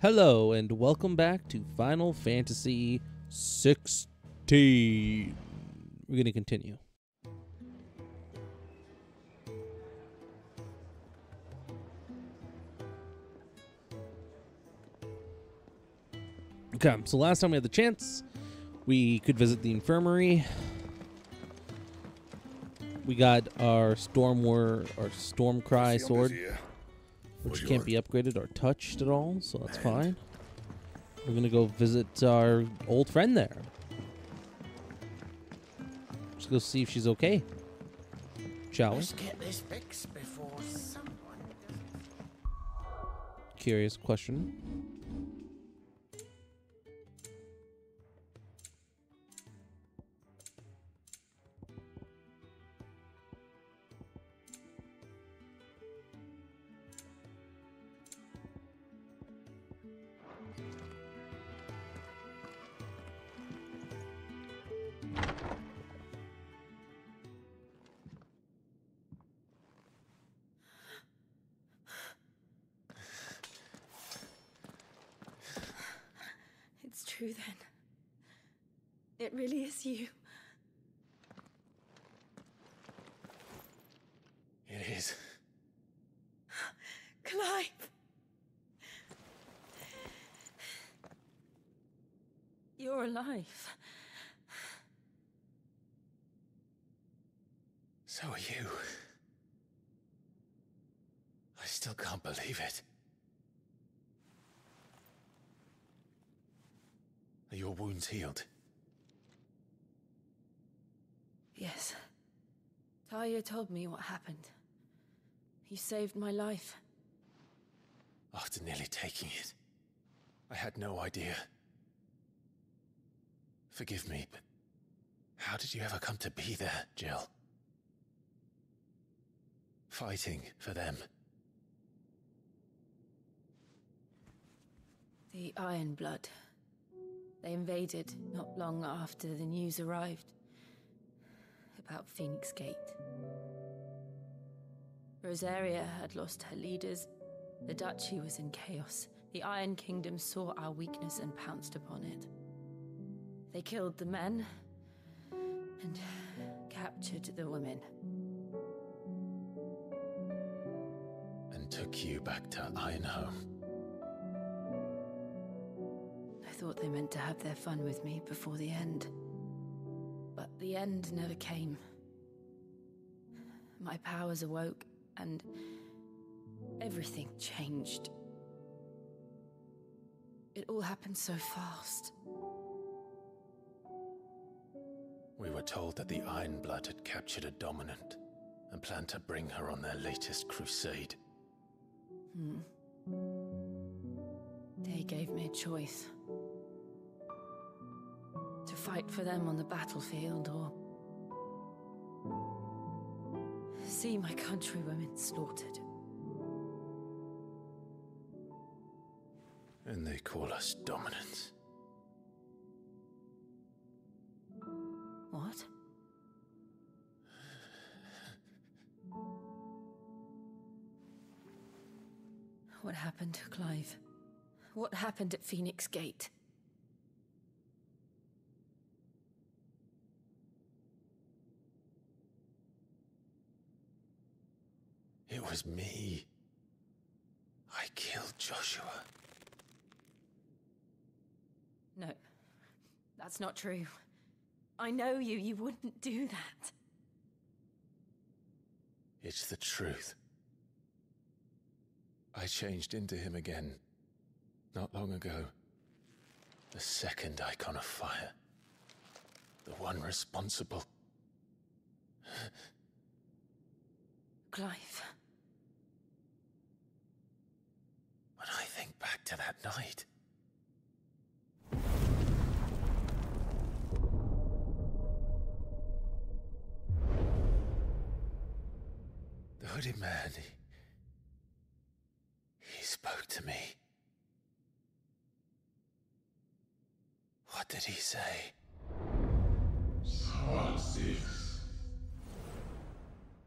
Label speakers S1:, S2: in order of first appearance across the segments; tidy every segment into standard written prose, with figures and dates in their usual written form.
S1: Hello and welcome back to Final Fantasy 16. We're going to continue. Okay, so last time we had the chance, we could visit the infirmary. We got our Stormcry sword, which can't be upgraded or touched at all, so that's fine. We're gonna go visit our old friend there. Just go see if she's okay. Shall we?
S2: Let's get this fixed before someone.
S1: Curious question.
S3: It's true then. It really is you.
S2: It is.
S3: Clive! You're alive.
S2: So are you. I still can't believe it. Are your wounds healed?
S3: Yes. Talia told me what happened. You saved my life.
S2: After nearly taking it, I had no idea. Forgive me, but how did you ever come to be there, Jill? Fighting for them.
S3: The Iron Blood. They invaded not long after the news arrived about Phoenix Gate. Rosaria had lost her leaders. The Duchy was in chaos. The Iron Kingdom saw our weakness and pounced upon it. They killed the men and captured the women.
S2: And took you back to Ironhome.
S3: I thought they meant to have their fun with me before the end. But the end never came. My powers awoke, and everything changed. It all happened so fast.
S2: We were told that the Iron Blood had captured a dominant and planned to bring her on their latest crusade.
S3: They gave me a choice. To fight for them on the battlefield, or see my countrywomen slaughtered.
S2: And they call us dominants.
S3: What? What happened to Clive? What happened at Phoenix Gate?
S2: It was me. I killed Joshua.
S3: No, that's not true. I know you. You wouldn't do that.
S2: It's the truth. I changed into him again, not long ago. The second icon of fire. The one responsible.
S3: Clive.
S2: When I think back to that night, the hooded man, he spoke to me. What did he say?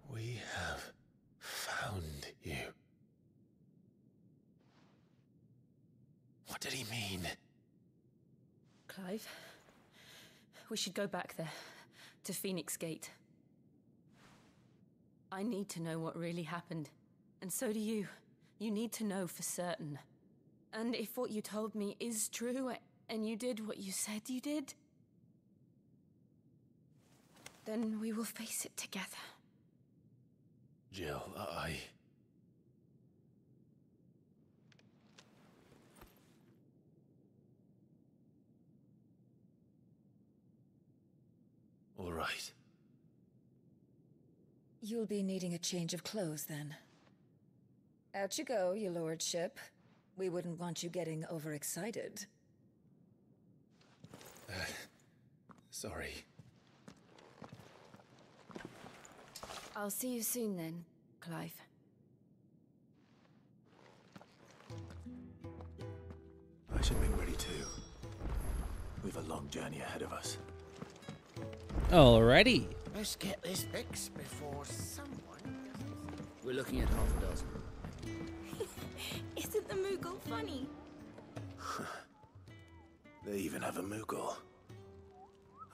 S2: We have found you. What did he mean?
S3: Clive, we should go back there, to Phoenix Gate. I need to know what really happened, and so do you. You need to know for certain. And if what you told me is true, and you did what you said you did, then we will face it together.
S2: Jill, All right.
S4: You'll be needing a change of clothes, then. Out you go, your lordship. We wouldn't want you getting overexcited.
S2: Sorry.
S3: I'll see you soon then, Clive.
S2: I should be ready too. We've a long journey ahead of us.
S1: Alrighty.
S5: Let's get this fixed before someone... We're looking at half a dozen.
S6: Isn't the Moogle funny?
S2: They even have a Moogle.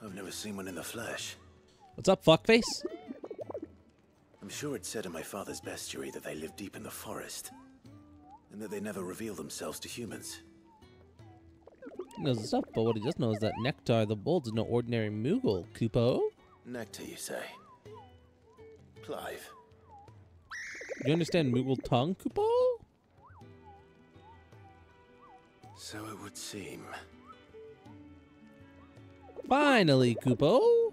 S2: I've never seen one in the flesh.
S1: What's up, fuckface?
S2: I'm sure it said in my father's bestiary that they live deep in the forest, and that they never reveal themselves to humans.
S1: He knows the stuff, but what he doesn't know is that Nectar the Bold is no ordinary Moogle, Kupo.
S2: Nectar, you say? Clive.
S1: You understand Moogle tongue, Kupo?
S2: So it would seem.
S1: Finally, Kupo.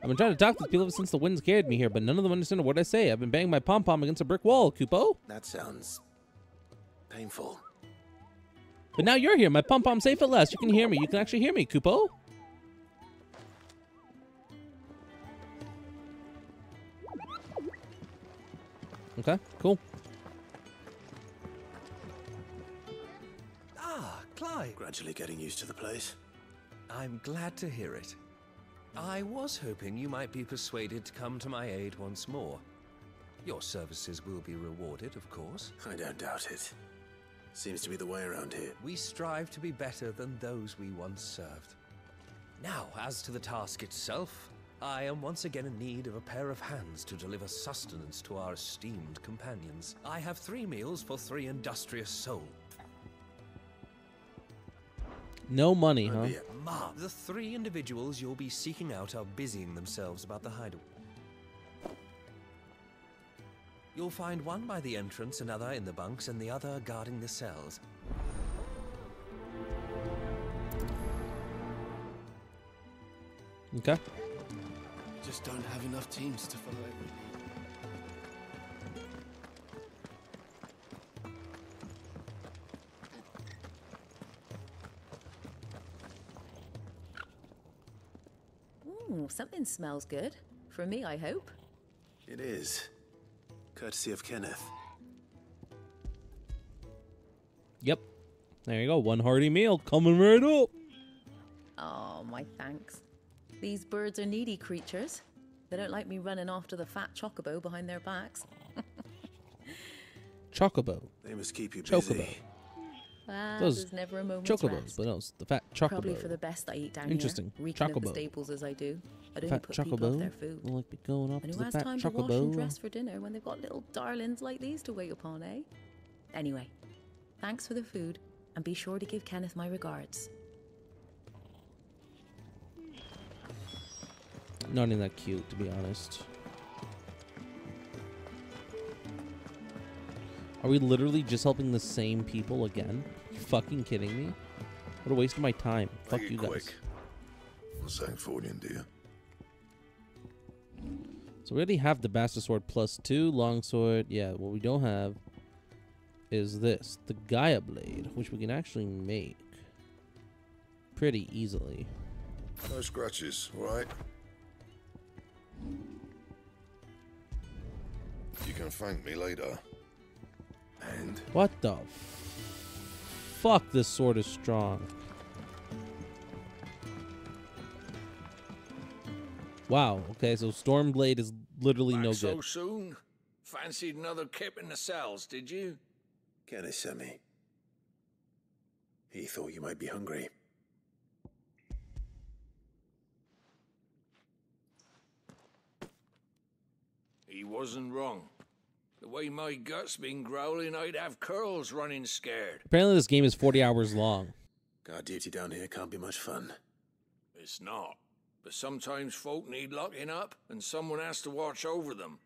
S1: I've been trying to talk to people since the wind scared me here, but none of them understand what I say. I've been banging my pom-pom against a brick wall, Kupo.
S2: That sounds painful.
S1: But now you're here. My pom-pom's safe at last. You can hear me. You can actually hear me, Kupo. Okay, cool.
S7: Ah, Clive.
S2: Gradually getting used to the place.
S7: I'm glad to hear it. I was hoping you might be persuaded to come to my aid once more. Your services will be rewarded, of course.
S2: I don't doubt it. Seems to be the way around here.
S7: We strive to be better than those we once served. Now, as to the task itself, I am once again in need of a pair of hands to deliver sustenance to our esteemed companions. I have 3 meals for 3 industrious souls.
S1: No money, huh?
S7: Ma, the 3 individuals you'll be seeking out are busying themselves about the hideaway. You'll find one by the entrance, another in the bunks, and the other guarding the cells.
S1: Okay.
S5: Just don't have enough teams to follow everything.
S4: Ooh, something smells good. For me, I hope.
S2: It is. Courtesy of Kenneth.
S1: Yep. There you go. One hearty meal coming right up.
S4: Oh, my thanks. These birds are needy creatures. They don't like me running after the fat chocobo behind their backs.
S1: Chocobo.
S2: They must keep you
S1: Chocobo.
S2: busy.
S1: Those
S4: There's never a moment's
S1: Chocobos,
S4: rest.
S1: but no, it's the fat chocobo.
S4: Probably for the best I eat down
S1: Interesting.
S4: here. Reeking of the
S1: Chocobo.
S4: staples as I do. I don't
S1: Fat
S4: put people off
S1: chocobo.
S4: their food.
S1: Will like be going up
S4: And
S1: to
S4: who
S1: the
S4: has
S1: fat
S4: time to wash and
S1: chocobo.
S4: dress for dinner when they've got little darlings like these to wait upon, eh? Anyway, thanks for the food, and be sure to give Kenneth my regards.
S1: Not even that cute, to be honest. Are we literally just helping the same people again? You fucking kidding me? What a waste of my time. Fuck
S8: Make it
S1: you guys.
S8: quick. What's that for you, dear?
S1: So we already have the Bastard Sword +2, Longsword. Yeah, what we don't have is this, the Gaia Blade, which we can actually make pretty easily.
S8: No scratches, all right? You can thank me later.
S2: And
S1: What the fuck? This sword is strong. Wow. Okay, so Stormblade is literally no
S8: Back so
S1: good.
S8: soon?
S5: Fancied another kip in the cells, did you?
S2: Kenneth sent me. He thought you might be hungry.
S5: He wasn't wrong. The way my gut's been growling, I'd have curls running scared.
S1: Apparently this game is 40 hours long.
S2: Guard duty down here can't be much fun.
S5: It's not. But sometimes folk need locking up, and someone has to watch over them.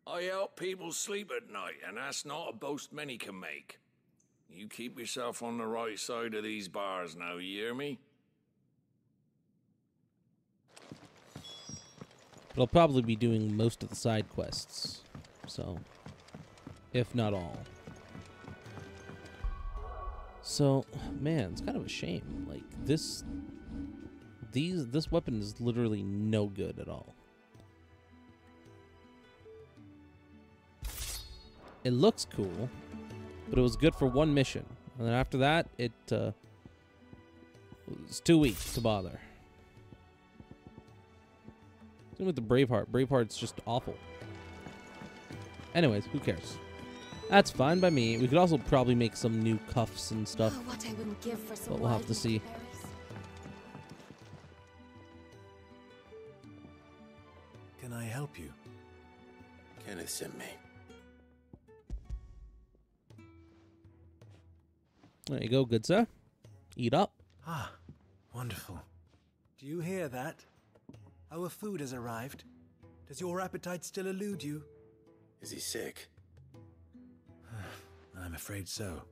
S5: I help people sleep at night, and that's not a boast many can make. You keep yourself on the right side of these bars now, you hear me?
S1: But I'll probably be doing most of the side quests. So, if not all. So, man, it's kind of a shame. Like, this weapon is literally no good at all. It looks cool, but it was good for one mission. And then after that, it was too weak to bother. Same with the Braveheart. Braveheart's just awful. Anyways, who cares? That's fine by me. We could also probably make some new cuffs and stuff.
S3: Oh, what I wouldn't give for some
S1: But we'll have to see.
S3: berries.
S6: Can I help you?
S2: Kenneth sent me.
S1: There you go, good sir. Eat up.
S6: Ah, wonderful. Do you hear that? Our food has arrived. Does your appetite still elude you?
S2: Is he sick?
S6: I'm afraid so.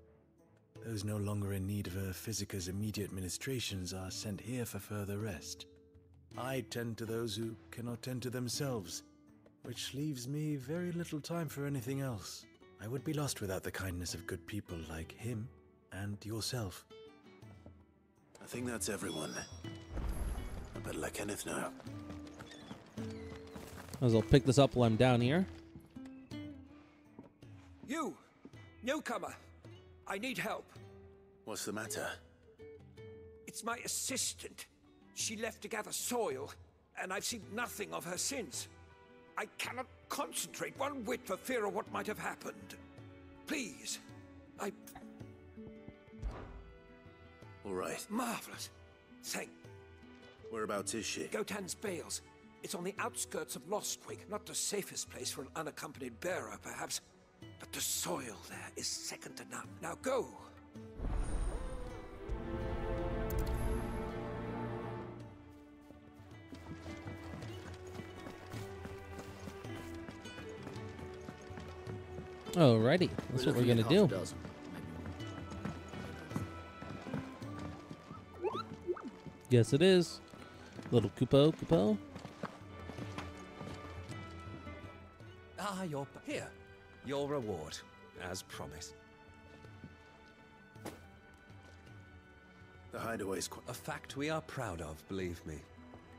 S6: Those no longer in need of a Physica's immediate ministrations are sent here for further rest. I tend to those who cannot tend to themselves, which leaves me very little time for anything else. I would be lost without the kindness of good people like him and yourself.
S2: I think that's everyone. I better let Kenneth know.
S1: As I'll pick this up while I'm down here.
S9: You! Newcomer! I need help.
S2: What's the matter?
S9: It's my assistant. She left to gather soil, and I've seen nothing of her since. I cannot concentrate one whit for fear of what might have happened. Please,
S2: All right.
S9: Marvelous. Thank
S2: Whereabouts is she?
S9: Gotan's Bales. It's on the outskirts of Lostwig, not the safest place for an unaccompanied bearer, perhaps. But the soil there is second to none. Now go!
S1: Alrighty, that's what we're gonna do. Yes, it is. Little Kupo.
S7: Ah, here. Your reward, as promised.
S2: The hideaway's
S7: A fact we are proud of, believe me.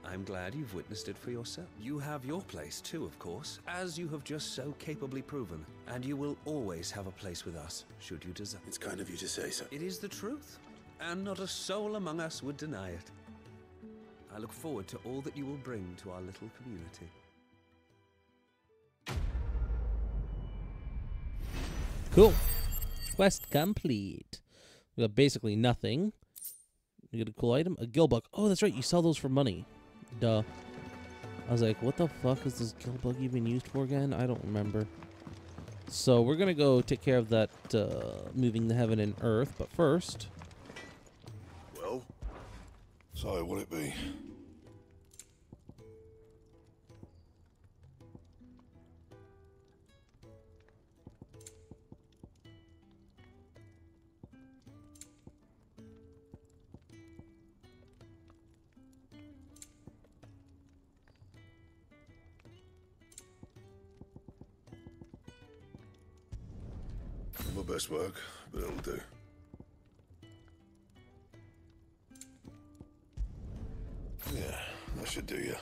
S7: I'm glad you've witnessed it for yourself. You have your place too, of course, as you have just so capably proven. And you will always have a place with us, should you desire.
S2: It's kind of you to say so.
S7: It is the truth, and not a soul among us would deny it. I look forward to all that you will bring to our little community.
S1: Cool. Quest complete. We got basically nothing. We get a cool item. A gill bug. Oh, that's right. You sell those for money. Duh. I was like, what the fuck is this gill bug even used for again? I don't remember. So we're going to go take care of that moving the heaven and earth. But first...
S8: Well? So, what'll it be? Not my best work, but it'll do. Yeah, that should do you.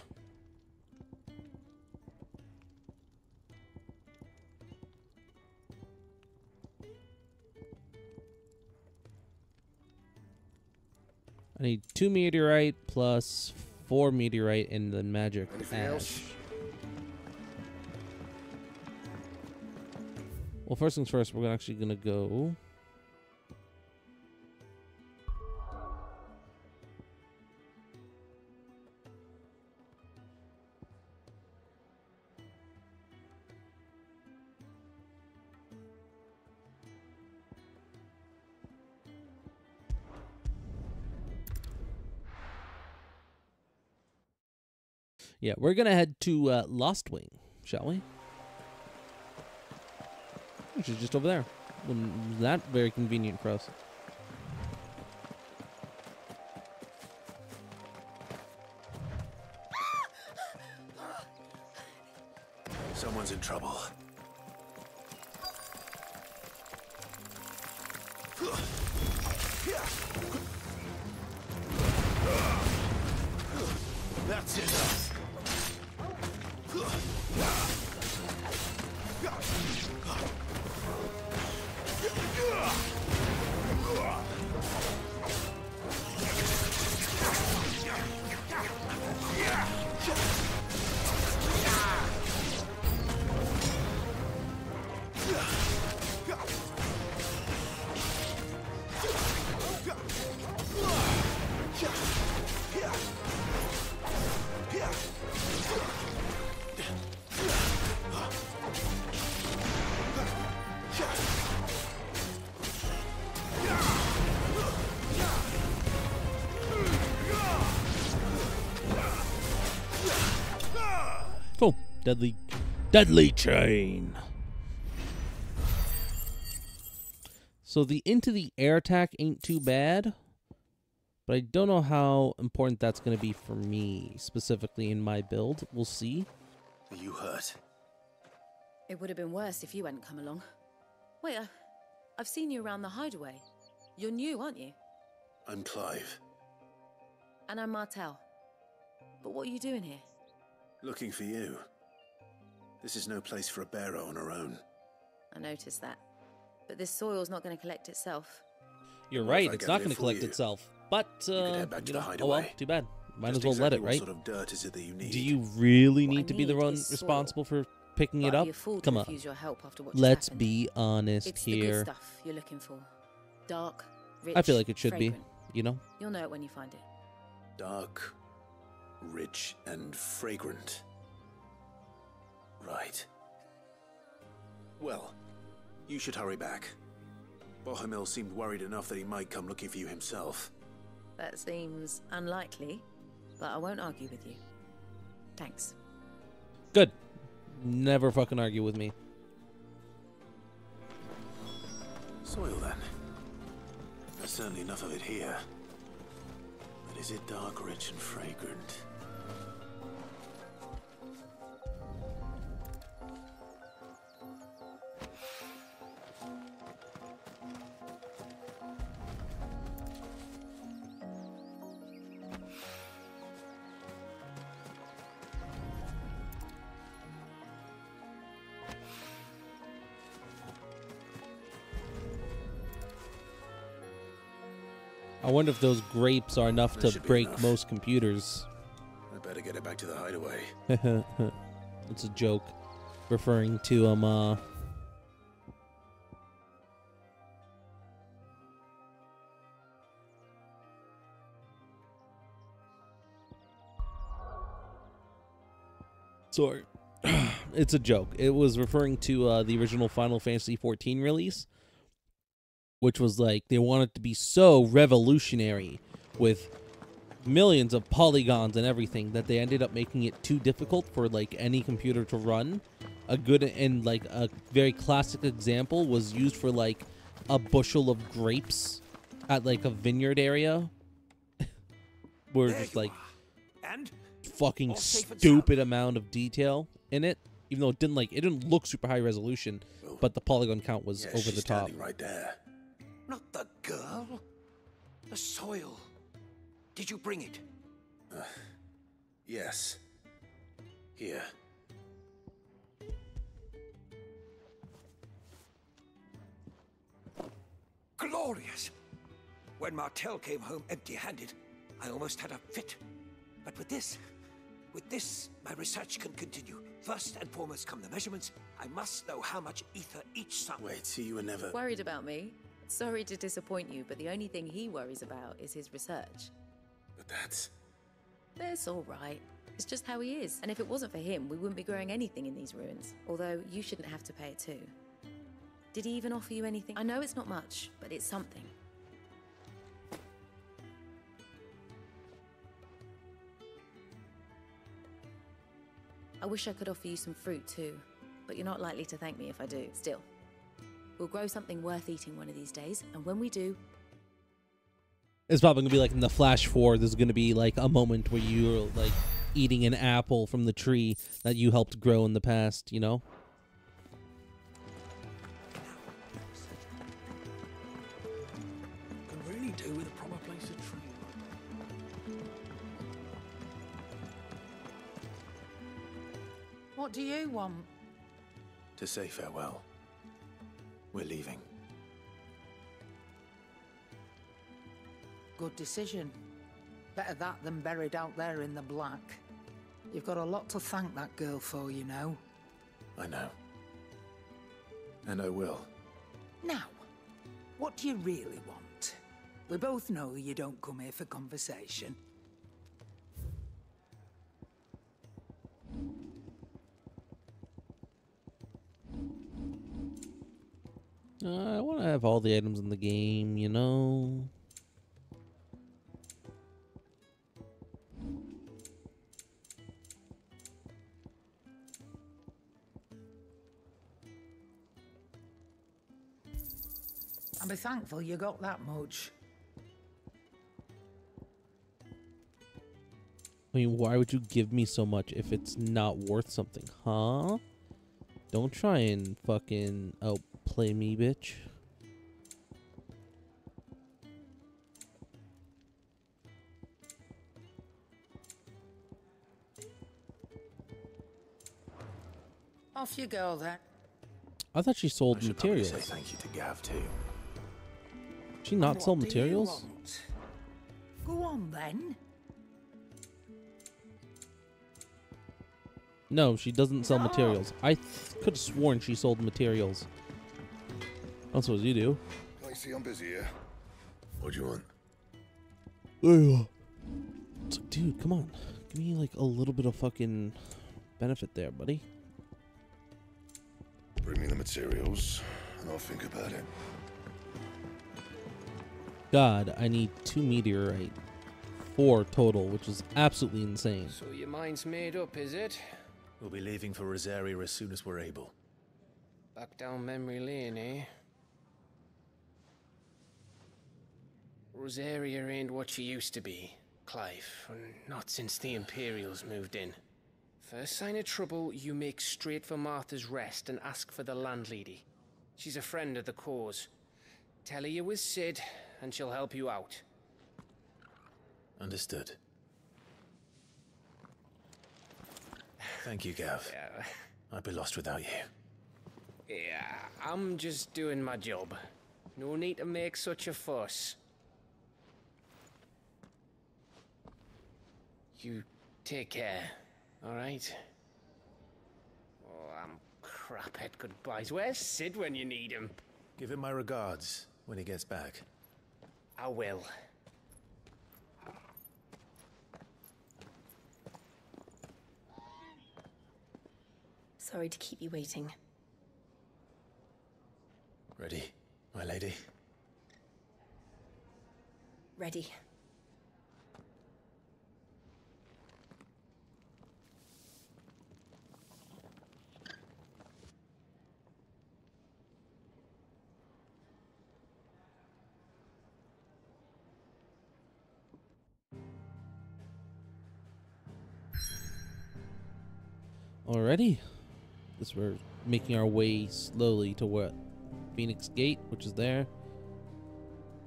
S1: I need 2 meteorite plus 4 meteorite in the magic
S8: Anything
S1: ash.
S8: else?
S1: Well, first things first, we're actually gonna go. Yeah, we're gonna head to Lost Wing, shall we? Which is just over there. That very convenient for us.
S6: Someone's in trouble. That's enough.
S1: Cool. Deadly chain. So the into the air attack ain't too bad, but I don't know how important that's going to be for me, specifically in my build. We'll see.
S6: Are you hurt?
S4: It would have been worse if you hadn't come along. Wait, I've seen you around the hideaway. You're new, aren't you?
S6: I'm Clive.
S4: And I'm Martel. But what are you doing here?
S6: Looking for you. This is no place for a bearer on her own.
S4: I noticed that. But this soil's not going to collect itself.
S1: You're
S6: What
S1: right,
S6: if I
S1: it's
S6: get
S1: not
S6: there
S1: going to
S6: for
S1: collect
S6: you?
S1: itself. But,
S6: could head back to the
S1: oh well,
S6: hideaway.
S1: too bad. Might
S6: Just
S1: as well let
S6: exactly
S1: it,
S6: what
S1: right?
S6: sort of dirt is it that you need?
S1: Do you really
S4: What I
S1: need to be the
S4: need
S1: one
S4: is soil.
S1: responsible for picking
S4: But
S1: it
S4: I'd
S1: up?
S4: be a fool to
S1: Come on.
S4: refuse your help after what just
S1: Let's
S4: happened.
S1: be honest
S4: It's the
S1: here.
S4: good stuff you're looking for. Dark, rich,
S1: I feel like it should
S4: fragrant.
S1: be, you know?
S4: You'll know it when you find it.
S6: Dark, rich, and fragrant. Right. Well, you should hurry back. Bohemil seemed worried enough that he might come looking for you himself.
S4: That seems unlikely, but I won't argue with you. Thanks.
S1: Good. Never fucking argue with me.
S6: Soil, then. There's certainly enough of it here. But is it dark, rich, and fragrant?
S1: I wonder if those grapes are enough
S6: That
S1: to
S6: should be
S1: break
S6: enough.
S1: most computers.
S6: I better get it back to the hideaway.
S1: It's a joke referring to sorry. It's a joke. It was referring to the original Final Fantasy XIV release, which was like they wanted to be so revolutionary with millions of polygons and everything that they ended up making it too difficult for like any computer to run. A good and like a very classic example was used for like a bushel of grapes at like a vineyard area. Where
S9: There
S1: just
S9: you
S1: like
S9: are. And
S1: fucking
S9: all safe and
S1: stupid amount of detail in it. Even though it didn't look super high resolution,
S6: Oh.
S1: but the polygon count was
S6: Yes,
S1: over
S6: she's
S1: the top.
S6: standing right there.
S9: not the girl. The soil. Did you bring it?
S6: Yes. Here.
S9: Glorious! When Martel came home empty-handed, I almost had a fit. But with this, my research can continue. First and foremost come the measurements, I must know how much ether each son...
S6: Wait, so you were never...
S4: Worried about me? Sorry to disappoint you, but the only thing he worries about is his research.
S6: But that's...
S4: That's all right. It's just how he is. And if it wasn't for him, we wouldn't be growing anything in these ruins. Although, you shouldn't have to pay it too. Did he even offer you anything? I know it's not much, but it's something. I wish I could offer you some fruit too, but you're not likely to thank me if I do. Still, we'll grow something worth eating one of these days, and when we do...
S1: It's probably gonna be like in the Flash 4, there's gonna be like a moment where you're like eating an apple from the tree that you helped grow in the past, you know?
S9: Can really do with a proper place to train.
S10: What do you want?
S6: To say farewell. We're leaving.
S10: Good decision. Better that than buried out there in the black. You've got a lot to thank that girl for, you know.
S6: I know. And I will.
S10: Now, what do you really want? We both know you don't come here for conversation.
S1: I want to have all the items in the game, you know?
S10: And be thankful you got that much.
S1: I mean, why would you give me so much if it's not worth something, huh? Don't try and fucking outplay me, bitch.
S10: Off you go, then.
S1: I thought she sold
S6: I should probably
S1: materials.
S6: say thank you to Gav, too.
S1: She not
S10: And
S1: sell
S10: what do you
S1: materials?
S10: want? Go on, then.
S1: No, she doesn't sell
S10: No.
S1: materials. I could have sworn she sold materials. That's what you do.
S8: I see I'm busy here. What do you want?
S1: It's like, dude, come on. Give me like a little bit of fucking benefit there, buddy.
S8: Bring me the materials, and I'll think about it.
S1: God, I need 2 meteorite. 4 total, which is absolutely insane.
S11: So your mind's made up, is it?
S6: We'll be leaving for Rosaria as soon as we're able.
S11: Back down memory lane, eh? Rosaria ain't what she used to be, Clive, and not since the Imperials moved in. First sign of trouble, you make straight for Martha's Rest and ask for the landlady. She's a friend of the cause. Tell her you was Sid, and she'll help you out.
S6: Understood. Thank you, Gav.
S11: Yeah,
S6: I'd be lost without you.
S11: yeah, I'm just doing my job. No need to make such a fuss. You take care, alright? Oh, I'm crap at goodbyes. Where's Sid when you need him?
S6: Give him my regards when he gets back.
S11: I will.
S3: Sorry to keep you waiting.
S6: Ready, my lady?
S3: Ready.
S1: Alrighty. Guess we're making our way slowly to what? Phoenix Gate, which is there.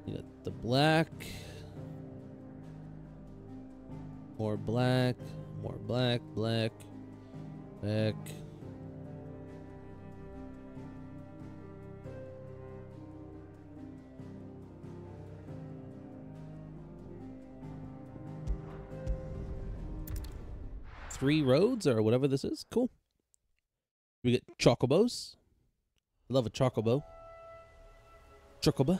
S1: We got the black. More black. More black. Black. Back. Three roads or whatever this is. Cool. We get chocobos. I love a chocobo. Chocobo.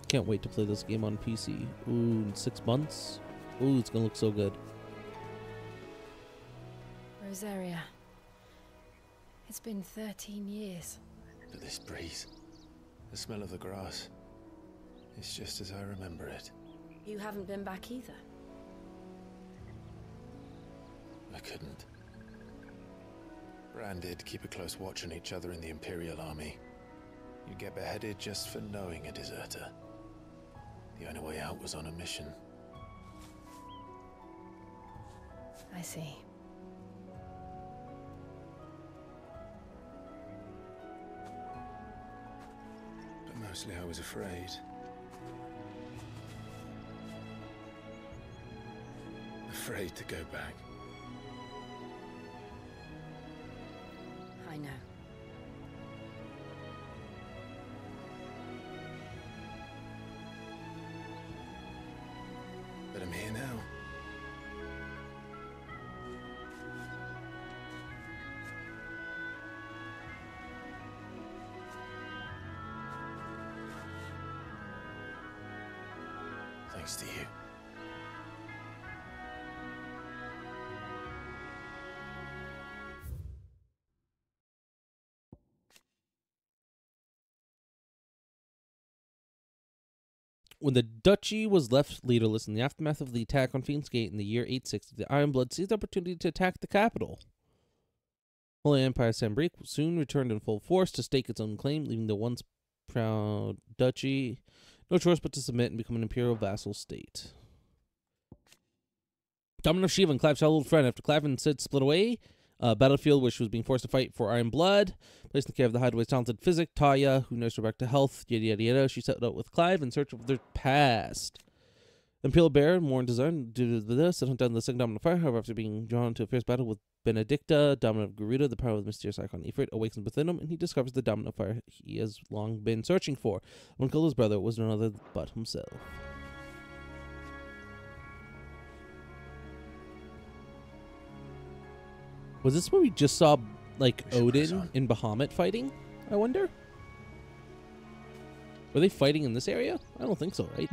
S1: Can't wait to play this game on PC. Ooh, in 6 months. Ooh, it's gonna look so good.
S3: Rosaria. It's been 13 years.
S2: But this breeze, the smell of the grass, it's just as I remember it.
S3: You haven't been back either.
S2: I couldn't. Bran did keep a close watch on each other in the Imperial Army. You get beheaded just for knowing a deserter. The only way out was on a mission.
S3: I see.
S2: But mostly I was afraid. Afraid to go back.
S3: I know.
S2: But I'm here now. Thanks to you.
S1: When the duchy was left leaderless in the aftermath of the attack on Fiend's Gate in the year 860, the Iron Blood seized the opportunity to attack the capital. Holy Empire Sambrique soon returned in full force to stake its own claim, leaving the once proud duchy no choice but to submit and become an imperial vassal state. Domino Shiva and Clive's childhood friend, after Clive and Sid split away, battlefield where she was being forced to fight for Iron Blood, placed in the care of the Hideaway's talented physic, Taya, who nursed her back to health, yada yada yada. She set out with Clive in search of their past. Imperial Bear, more in design, due to this, to hunt down the second Dominant Fire. However, after being drawn to a fierce battle with Benedicta, Dominant of Garuda, the power of the mysterious icon Ifrit awakens within him, and he discovers the Dominant Fire he has long been searching for. When killed his brother was none other but himself. Was this where we just saw, like, Odin and Bahamut fighting? I wonder? Were they fighting in this area? I don't think so, right?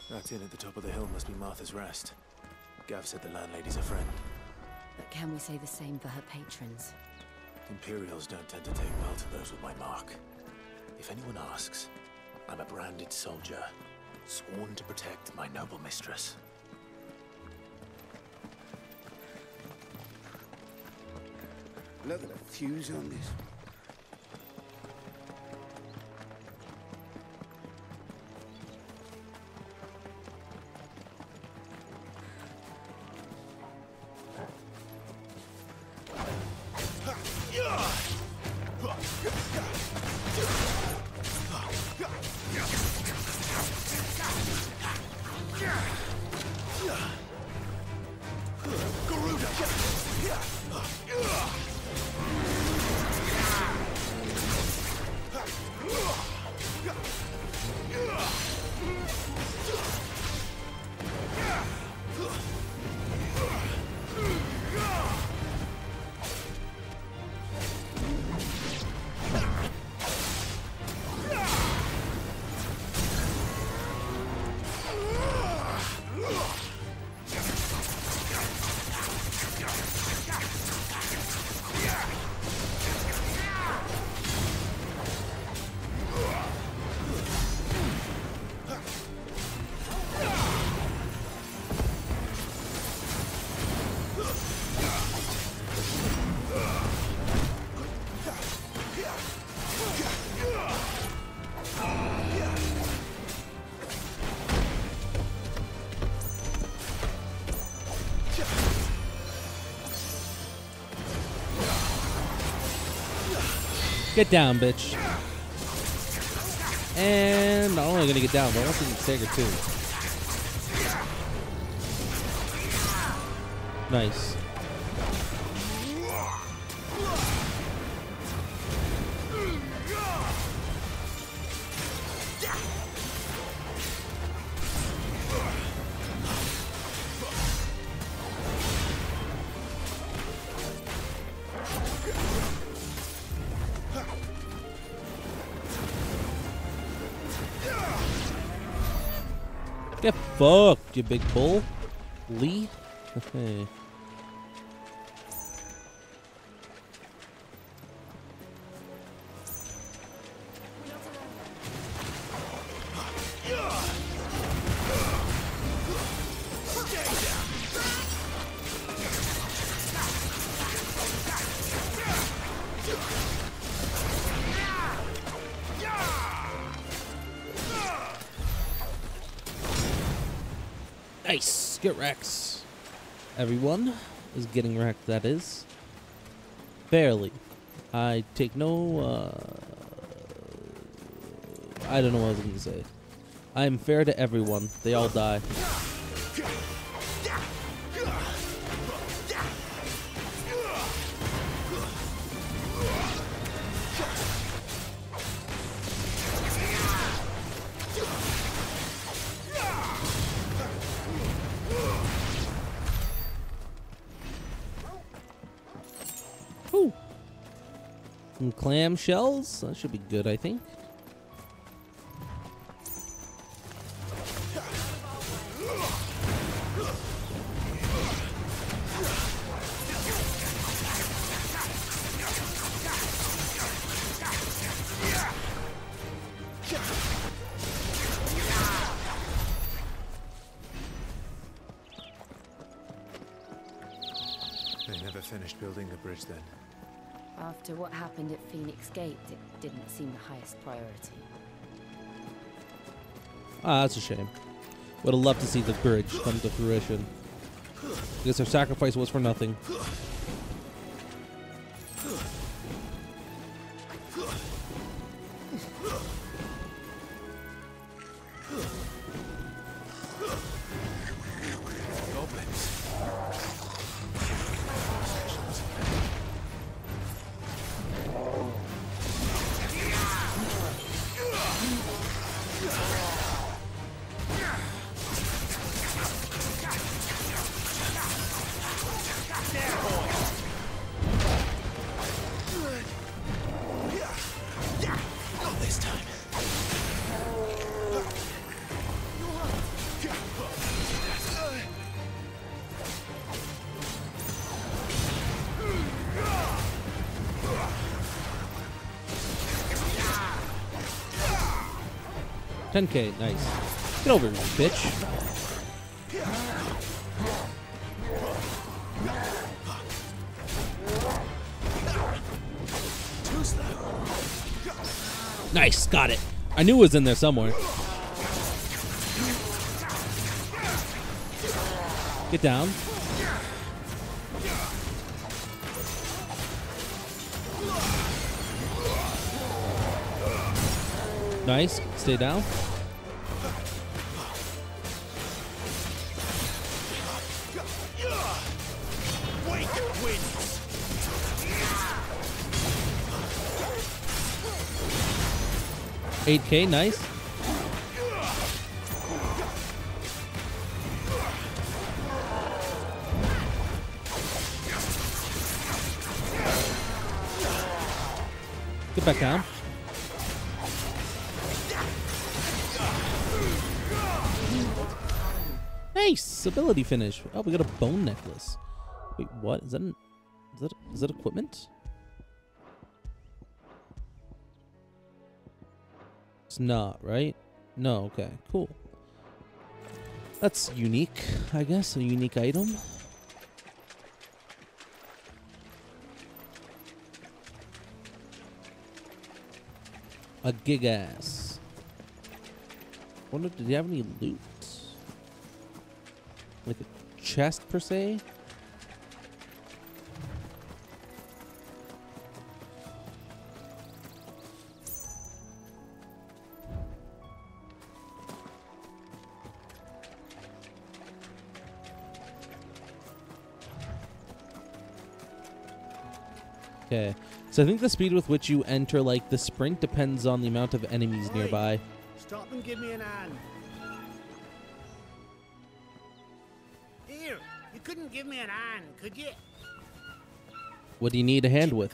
S2: That inn at the top of the hill must be Martha's Rest. Gav said the landlady's a friend.
S3: But can we say the same for her patrons?
S2: Imperials don't tend to take well to those with my mark. If anyone asks, I'm a branded soldier, sworn to protect my noble mistress.
S12: Look at the fuse on this.
S1: Get down, bitch. And not only gonna get down, but I want to get staggered too. Nice. Get fucked, you big bull. Lee. Hey. Nice. Get wrecked. Everyone is getting wrecked, that is. Barely. I take no, I don't know what I was going to say. I am fair to everyone. They all die. Whew. Some clam shells. That should be good, I think.
S13: They never finished building the bridge then.
S3: After what happened at Phoenix Gate, it didn't seem the highest priority.
S1: Ah, that's a shame. Would have loved to see the bridge come to fruition. I guess their sacrifice was for nothing. $10K, nice. Get over here, bitch. Nice, got it. I knew it was in there somewhere. Get down. Nice, stay down. $8K, nice. Get back down. Nice ability finish. Oh, we got a bone necklace. Wait, what is that? Is that equipment? It's not, right? No. Okay. Cool. That's unique, I guess. A unique item. A gig ass. Wonder, did he have any loot? Like a chest per se? Okay, so I think the speed with which you enter, like, the sprint depends on the amount of enemies nearby.
S12: Stop and give me an hand. Here, you couldn't give me an hand, could you?
S1: What do you need a hand with?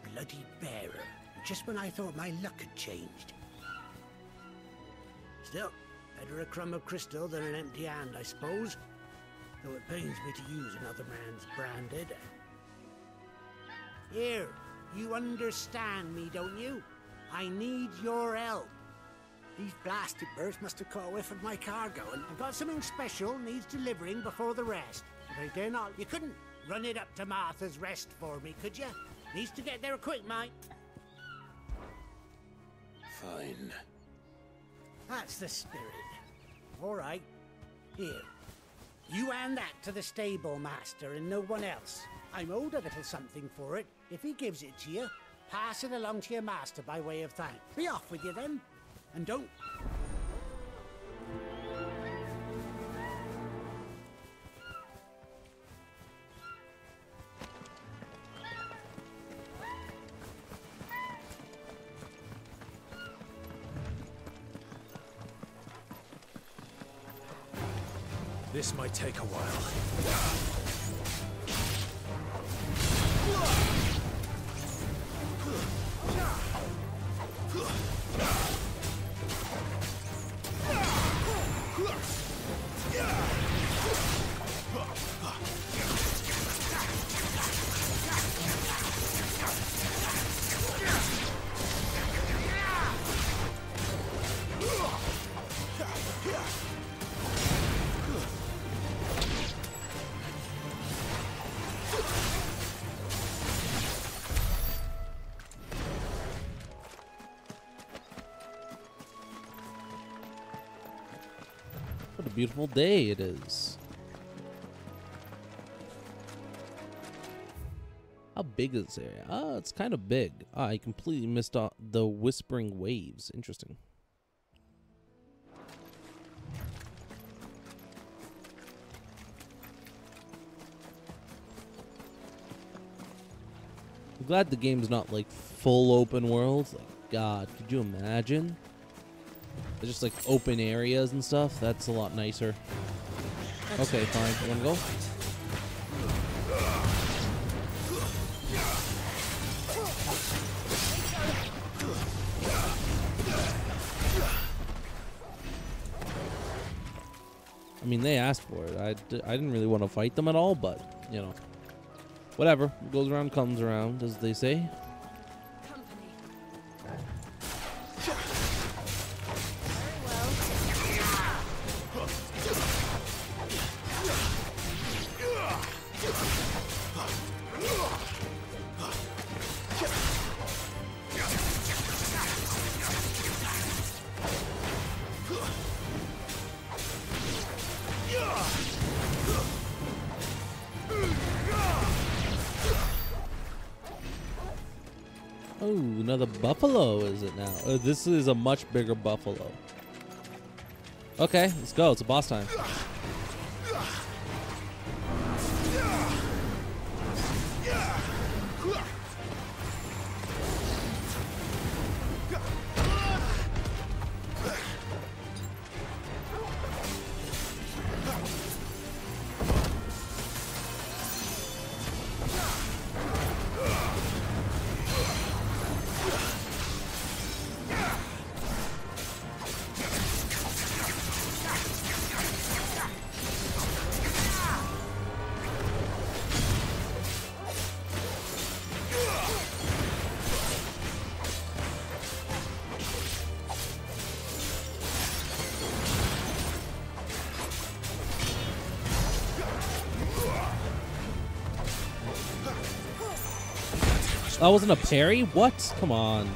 S12: A bloody bearer. Just when I thought my luck had changed. Still, Better a crumb of crystal than an empty hand, I suppose. Though it pains me to use another man's branded. Here, you understand me, don't you? I need your help. These blasted birds must have caught a whiff of my cargo, and I've got something special needs delivering before the rest. But I dare not. You couldn't run it up to Martha's Rest for me, could you? Needs to get there quick, mate.
S2: Fine.
S12: That's the spirit. All right. Here. You hand that to the stable master and no one else. I'm owed a little something for it. If he gives it to you, pass it along to your master by way of thanks. Be off with you then. And don't...
S13: This might take a while.
S1: What a beautiful day it is. How big is this area? Ah, it's kind of big. Ah, I completely missed out the Whispering Waves. Interesting. I'm glad the game's not like full open world. Like, God, could you imagine? It's just like open areas and stuff. That's a lot nicer. Okay, fine. You wanna go? I mean, they asked for it. I didn't really want to fight them at all, but, you know. Whatever. What goes around comes around, as they say. Oh, another buffalo, is it now? This is a much bigger buffalo. Okay, let's go. It's a boss time. That wasn't a parry? What? Come on.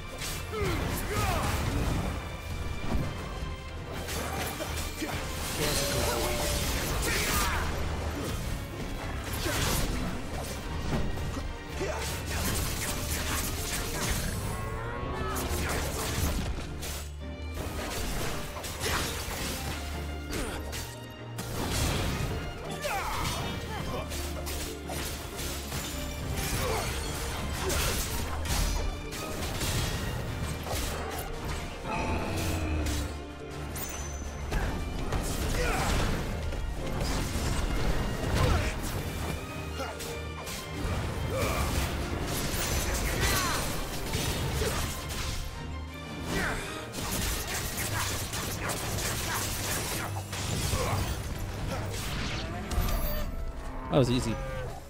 S1: That was easy.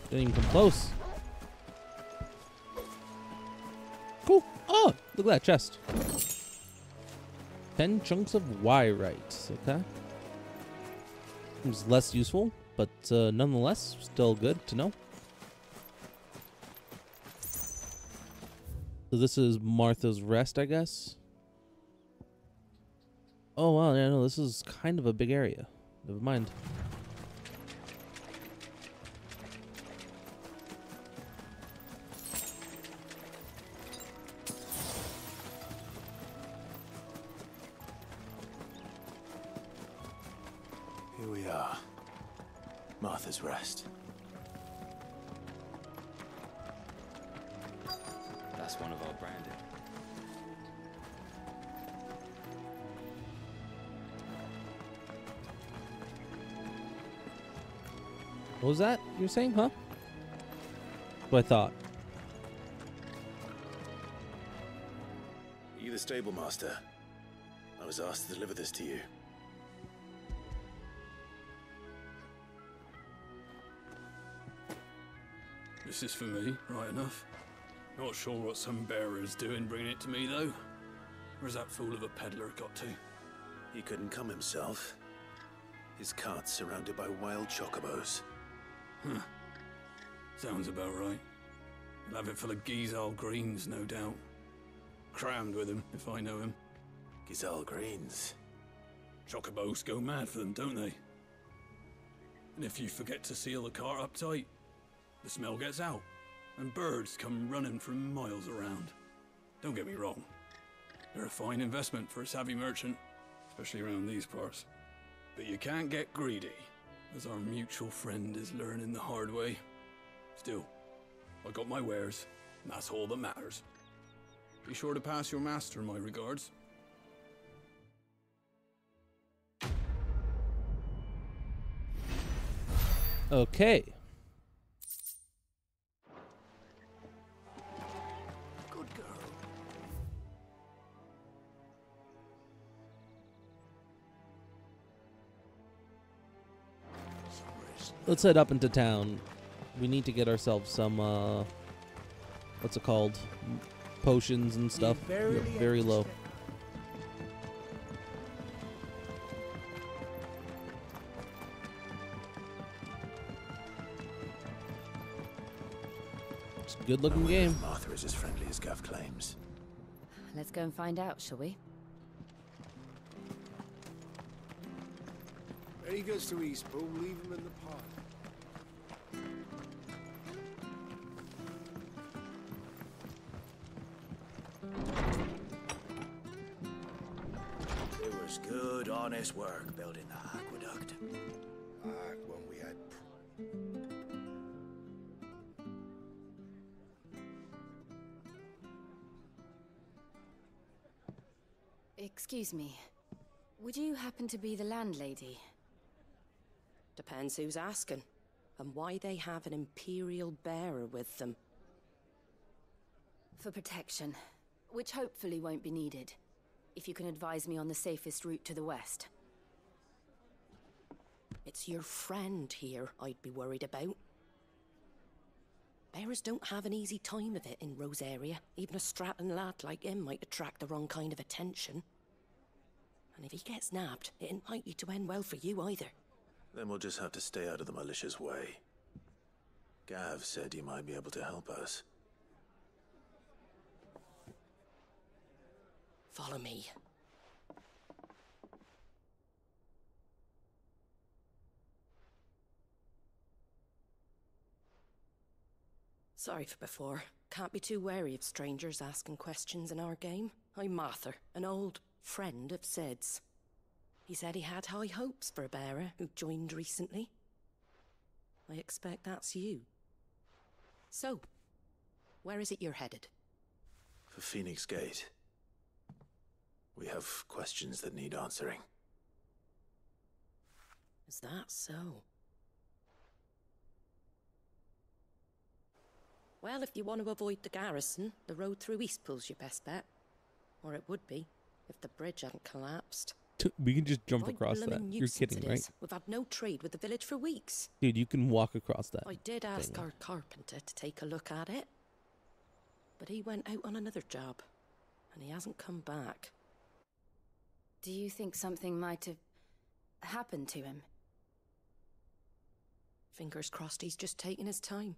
S1: Didn't even come close. Cool. Oh, look at that chest. 10 chunks of wyrite. Okay. It was less useful, but nonetheless, still good to know. So this is Martha's Rest, I guess. Oh, wow. Yeah, no, this is kind of a big area. Never mind.
S2: Here we are. Martha's Rest.
S14: That's one of our branded.
S1: What was that you were saying, huh? What I thought.
S2: Are you the stable master? I was asked to deliver this to you.
S15: This is for me, right enough. Not sure what some bearer's doing bringing it to me, though. Where's that fool of a peddler got to?
S2: He couldn't come himself. His cart's surrounded by wild chocobos.
S15: Huh. Sounds about right. He'll have it full of Gizal greens, no doubt. Crammed with him, if I know him.
S2: Gizal greens?
S15: Chocobos go mad for them, don't they? And if you forget to seal the cart up tight, the smell gets out, and birds come running from miles around. Don't get me wrong. They're a fine investment for a savvy merchant, especially around these parts. But you can't get greedy, as our mutual friend is learning the hard way. Still, I got my wares, and that's all that matters. Be sure to pass your master my regards.
S1: Okay.
S12: Good girl.
S1: Let's head up into town. We need to get ourselves some, what's it called? Potions and stuff. We're very low. It's a good looking game.
S2: Martha is as friendly as Gav claims.
S3: Let's go and find out, shall we?
S12: When he goes to Eastpool, leave him in the pod.
S2: It was good, honest work building the aqueduct.
S8: When we had...
S3: Excuse me. Would you happen to be the landlady?
S16: Depends who's asking, and why they have an Imperial bearer with them.
S3: For protection, which hopefully won't be needed. If you can advise me on the safest route to the west.
S16: It's your friend here I'd be worried about. Bearers don't have an easy time of it in Rose area. Even a Stratton lad like him might attract the wrong kind of attention. And if he gets nabbed, it ain't likely to end well for you either.
S2: Then we'll just have to stay out of the malicious way. Gav said you might be able to help us.
S16: Follow me. Sorry for before. Can't be too wary of strangers asking questions in our game. I'm Martha, an old friend of Sid's. He said he had high hopes for a bearer who joined recently. I expect that's you. So, where is it you're headed?
S2: For Phoenix Gate. We have questions that need answering.
S16: Is that so? Well, if you want to avoid the garrison, the road through Eastpool's your best bet. Or it would be, if the bridge hadn't collapsed.
S1: We can just jump
S16: Right
S1: across that.
S16: bloomin'
S1: You're
S16: nuisance
S1: kidding,
S16: it
S1: right?
S16: is. We've had no trade with the village for weeks.
S1: Dude, you can walk across that.
S16: I did ask
S1: thing.
S16: our carpenter to take a look at it, but he went out on another job, and he hasn't come back.
S3: Do you think something might have happened to him?
S16: Fingers crossed he's just taking his time.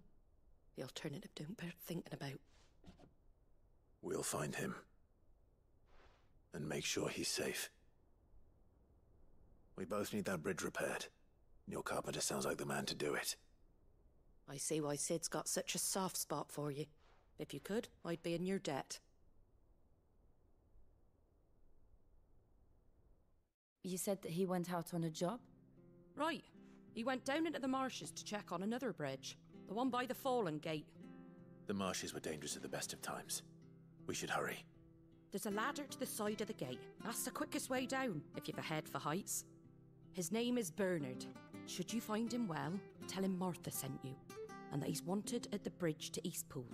S16: The alternative don't bear thinking about.
S2: We'll find him. And make sure he's safe. We both need that bridge repaired. Your carpenter sounds like the man to do it.
S16: I see why Sid's got such a soft spot for you. If you could, I'd be in your debt.
S3: You said that he went out on a job?
S16: Right. He went down into the marshes to check on another bridge. The one by the Fallen Gate.
S2: The marshes were dangerous at the best of times. We should hurry.
S16: There's a ladder to the side of the gate. That's the quickest way down, if you've a head for heights. His name is Bernard. Should you find him well, tell him Martha sent you, and that he's wanted at the bridge to Eastpool.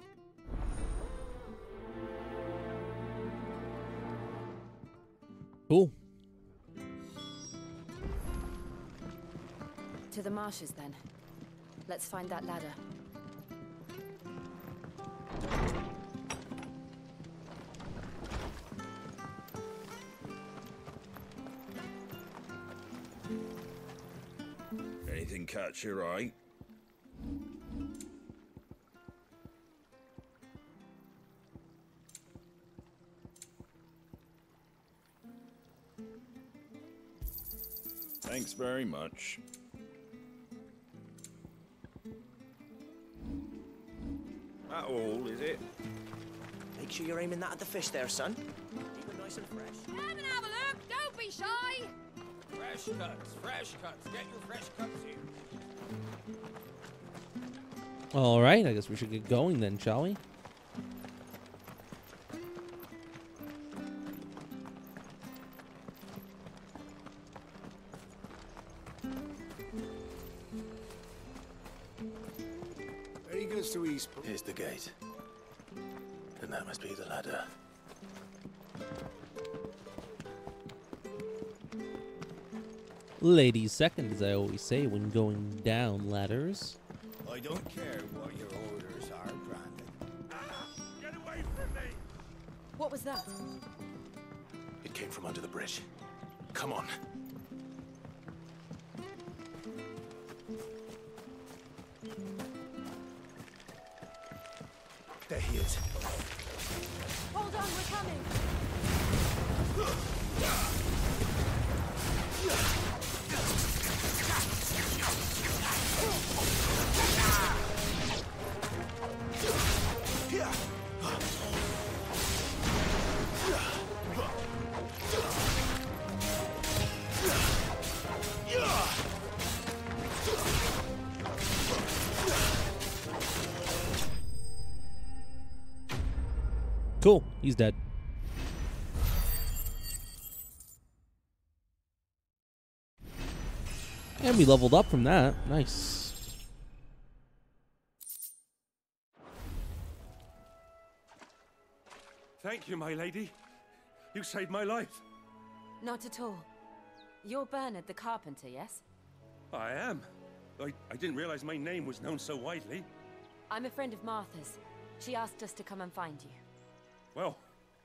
S1: Cool.
S3: To the marshes, then. Let's find that ladder.
S8: Anything catch your eye? Thanks very much. That all, is it?
S17: Make sure you're aiming that at the fish there, son. Keep it nice and fresh.
S18: Come and have a look! Don't be shy!
S5: Fresh cuts, fresh cuts. Get your fresh cuts here.
S1: All right, I guess we should get going then, shall we?
S2: Very good to East. Here's the gate. And that must be the ladder.
S1: Ladies second, as I always say when going down ladders.
S8: I don't care what your orders are, Brandon.
S5: Get away from me!
S3: What was that?
S2: It came from under the bridge. Come on. There he is.
S3: Hold on, we're coming!
S1: Cool, he's dead. And we leveled up from that. Nice.
S9: Thank you, my lady. You saved my life.
S3: Not at all. You're Bernard the carpenter, yes?
S9: I am. I didn't realize my name was known so widely.
S3: I'm a friend of Martha's. She asked us to come and find you.
S9: Well,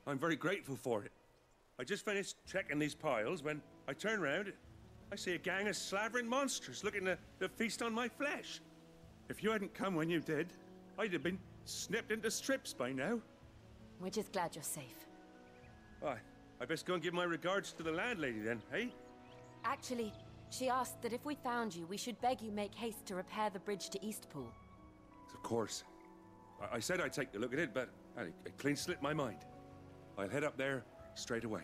S9: I'm very grateful for it. I just finished checking these piles when I turn around. I see a gang of slavering monsters looking to feast on my flesh. If you hadn't come when you did, I'd have been snipped into strips by now.
S3: We're just glad you're safe.
S9: Why, I best go and give my regards to the landlady then, eh?
S3: Actually, she asked that if we found you, we should beg you make haste to repair the bridge to Eastpool.
S9: Of course. I said I'd take a look at it, but it clean slipped my mind. I'll head up there straight away.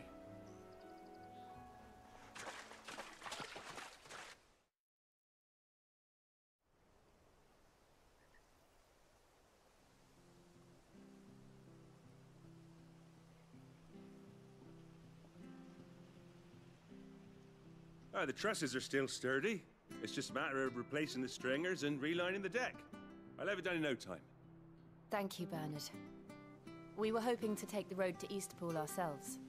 S9: The trusses are still sturdy. It's just a matter of replacing the stringers and relining the deck. I'll have it done in no time.
S3: Thank you, Bernard. We were hoping to take the road to Eastpool ourselves.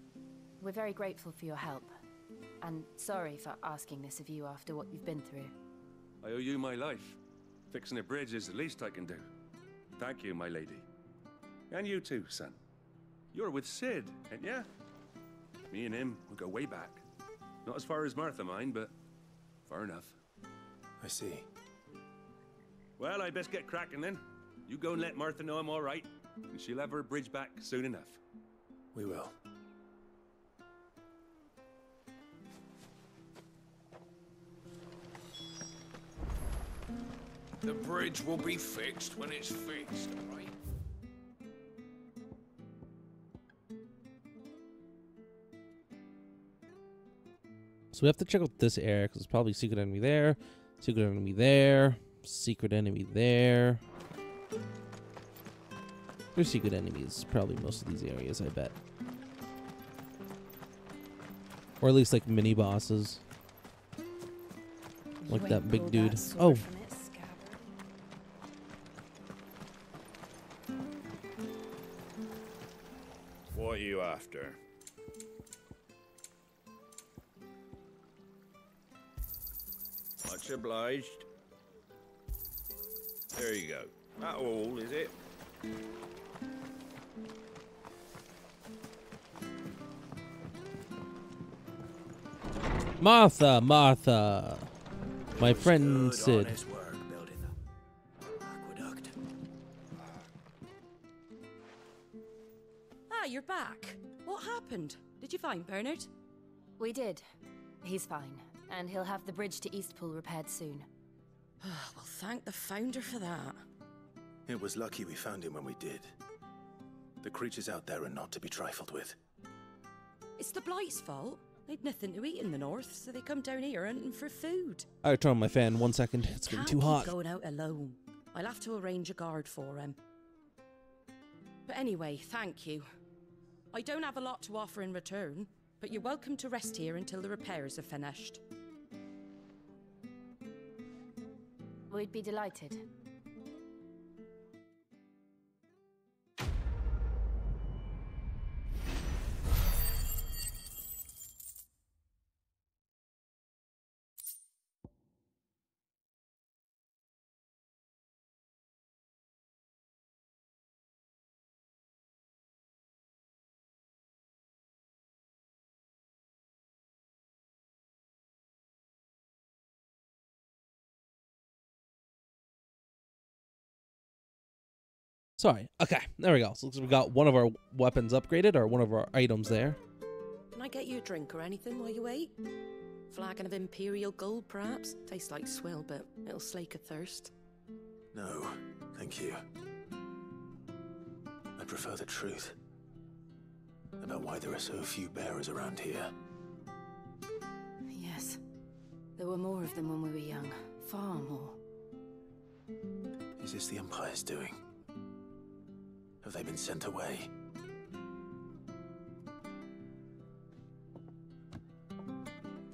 S3: We're very grateful for your help. And sorry for asking this of you after what you've been through.
S19: I owe you my life. Fixing a bridge is the least I can do. Thank you, my lady. And you too, son. You're with Sid, ain't ya? Me and him, we go way back. Not as far as Martha, mind, but far enough.
S2: I see.
S19: Well, I best get cracking then. You go and let Martha know I'm all right, and she'll have her bridge back soon enough.
S2: We will.
S5: The bridge will be fixed when it's fixed, all right?
S1: So we have to check out this area because there's probably secret enemy there, secret enemy there, secret enemy there. There's secret enemies probably most of these areas, I bet. Or at least like mini bosses. Like that big dude. Oh.
S8: What are you after? Much obliged. There you go. That all, is it?
S1: Martha, Martha. My friend Sid.
S2: Honest work building the aqueduct.
S16: Ah, you're back. What happened? Did you find Bernard?
S3: We did. He's fine, and he'll have the bridge to Eastpool repaired soon.
S16: Well, thank the Founder for that.
S2: It was lucky we found him when we did. The creatures out there are not to be trifled with.
S16: It's the Blight's fault. They'd nothing to eat in the north, so they come down here hunting for food.
S1: I turn on my fan 1 second. It's getting too hot.
S16: Can't keep going out alone. I'll have to arrange a guard for him. But anyway, thank you. I don't have a lot to offer in return, but you're welcome to rest here until the repairs are finished.
S3: We'd be delighted.
S1: Sorry. Okay, there we go. So we got one of our weapons upgraded, or one of our items there.
S16: Can I get you a drink or anything while you wait? Flagon of Imperial Gold, perhaps? Tastes like swill, but it'll slake a thirst.
S2: No, thank you. I prefer the truth about why there are so few bearers around here.
S3: Yes. There were more of them when we were young. Far more.
S2: Is this the Empire's doing? Have they been sent away?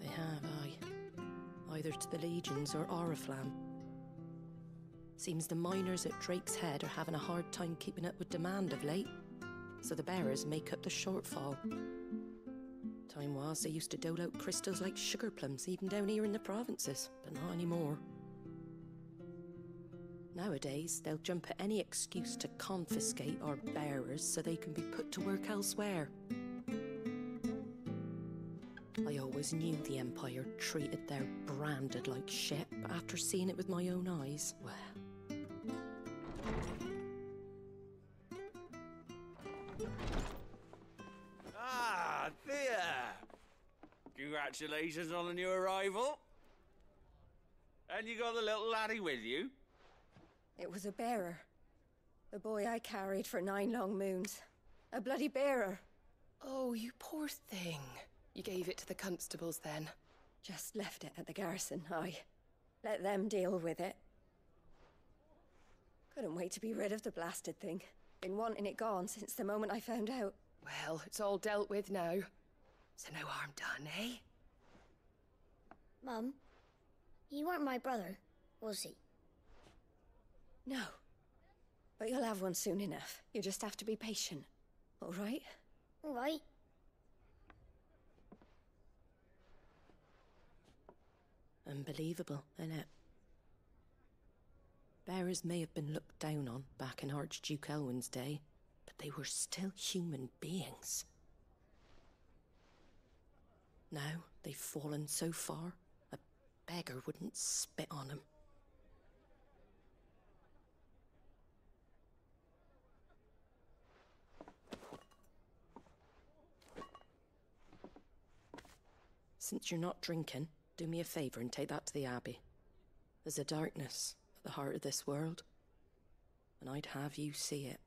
S16: They have, aye. Either to the Legions or Oriflamme. Seems the miners at Drake's Head are having a hard time keeping up with demand of late, so the bearers make up the shortfall. Time was they used to dole out crystals like sugar plums even down here in the provinces, but not anymore. Nowadays, they'll jump at any excuse to confiscate our bearers so they can be put to work elsewhere. I always knew the Empire treated their branded like shit, but after seeing it with my own eyes, well...
S20: Ah, Thea! Congratulations on the new arrival. And you got the little laddie with you?
S18: It was a bearer. The boy I carried for 9 long moons. A bloody bearer.
S21: Oh, you poor thing. You gave it to the constables then?
S18: Just left it at the garrison, aye. Let them deal with it. Couldn't wait to be rid of the blasted thing. Been wanting it gone since the moment I found out.
S21: Well, it's all dealt with now. So no harm done, eh?
S22: Mum, you weren't my brother, was he?
S18: No. But you'll have one soon enough. You just have to be patient. All right?
S22: All right.
S16: Unbelievable, innit? Bearers may have been looked down on back in Archduke Elwin's day, but they were still human beings. Now they've fallen so far, a beggar wouldn't spit on them. Since you're not drinking, do me a favour and take that to the Abbey. There's a darkness at the heart of this world, and I'd have you see it.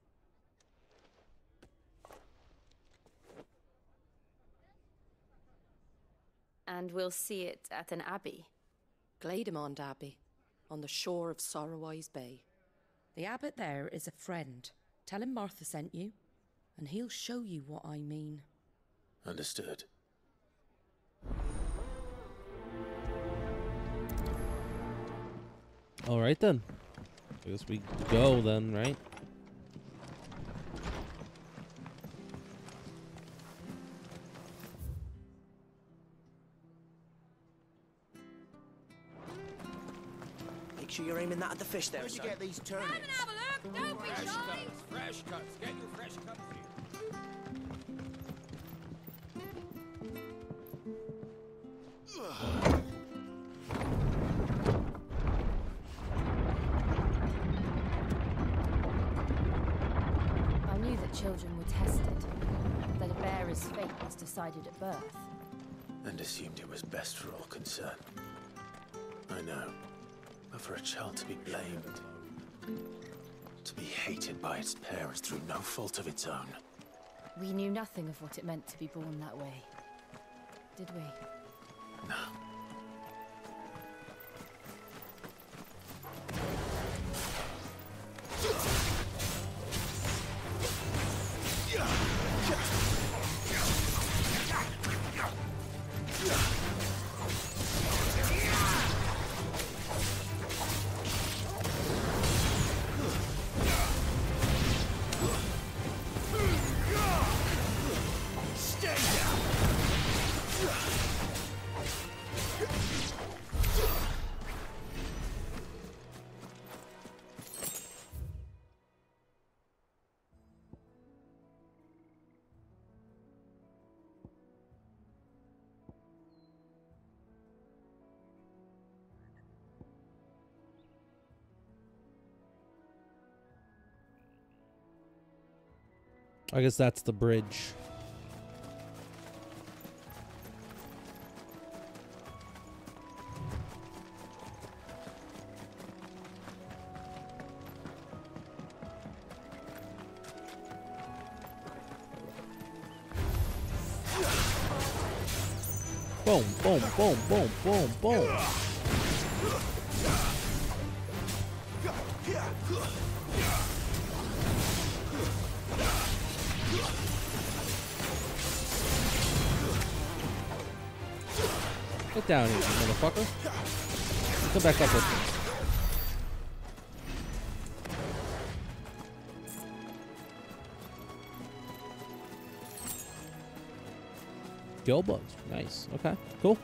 S3: And we'll see it at an abbey?
S16: Glademond Abbey, on the shore of Sorrowwise Bay. The abbot there is a friend. Tell him Martha sent you, and he'll show you what I mean.
S2: Understood.
S1: All right then. I guess we go then, right?
S17: Make sure you're aiming that at the fish there,
S12: Where'd you
S17: son.
S12: get these turnips?
S18: Have a look! Don't be shy!
S20: Fresh cuts. Get your fresh cuts here.
S3: I knew that children were tested, that a bearer's fate was decided at birth.
S2: And assumed it was best for all concerned. I know. But for a child to be blamed, to be hated by its parents through no fault of its own.
S3: We knew nothing of what it meant to be born that way, did we?
S2: No.
S1: I guess that's the bridge. Boom, boom, boom, boom, boom, boom. Get down here, you motherfucker. Come back up with me. Gill bugs. Nice. Okay, cool.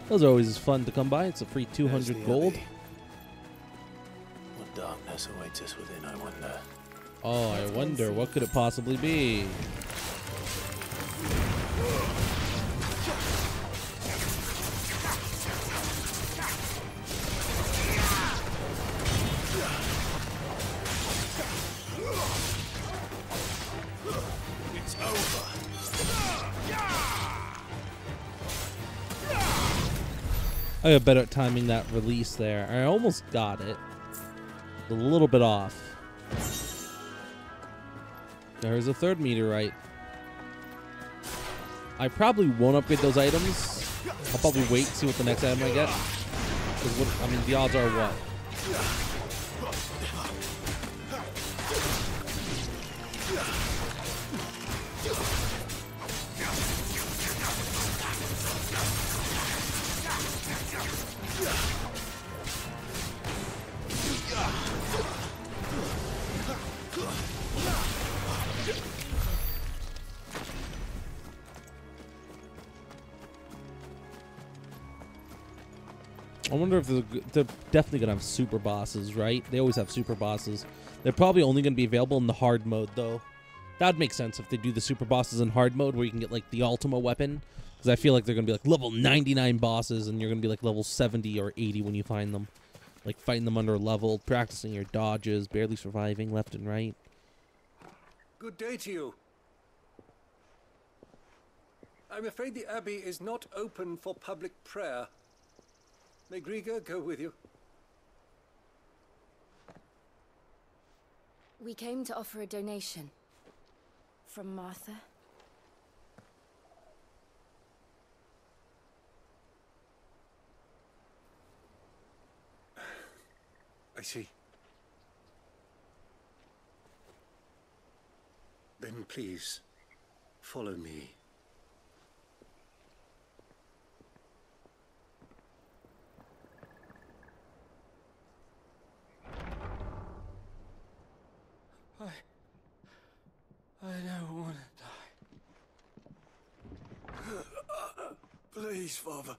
S1: Those are always fun to come by. It's a free 200 gold.
S2: What darkness awaits us within, I wonder.
S1: Oh, I wonder, what could it possibly be?
S2: It's over.
S1: I got better at timing that release there. I almost got it. A little bit off. There's a third meteorite. I probably won't upgrade those items. I'll probably wait to see what the next item I get. I mean, the odds are what? I wonder if they're definitely gonna have super bosses, right? They always have super bosses. They're probably only gonna be available in the hard mode, though. That'd make sense if they do the super bosses in hard mode, where you can get like the Ultima weapon. Because I feel like they're gonna be like level 99 bosses, and you're gonna be like level 70 or 80 when you find them. Like fighting them under level, practicing your dodges, barely surviving left and right.
S4: Good day to you. I'm afraid the Abbey is not open for public prayer. May Grieger go with you?
S3: We came to offer a donation. From Martha.
S4: I see. Then please, follow me.
S6: I don't want to die. Please, Father.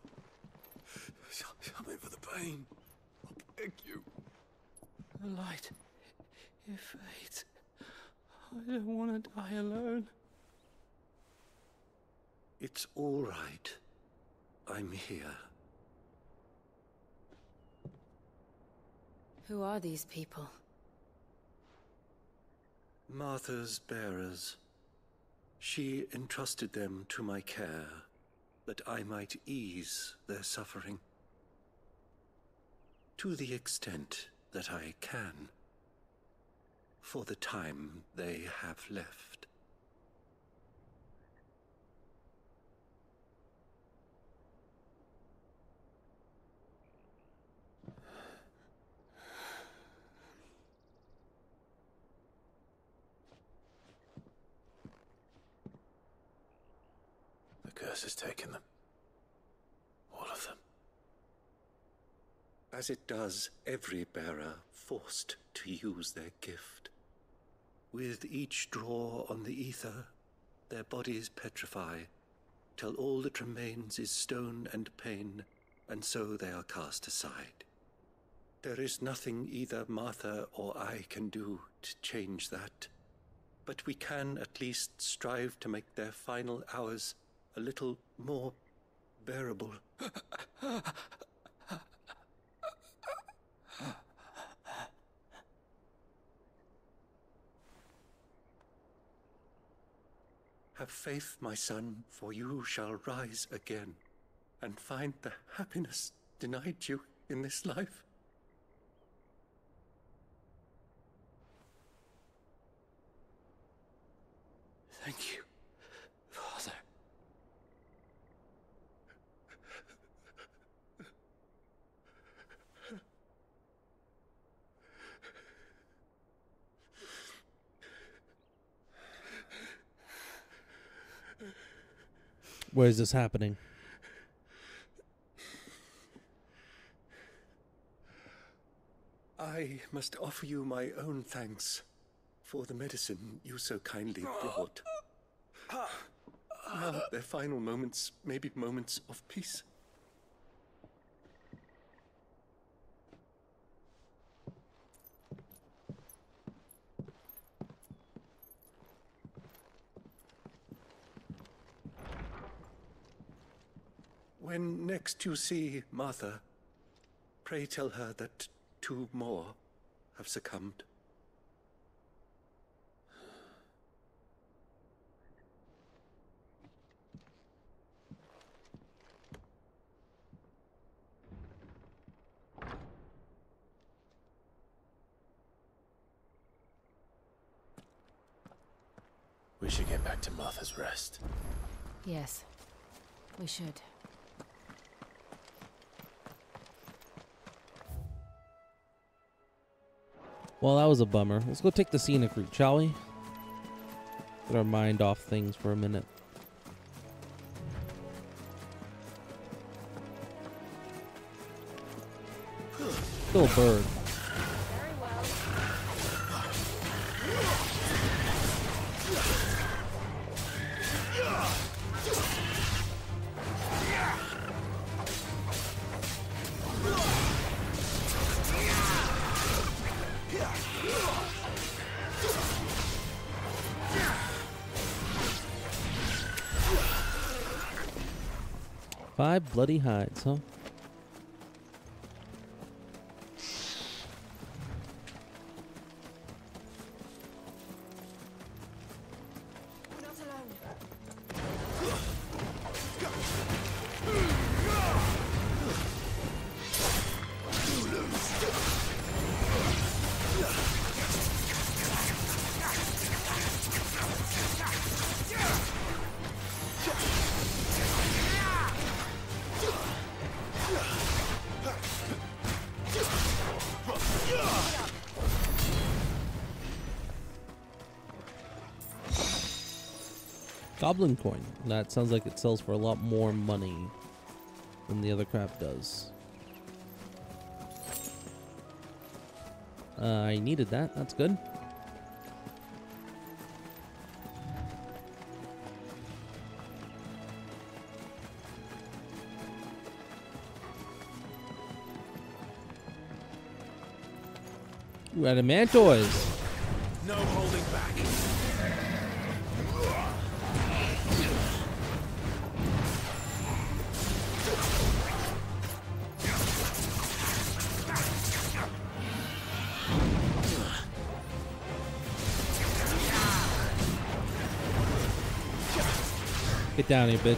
S6: Something for the pain. I beg you.
S15: The light, it fades. I don't want to die alone.
S4: It's all right. I'm here.
S3: Who are these people?
S4: Martha's bearers. She entrusted them to my care, that I might ease their suffering. To the extent that I can, for the time they have left.
S2: The curse has taken them. All of them.
S4: As it does every bearer forced to use their gift. With each draw on the ether, their bodies petrify, till all that remains is stone and pain, and so they are cast aside. There is nothing either Martha or I can do to change that, but we can at least strive to make their final hours a little more bearable. Have faith, my son, for you shall rise again and find the happiness denied you in this life.
S15: Thank you, Father.
S1: Where is this happening?
S4: I must offer you my own thanks for the medicine you so kindly brought. Now their final moments may be moments of peace. When next you see Martha, pray tell her that 2 more have succumbed.
S2: We should get back to Martha's Rest.
S3: Yes, we should.
S1: Well, that was a bummer. Let's go take the scenic route, shall we? Get our mind off things for a minute. Still a bird. 5 bloody hides, huh? Goblin coin. That sounds like it sells for a lot more money than the other crap does. I needed that. That's good. Ooh, adamantoids.
S13: No holding back.
S1: Get down here, bitch.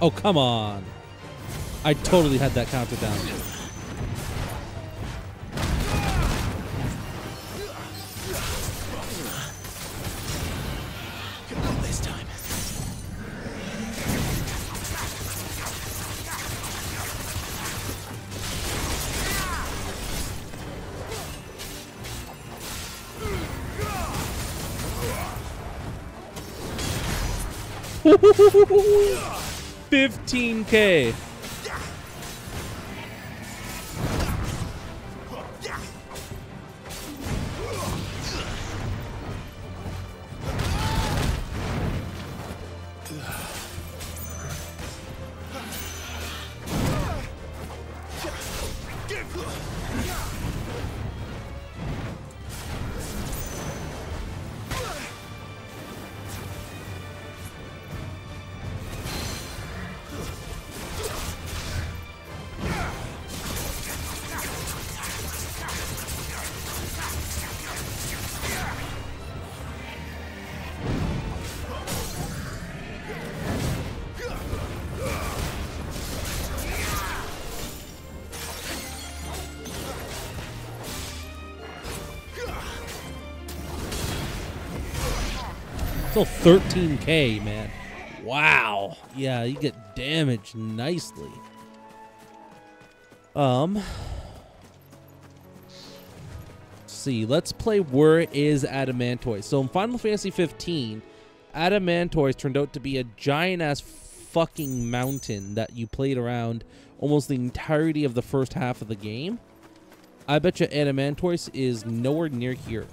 S1: Oh, come on. I totally had that counter down.
S2: Not this time.
S1: $15K. Still 13K, man. Wow. Yeah, you get damaged nicely. Let's see. Let's play Where is Adamantoise? So in Final Fantasy 15, Adamantoise turned out to be a giant-ass fucking mountain that you played around almost the entirety of the first half of the game. I bet you Adamantoise is nowhere near here.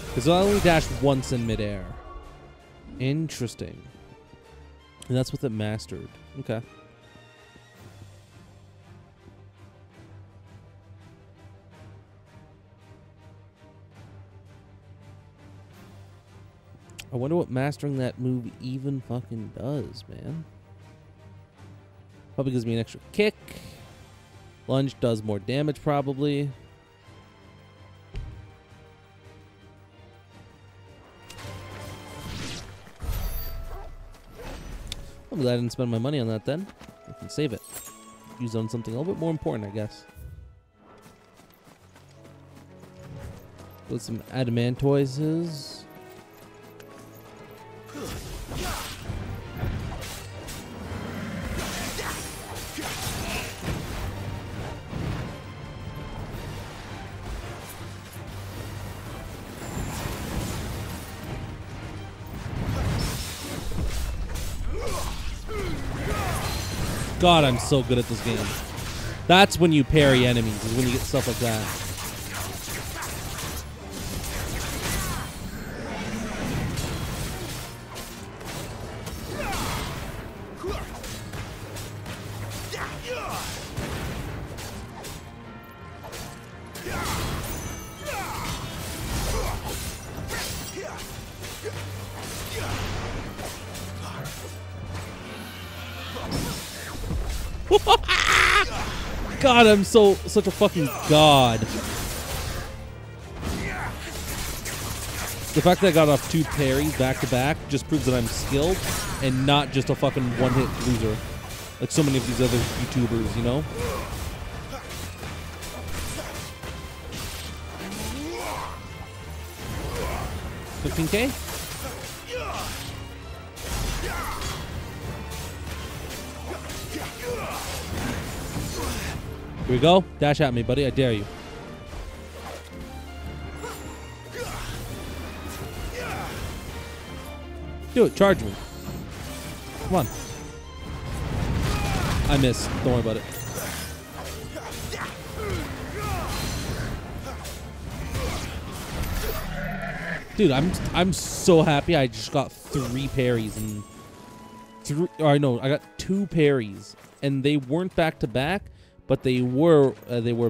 S1: Because I only dashed once in midair. Interesting. And that's with it mastered. Okay. I wonder what mastering that move even fucking does, man. Probably gives me an extra kick. Lunge does more damage, probably. I'm glad I didn't spend my money on that then. I can save it. Use it on something a little bit more important, I guess. With some adamantoises. God, I'm so good at this game. That's when you parry enemies, is when you get stuff like that. God, I'm such a fucking god. The fact that I got off 2 parries back to back just proves that I'm skilled and not just a fucking one-hit loser. Like so many of these other YouTubers, you know? $15K? Here we go. Dash at me, buddy. I dare you. Do it. Charge me. Come on. I missed. Don't worry about it. Dude, I'm so happy I just got 3 parries and I got 2 parries and they weren't back to back, but they were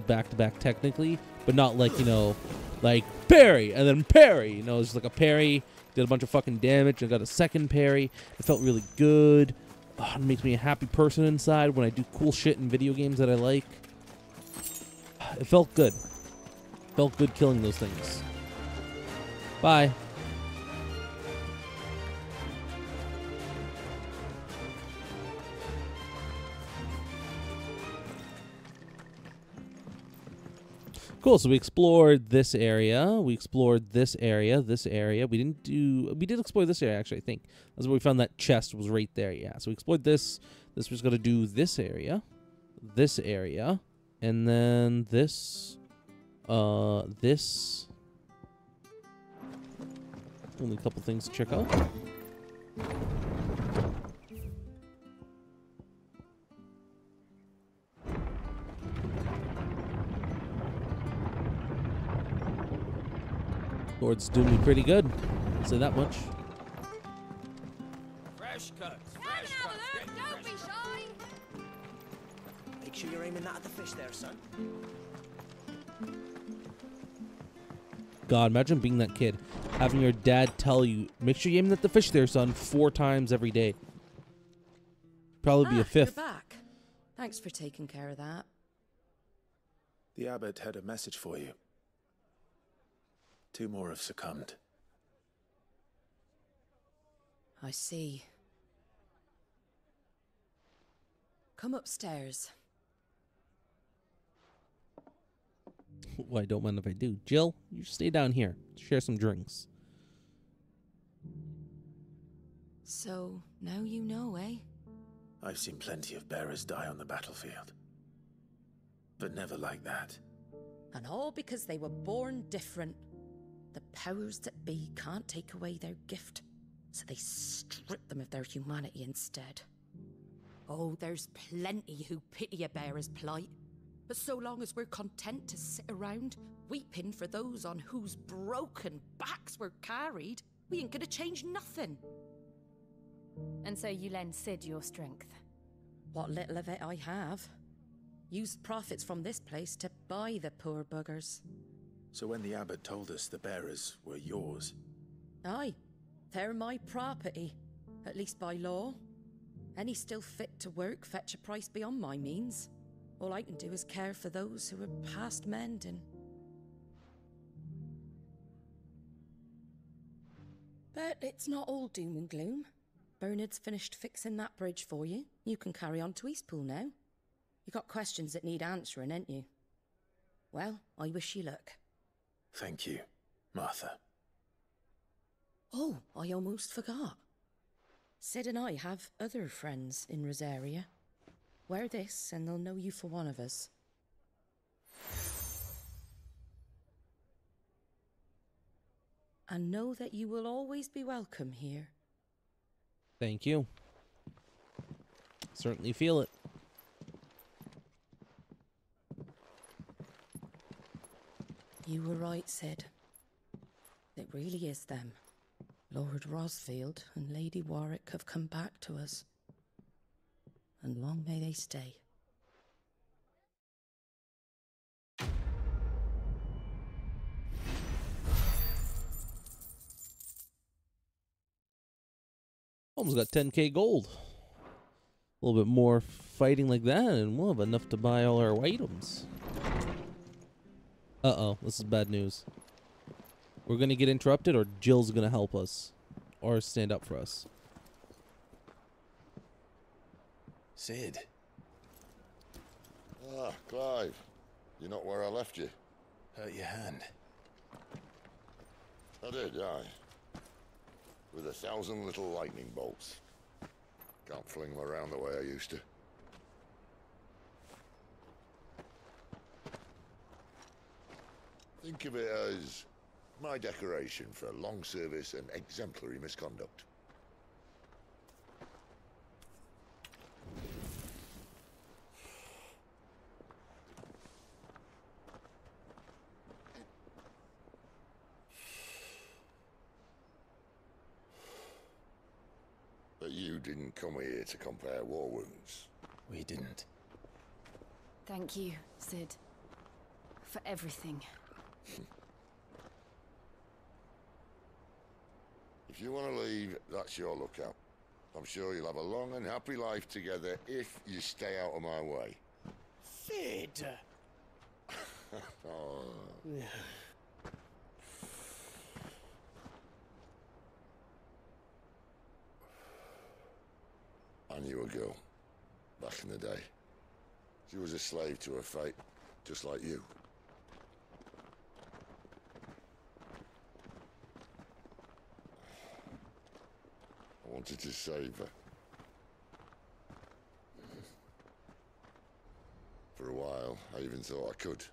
S1: back to back technically, but not like, you know, like parry and then parry. You know, it's like a parry, did a bunch of fucking damage, and got a second parry. It felt really good. Oh, it makes me a happy person inside when I do cool shit in video games that I like. It felt good. Felt good killing those things. Bye. Cool, so we explored this area. We explored this area, this area. We did explore this area, actually, I think. That's where we found that chest was right there, yeah. So we explored this. This was going to do this area, and then this, this. Only a couple things to check out. Lord's doing me pretty good. I'll say that much.
S20: Fresh cuts.
S16: Don't be shy.
S17: Make sure you're aiming that at the fish there, son.
S1: God, imagine being that kid, having your dad tell you, make sure you're aiming at the fish there, son, 4 times every day. Probably be a 5th.
S16: You're back. Thanks for taking care of that.
S2: The abbot had a message for you. 2 more have succumbed.
S16: I see. Come upstairs.
S1: Well, I don't mind if I do. Jill, you stay down here. Share some drinks.
S16: So, now you know, eh?
S2: I've seen plenty of bearers die on the battlefield. But never like that.
S16: And all because they were born different. The powers that be can't take away their gift, so they strip them of their humanity instead. Oh, there's plenty who pity a bearer's plight. But so long as we're content to sit around, weeping for those on whose broken backs we're carried, we ain't gonna change nothing.
S3: And so you lend Sid your strength?
S16: What little of it I have. Used profits from this place to buy the poor buggers.
S2: So when the abbot told us the bearers were yours...
S16: Aye, they're my property, at least by law. Any still fit to work fetch a price beyond my means. All I can do is care for those who are past mending. But it's not all doom and gloom. Bernard's finished fixing that bridge for you. You can carry on to Eastpool now. You got questions that need answering, ain't you? Well, I wish you luck.
S2: Thank you, Martha.
S16: Oh, I almost forgot. Sid and I have other friends in Rosaria. Wear this and they'll know you for one of us. And know that you will always be welcome here.
S1: Thank you. Certainly feel it.
S16: You were right, Sid. It really is them. Lord Rosfield and Lady Warwick have come back to us. And long may they stay.
S1: Almost got 10k gold. A little bit more fighting like that, and we'll have enough to buy all our items. Uh-oh, this is bad news. We're gonna get interrupted, or Jill's gonna help us. Or stand up for us.
S2: Sid.
S8: Ah, Clive. You're not where I left you.
S2: Hurt your hand.
S8: I did, aye. With 1,000 little lightning bolts. Can't fling them around the way I used to. Think of it as my decoration for long service and exemplary misconduct. But you didn't come here to compare war wounds.
S2: We didn't.
S3: Thank you, Sid. For everything.
S8: If you want to leave, that's your lookout. I'm sure you'll have a long and happy life together if you stay out of my way.
S17: Sid!
S8: Oh. I knew a girl, back in the day. She was a slave to her fate, just like you. I wanted to save her. For a while, I even thought I could.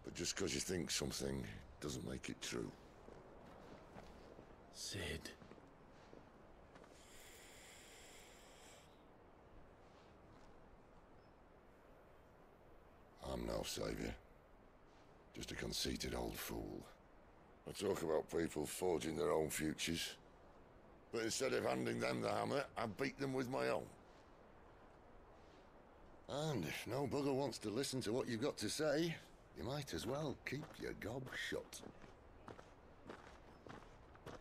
S8: But just because you think something doesn't make it true.
S2: Sid.
S8: I'm no savior. Just a conceited old fool. I talk about people forging their own futures. But instead of handing them the hammer, I beat them with my own. And if no bugger wants to listen to what you've got to say, you might as well keep your gob shut.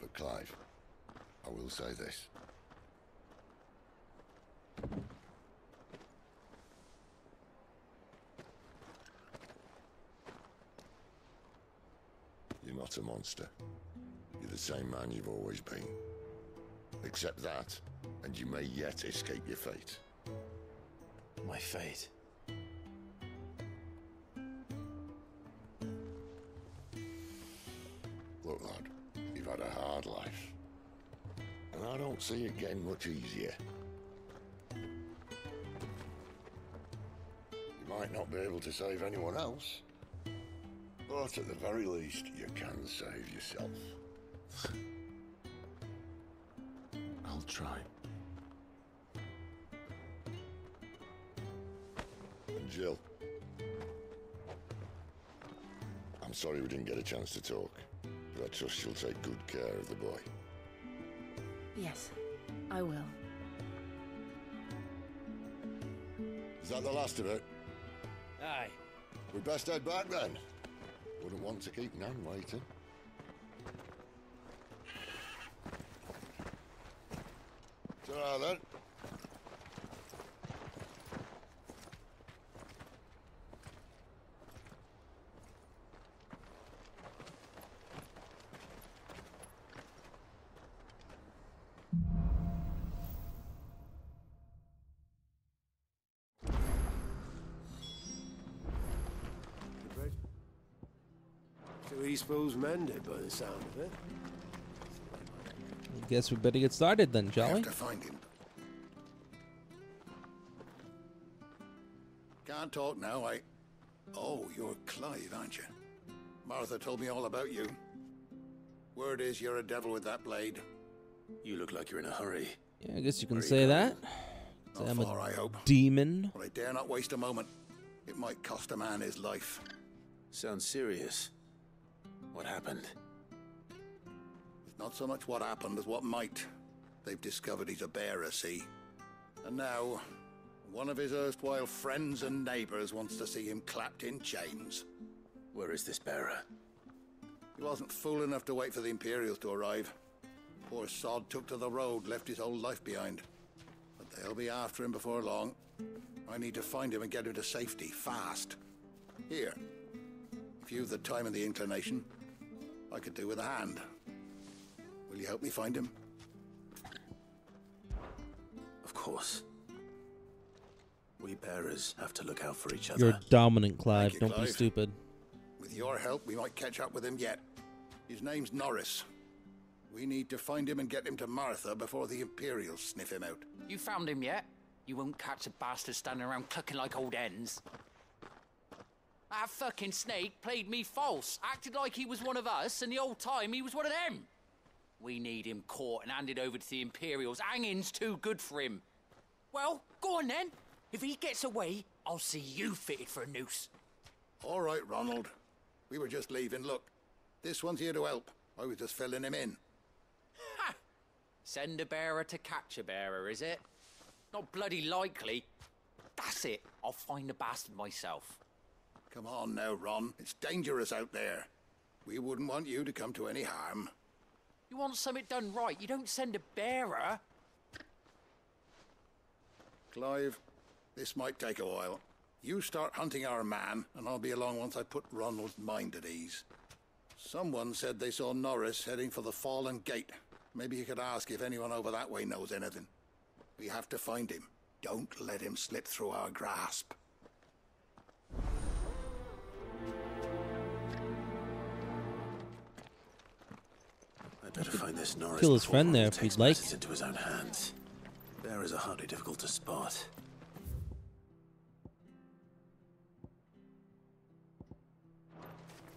S8: But Clive, I will say this. You're not a monster. You're the same man you've always been. Accept that, and you may yet escape your fate.
S2: My fate?
S8: Look, lad, you've had a hard life. And I don't see it getting much easier. You might not be able to save anyone else, but at the very least, you can save yourself.
S2: I'll try.
S8: And Jill, I'm sorry we didn't get a chance to talk, but I trust she'll take good care of the boy.
S3: Yes, I will.
S8: Is that the last of it?
S17: Aye.
S8: We'd best head back then. Wouldn't want to keep Nan waiting. Ta-ra then.
S7: So he's supposed mended by the sound of it.
S1: I guess we better get started then, shall we?
S8: Have to find him.
S10: Can't talk now, Oh, you're Clive, aren't you? Martha told me all about you. Word is you're a devil with that blade.
S2: You look like you're in a hurry.
S1: Yeah, I guess you can say that.
S10: Not
S1: I'm
S10: far,
S1: a
S10: I hope.
S1: demon.
S10: But I dare not waste a moment. It might cost a man his life.
S2: Sounds serious. What happened?
S10: It's not so much what happened as what might. They've discovered he's a bearer, see? And now, one of his erstwhile friends and neighbors wants to see him clapped in chains.
S2: Where is this bearer?
S10: He wasn't fool enough to wait for the Imperials to arrive. Poor sod took to the road, left his whole life behind. But they'll be after him before long. I need to find him and get him to safety, fast. Here, if you've the time and the inclination, I could do with a hand. Will you help me find him?
S2: Of course. We bearers have to look out for each other.
S1: You're dominant, Clive.
S10: Thank you,
S1: Don't be
S10: Clive.
S1: stupid.
S10: With your help, we might catch up with him yet. His name's Norris. We need to find him and get him to Martha before the Imperials sniff him out.
S11: You found him yet? You won't catch a bastard standing around clucking like old hens. That fucking snake played me false, acted like he was one of us, and the whole time he was one of them. We need him caught and handed over to the Imperials. Hanging's too good for him. Well, go on then. If he gets away, I'll see you fitted for a noose.
S10: All right, Ronald. We were just leaving. Look, this one's here to help. I was just filling him in.
S11: Ha! Send a bearer to catch a bearer, is it? Not bloody likely. That's it. I'll find the bastard myself.
S10: Come on now, Ron. It's dangerous out there. We wouldn't want you to come to any harm.
S11: You want something done right, you don't send a bearer.
S10: Clive, this might take a while. You start hunting our man, and I'll be along once I put Ronald's mind at ease. Someone said they saw Norris heading for the Fallen Gate. Maybe you could ask if anyone over that way knows anything. We have to find him. Don't let him slip through our grasp.
S2: I'd better find this Norris.
S1: Kill his
S2: before
S1: friend there
S2: Ronald
S1: if
S2: takes
S1: you'd like.
S2: matters into his own hands. Bearers are hardly difficult to spot.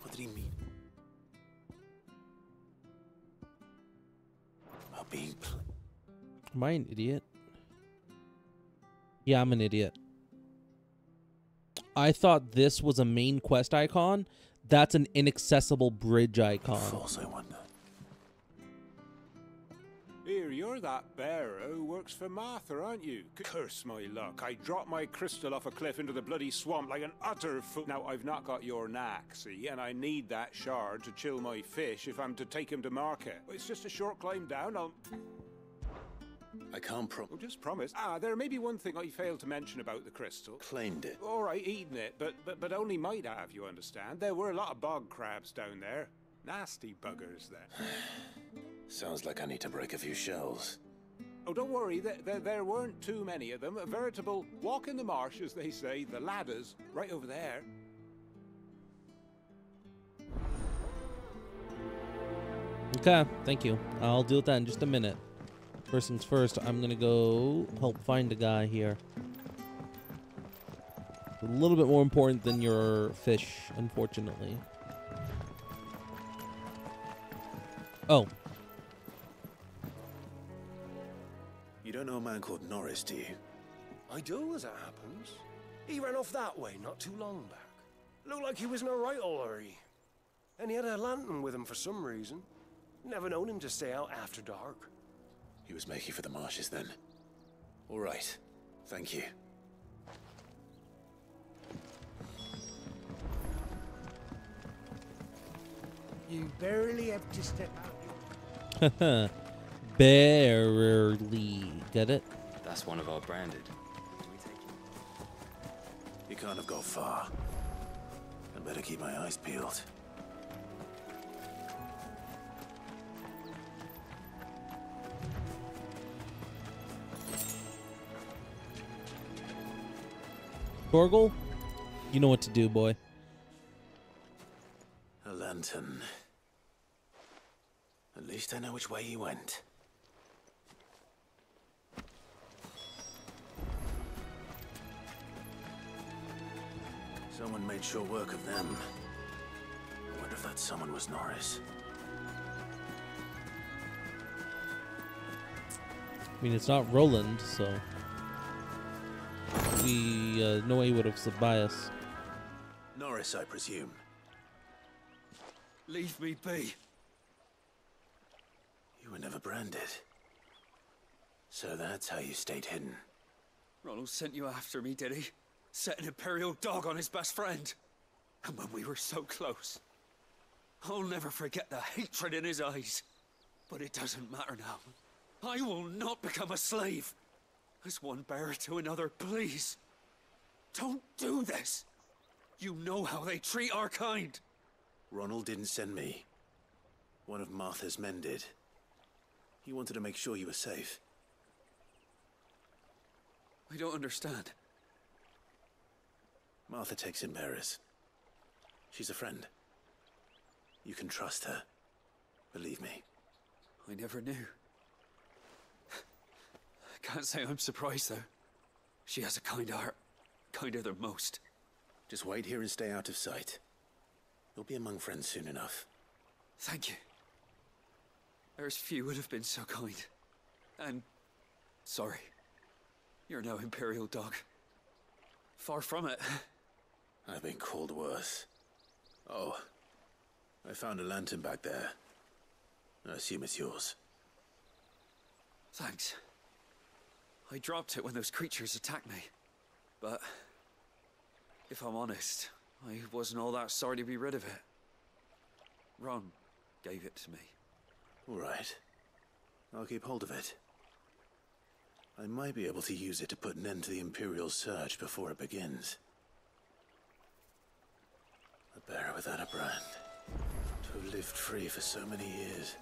S2: What did he mean? About being
S1: Am I an idiot? Yeah, I'm an idiot. I thought this was a main quest icon. That's an inaccessible bridge icon.
S2: False, I wonder.
S13: Here, you're that bearer who works for Martha, aren't you? Curse my luck. I dropped my crystal off a cliff into the bloody swamp like an utter fool. Now, I've not got your knack, see, and I need that shard to chill my fish if I'm to take him to market. It's just a short climb down.
S2: I can't promise.
S13: Well, just promise. There may be one thing I failed to mention about the crystal.
S2: Claimed it.
S13: All right, eaten it, but only might have, you understand. There were a lot of bog crabs down there. Nasty buggers, then.
S2: Sounds like I need to break a few shells.
S13: Oh, don't worry, there weren't too many of them. A veritable walk in the marsh, as they say, the ladders, right over there.
S1: Okay, thank you. I'll deal with that in just a minute. First things first, I'm gonna go help find a guy here. A little bit more important than your fish, unfortunately. Oh.
S2: You don't know a man called Norris, do you?
S7: I do, as it happens. He ran off that way not too long back. Looked like he was in a right old hurry. And he had a lantern with him for some reason. Never known him to stay out after dark.
S2: He was making for the marshes then. All right. Thank you.
S12: You barely have to step out.
S1: Barely. Get it?
S14: That's one of our branded.
S2: He can't have got far. I better keep my eyes peeled.
S1: Torgal, you know what to do, boy.
S2: A lantern. At least I know which way he went. Someone made sure work of them. I wonder if that someone was Norris.
S1: I mean, it's not Roland, so we no way he would have slipped by us.
S2: Norris, I presume.
S9: Leave me be.
S2: You were never branded. So that's how you stayed hidden.
S9: Ronald sent you after me, did he? Set an Imperial dog on his best friend. And when we were so close, I'll never forget the hatred in his eyes. But it doesn't matter now. I will not become a slave. As one bearer to another, please. Don't do this. You know how they treat our kind.
S2: Ronald didn't send me. One of Martha's men did. He wanted to make sure you were safe.
S9: I don't understand.
S2: Martha takes in bearers. She's a friend. You can trust her. Believe me.
S9: I never knew. I can't say I'm surprised, though. She has a kind heart. Kinder than most.
S2: Just wait here and stay out of sight. You'll be among friends soon enough.
S9: Thank you. There's few would have been so kind. And sorry. You're no Imperial dog. Far from it.
S2: I've been called worse. Oh, I found a lantern back there. I assume it's yours.
S9: Thanks. I dropped it when those creatures attacked me. But if I'm honest, I wasn't all that sorry to be rid of it. Ron gave it to me.
S2: All right. I'll keep hold of it. I might be able to use it to put an end to the Imperial Surge before it begins. A bearer without a brand. To have lived free for so many years.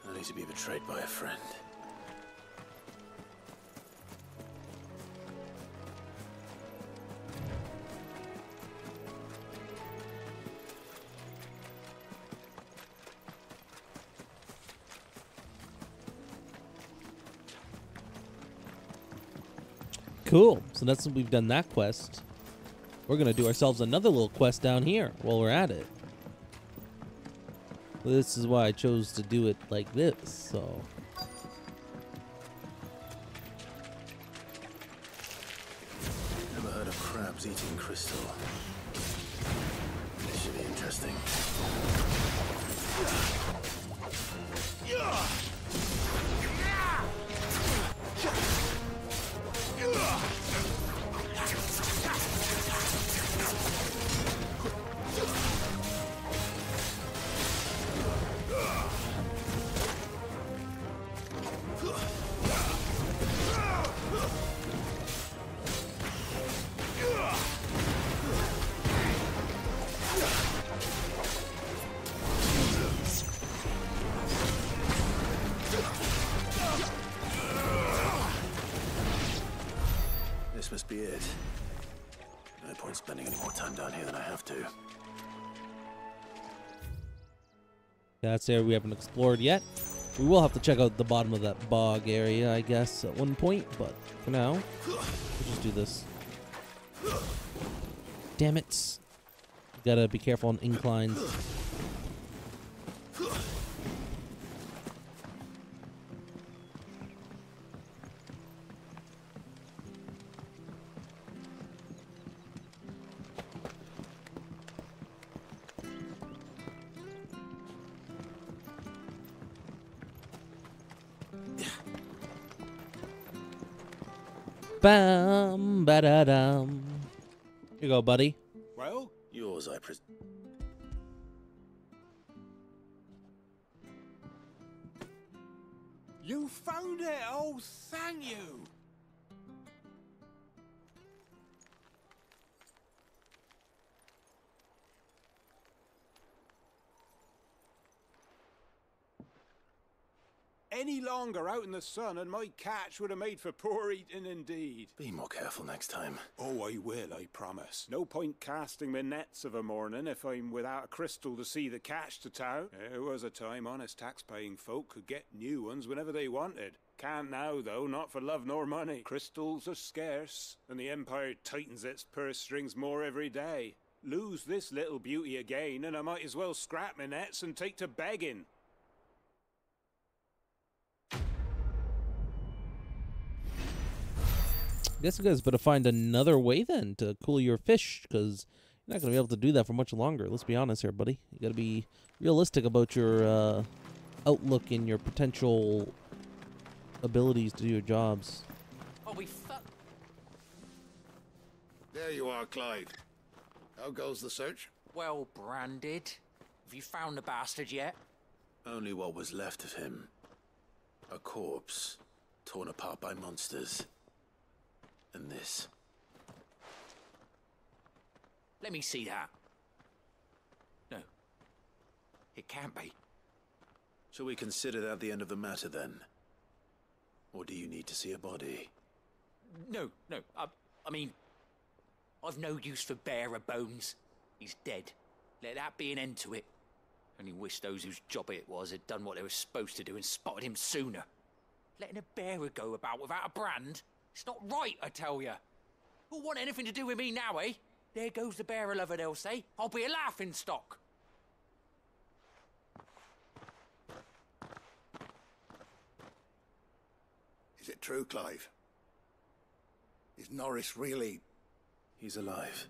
S2: Only to be betrayed by a friend.
S1: Cool. So that's when we've done that quest. We're going to do ourselves another little quest down here while we're at it. This is why I chose to do it like this, so...
S2: Never heard of crabs eating crystal. This should be interesting. This must be it. No point spending any more time down here than I have to.
S1: That's the area we haven't explored yet. We will have to check out the bottom of that bog area, I guess, at one point, but for now, we'll just do this. Damn it. Gotta be careful on inclines. Bam, ba-da-dum. Here you go, buddy.
S13: Well?
S2: Yours, I presume.
S13: You found it! Oh, thank you! Any longer out in the sun and my catch would have made for poor eating indeed.
S2: Be more careful next time.
S13: Oh, I will, I promise. No point casting my nets of a morning if I'm without a crystal to see the catch to town. There was a time honest tax-paying folk could get new ones whenever they wanted. Can't now, though, not for love nor money. Crystals are scarce, and the Empire tightens its purse strings more every day. Lose this little beauty again, and I might as well scrap my nets and take to begging.
S1: I guess you guys better find another way then to cool your fish, because you're not going to be able to do that for much longer. Let's be honest here, buddy. You got to be realistic about your outlook and your potential abilities to do your jobs.
S11: Oh, we fuck.
S10: There you are, Clive. How goes the search?
S11: Well branded. Have you found the bastard yet?
S2: Only what was left of him. A corpse, torn apart by monsters. And this.
S11: Let me see that. No. It can't be.
S2: Shall we consider that the end of the matter, then? Or do you need to see a body?
S11: No. I mean, I've no use for bearer bones. He's dead. Let that be an end to it. Only wish those whose job it was had done what they were supposed to do and spotted him sooner. Letting a bearer go about without a brand? It's not right, I tell you. Who'll want anything to do with me now, eh? There goes the bearer lover, they'll say. I'll be a laughing stock.
S10: Is it true, Clive? Is Norris really...
S2: He's alive.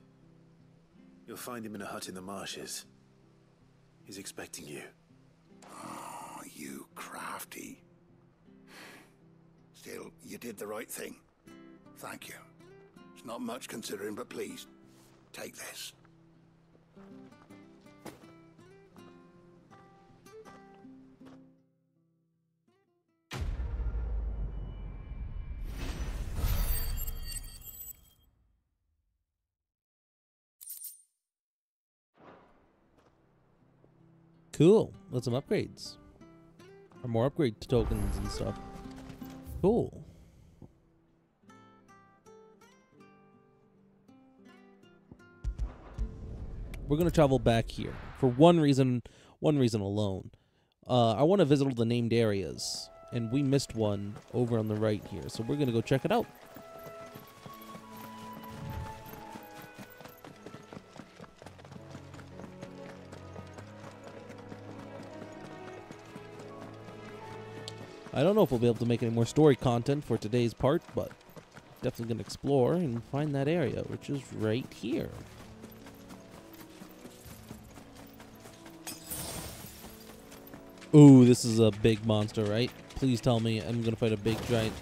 S2: You'll find him in a hut in the marshes. He's expecting you.
S10: Oh, you crafty. Still, you did the right thing. Thank you. It's not much considering, but please, take this.
S1: Cool. That's some upgrades. Or more upgrade tokens and stuff. Cool. We're gonna travel back here for one reason alone. I want to visit all the named areas, and we missed one over on the right here, so we're gonna go check it out. I don't know if we'll be able to make any more story content for today's part, but definitely gonna explore and find that area, which is right here. Ooh, this is a big monster, right? Please tell me I'm gonna fight a big giant.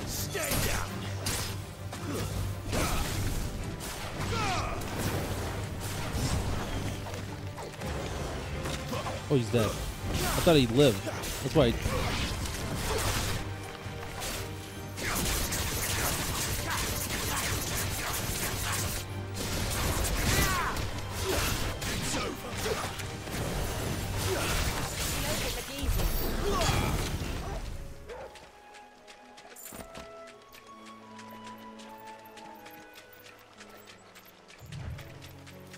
S7: Stay down.
S1: Oh, he's dead. I thought he'd live. That's why.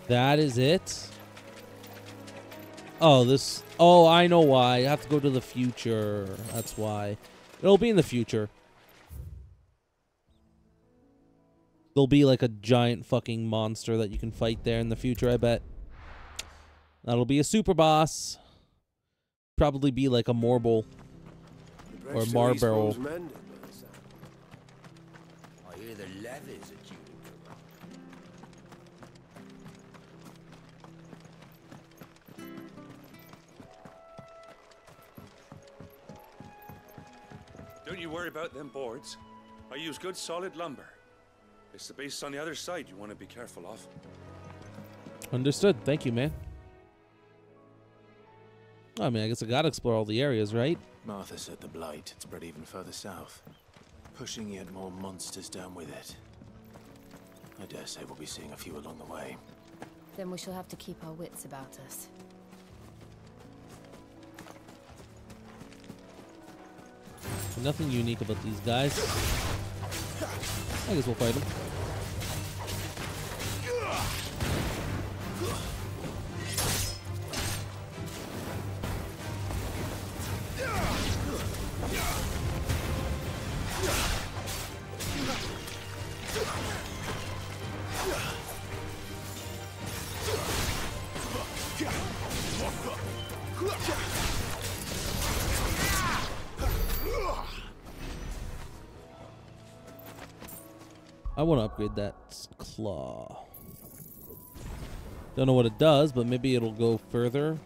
S1: That is it? Oh, this... Oh, I know why. I have to go to the future. That's why. It'll be in the future. There'll be like a giant fucking monster that you can fight there in the future, I bet. That'll be a super boss. Probably be like a Morble. Or a Marbarrel.
S17: I hear the levies are due.
S14: Don't you worry about them boards. I use good solid lumber. It's the base on the other side you want to be careful of.
S1: Understood. Thank you, man. I mean, I guess I gotta explore all the areas, right?
S2: Martha said the blight had spread even further south, pushing yet more monsters down with it. I dare say we'll be seeing a few along the way.
S3: Then we shall have to keep our wits about us.
S1: Nothing unique about these guys. I guess we'll fight them. I want to upgrade that claw. Don't know what it does, but maybe it'll go further.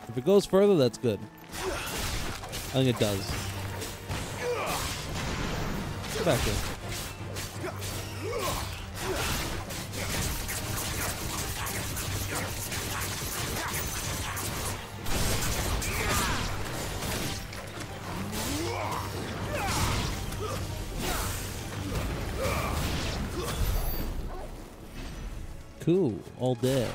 S1: If it goes further, that's good. I think it does. Get back here. Cool. All dead.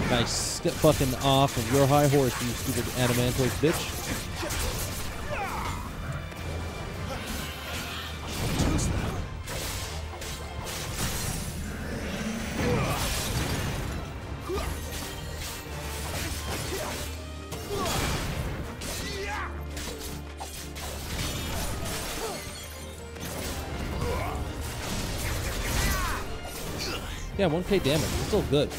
S1: Nice. Get fucking off of your high horse, you stupid adamantoid bitch. Yeah, 1k damage. It's still good.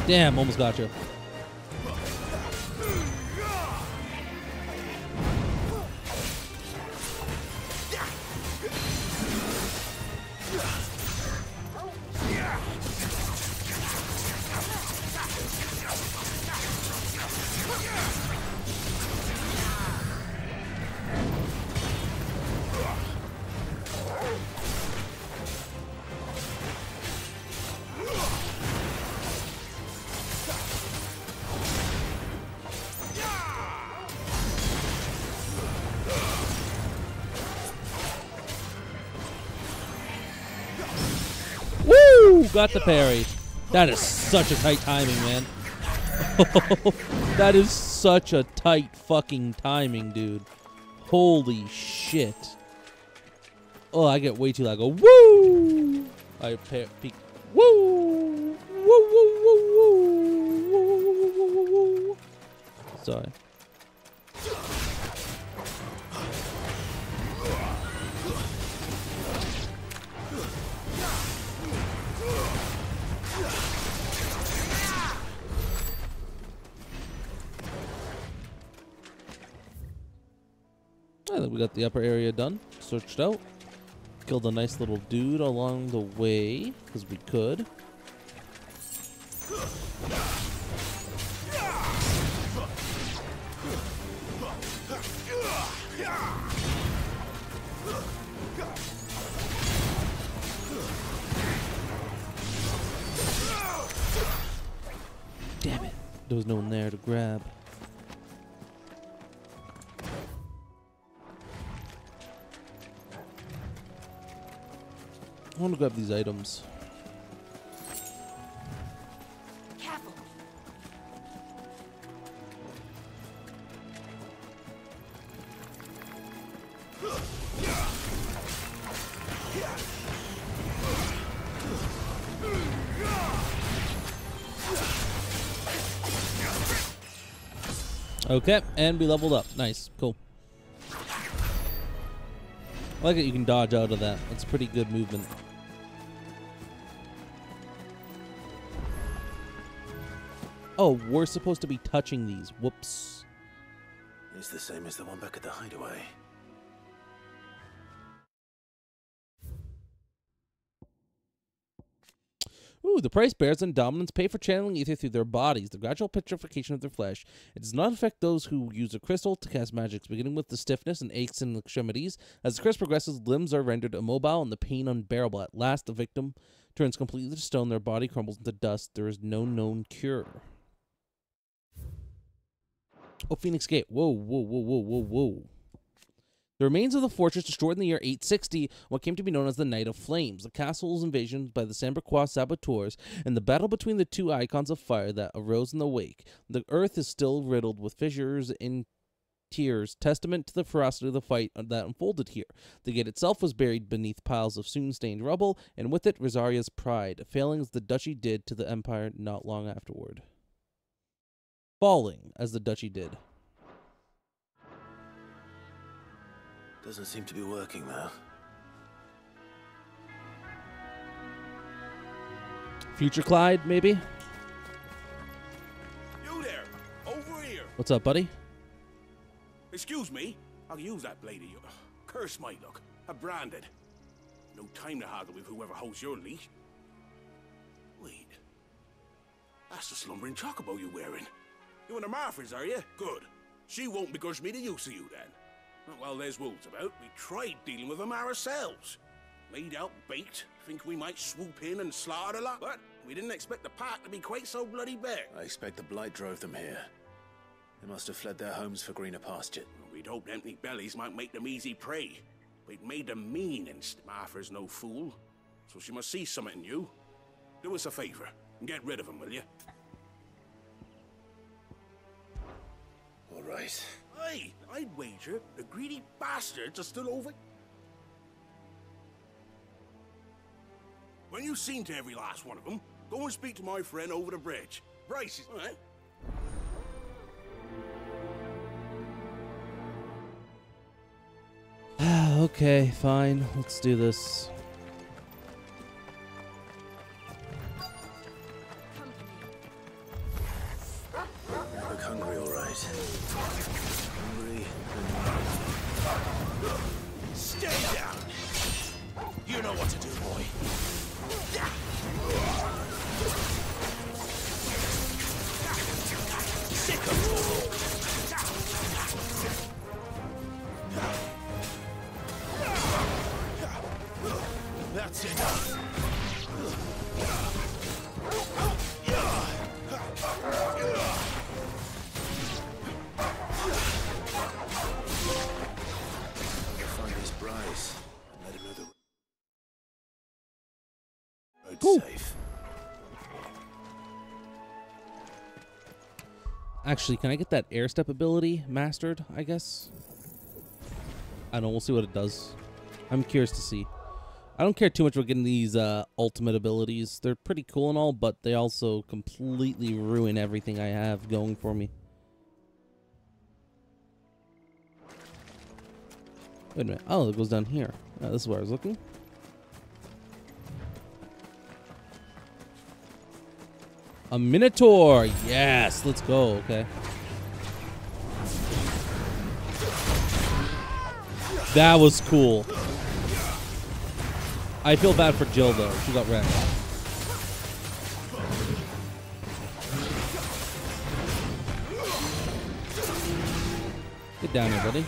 S1: Damn, almost got you. Got the parry. That is such a tight timing, man. That is such a tight fucking timing, dude. Holy shit. Oh, I get way too loud. I go, woo! I peek. Woo! Woo, woo, woo, woo, woo, woo, woo, woo. Sorry. I think we got the upper area done. Searched out. Killed a nice little dude along the way, because we could. Damn it. There was no one there to grab. I want to grab these items.
S16: Careful.
S1: Okay, and we leveled up. Nice, cool. I like it. You can dodge out of that. That's pretty good movement. Oh, we're supposed to be touching these. Whoops.
S2: It's the same as the one back at the hideaway.
S1: Ooh, the price bears and dominants pay for channeling ether through their bodies, the gradual petrification of their flesh. It does not affect those who use a crystal to cast magics, beginning with the stiffness and aches in the extremities. As the crystal progresses, limbs are rendered immobile and the pain unbearable. At last, the victim turns completely to stone, their body crumbles into dust. There is no known cure. Oh, Phoenix Gate. Whoa, whoa, whoa, whoa, whoa, whoa. The remains of the fortress destroyed in the year 860, what came to be known as the Night of Flames, the castle's invasion by the Samberquois saboteurs, and the battle between the two icons of fire that arose in the wake. The earth is still riddled with fissures tears, testament to the ferocity of the fight that unfolded here. The gate itself was buried beneath piles of soon-stained rubble, and with it Rosaria's pride, failing as the duchy did to the empire not long afterward. Falling as the duchy did.
S2: Doesn't seem to be working though.
S1: Future Clyde, maybe?
S5: You there, over here.
S1: What's up, buddy?
S5: Excuse me, I can use that blade of yours. Curse my luck. I'm branded. No time to haggle with whoever holds your leash. Wait. That's the slumbering chocobo you're wearing. You and the Marfors, are you? Good. She won't begrudge me the use of you, then. Well, there's wolves about. We tried dealing with them ourselves. Laid out bait, think we might swoop in and slaughter the lot, but we didn't expect the pack to be quite so bloody bare.
S2: I expect the blight drove them here. They must have fled their homes for greener pasture.
S5: We'd hoped empty bellies might make them easy prey. We'd made them mean, and Martha's no fool. So she must see something in you. Do us a favor, and get rid of them, will you?
S2: All right.
S5: Hey, I'd wager the greedy bastards are still over. When you've seen to every last one of them, go and speak to my friend over the bridge. Bryce, all right?
S1: Okay, fine. Let's do this.
S2: You look hungry, all right. Hungry and...
S5: Stay down! You know what to do, boy. Sick of you! That's enough.
S2: Find this Bryce and let him know the
S1: Cool.
S2: safe.
S1: Actually, can I get that air step ability mastered, I guess? I don't know, we'll see what it does. I'm curious to see. I don't care too much about getting these ultimate abilities. They're pretty cool and all, but they also completely ruin everything I have going for me. Wait a minute. Oh, it goes down here. This is where I was looking. A Minotaur! Yes! Let's go, okay. That was cool. I feel bad for Jill, though. She got wrecked. Get down here, buddy.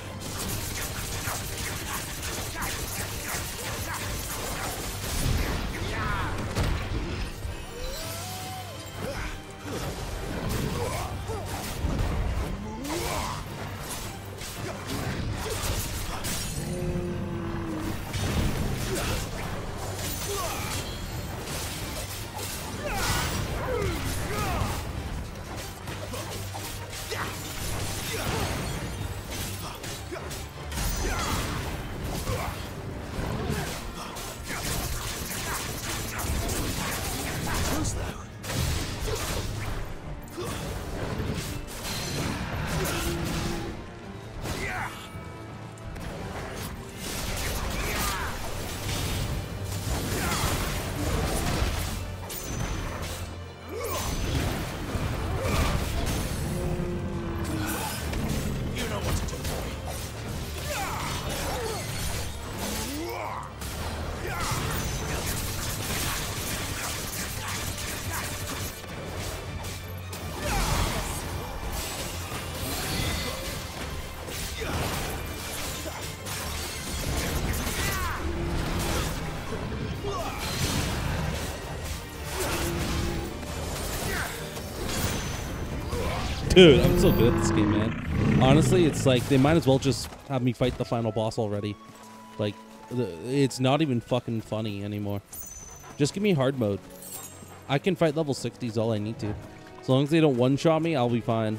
S1: Dude, I'm so good at this game, man. Honestly, it's like they might as well just have me fight the final boss already. Like, it's not even fucking funny anymore. Just give me hard mode. I can fight level 60s all I need to. As long as they don't one-shot me, I'll be fine.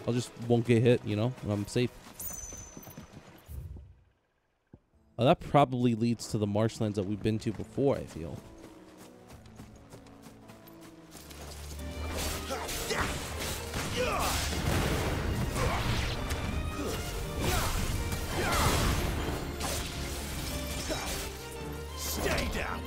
S1: I'll just won't get hit, you know? I'm safe. Oh, that probably leads to the marshlands that we've been to before, I feel.
S7: Stay down.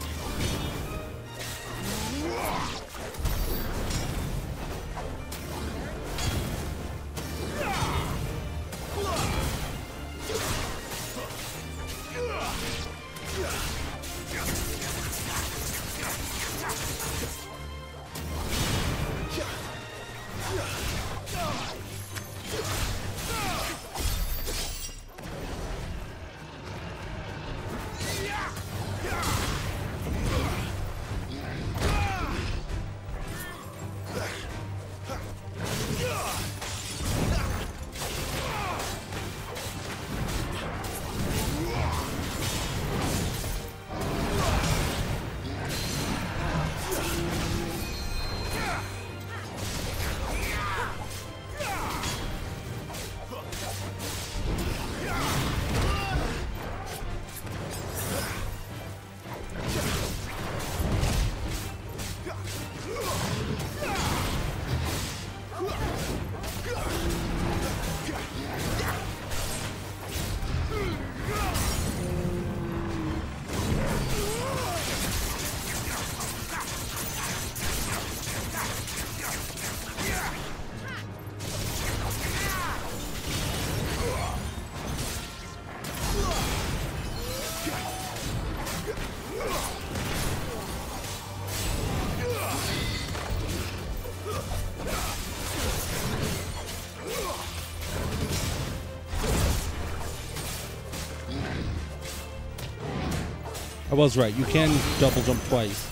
S1: I was right. You can double jump twice.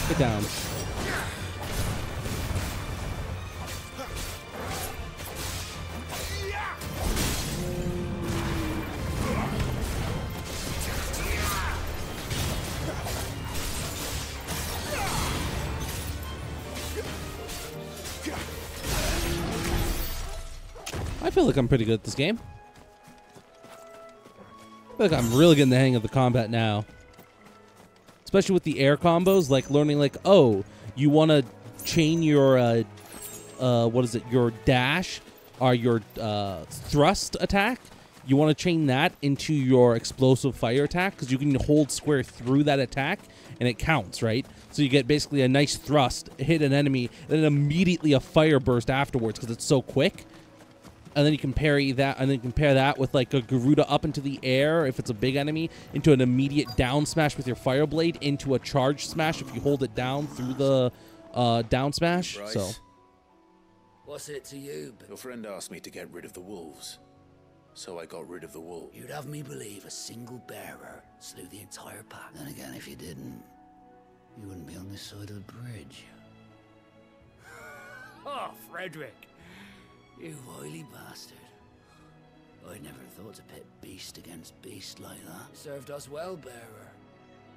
S1: Get down. I feel like I'm pretty good at this game. I feel like I'm really getting the hang of the combat now. Especially with the air combos, like learning like, oh, you want to chain your, what is it, your dash or your thrust attack. You want to chain that into your explosive fire attack because you can hold square through that attack and it counts, right? So you get basically a nice thrust, hit an enemy, and then immediately a fire burst afterwards because it's so quick. And then you compare that with like a Garuda up into the air if it's a big enemy, into an immediate down smash with your fire blade, into a charge smash if you hold it down through the down smash.
S2: Bryce,
S17: So what's it to you?
S2: Your friend asked me to get rid of the wolves, so I got rid of the wolves.
S17: You'd have me believe a single bearer slew the entire pack. Then again, if you didn't, you wouldn't be on this side of the bridge.
S12: Oh, Frederick.
S17: You wily bastard. I'd never thought to pit beast against beast like that. You served us well, bearer.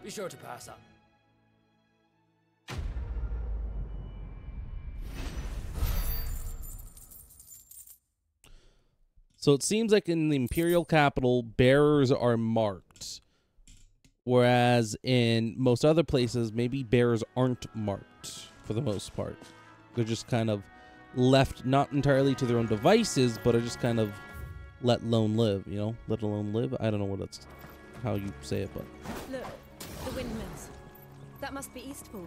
S17: Be sure to pass up.
S1: So it seems like in the Imperial capital, bearers are marked. Whereas in most other places, maybe bearers aren't marked for the most part. They're just kind of left not entirely to their own devices, but are just kind of let alone live, you know? Let alone live? I don't know what it's, how you say it, but...
S3: Look, the windmills. That must be Eastpool.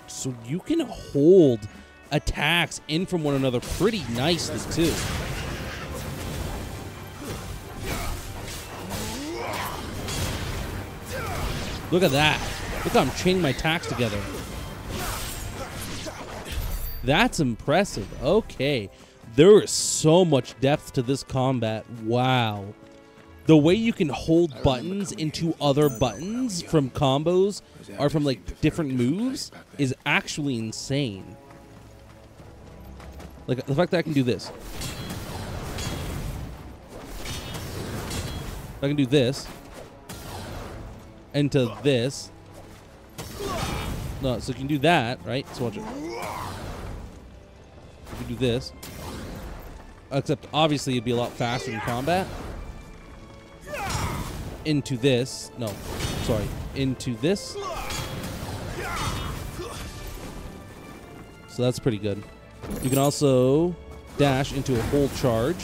S1: So you can hold attacks in from one another pretty nicely, too. Look at that. Look how I'm chaining my attacks together. That's impressive. Okay. There is so much depth to this combat. Wow. The way you can hold buttons into other buttons from combos or from like different moves is actually insane. Like the fact that I can do this. I can do this. Into this. No, so you can do that, right? So watch it. You can do this. Except obviously it'd be a lot faster in combat. Into this. No, sorry. Into this. So that's pretty good. You can also dash into a hold charge.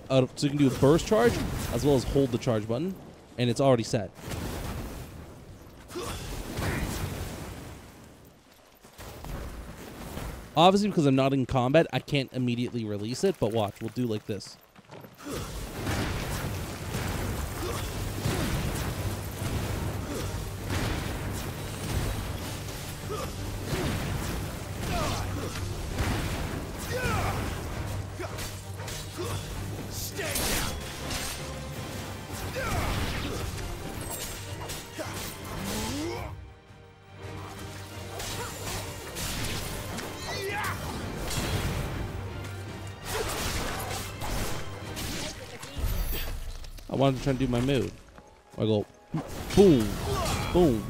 S1: So you can do a burst charge as well as hold the charge button. And it's already set. Obviously, because I'm not in combat, I can't immediately release it. But watch, we'll do like this. I wanted to try and do my move. I go, boom, boom.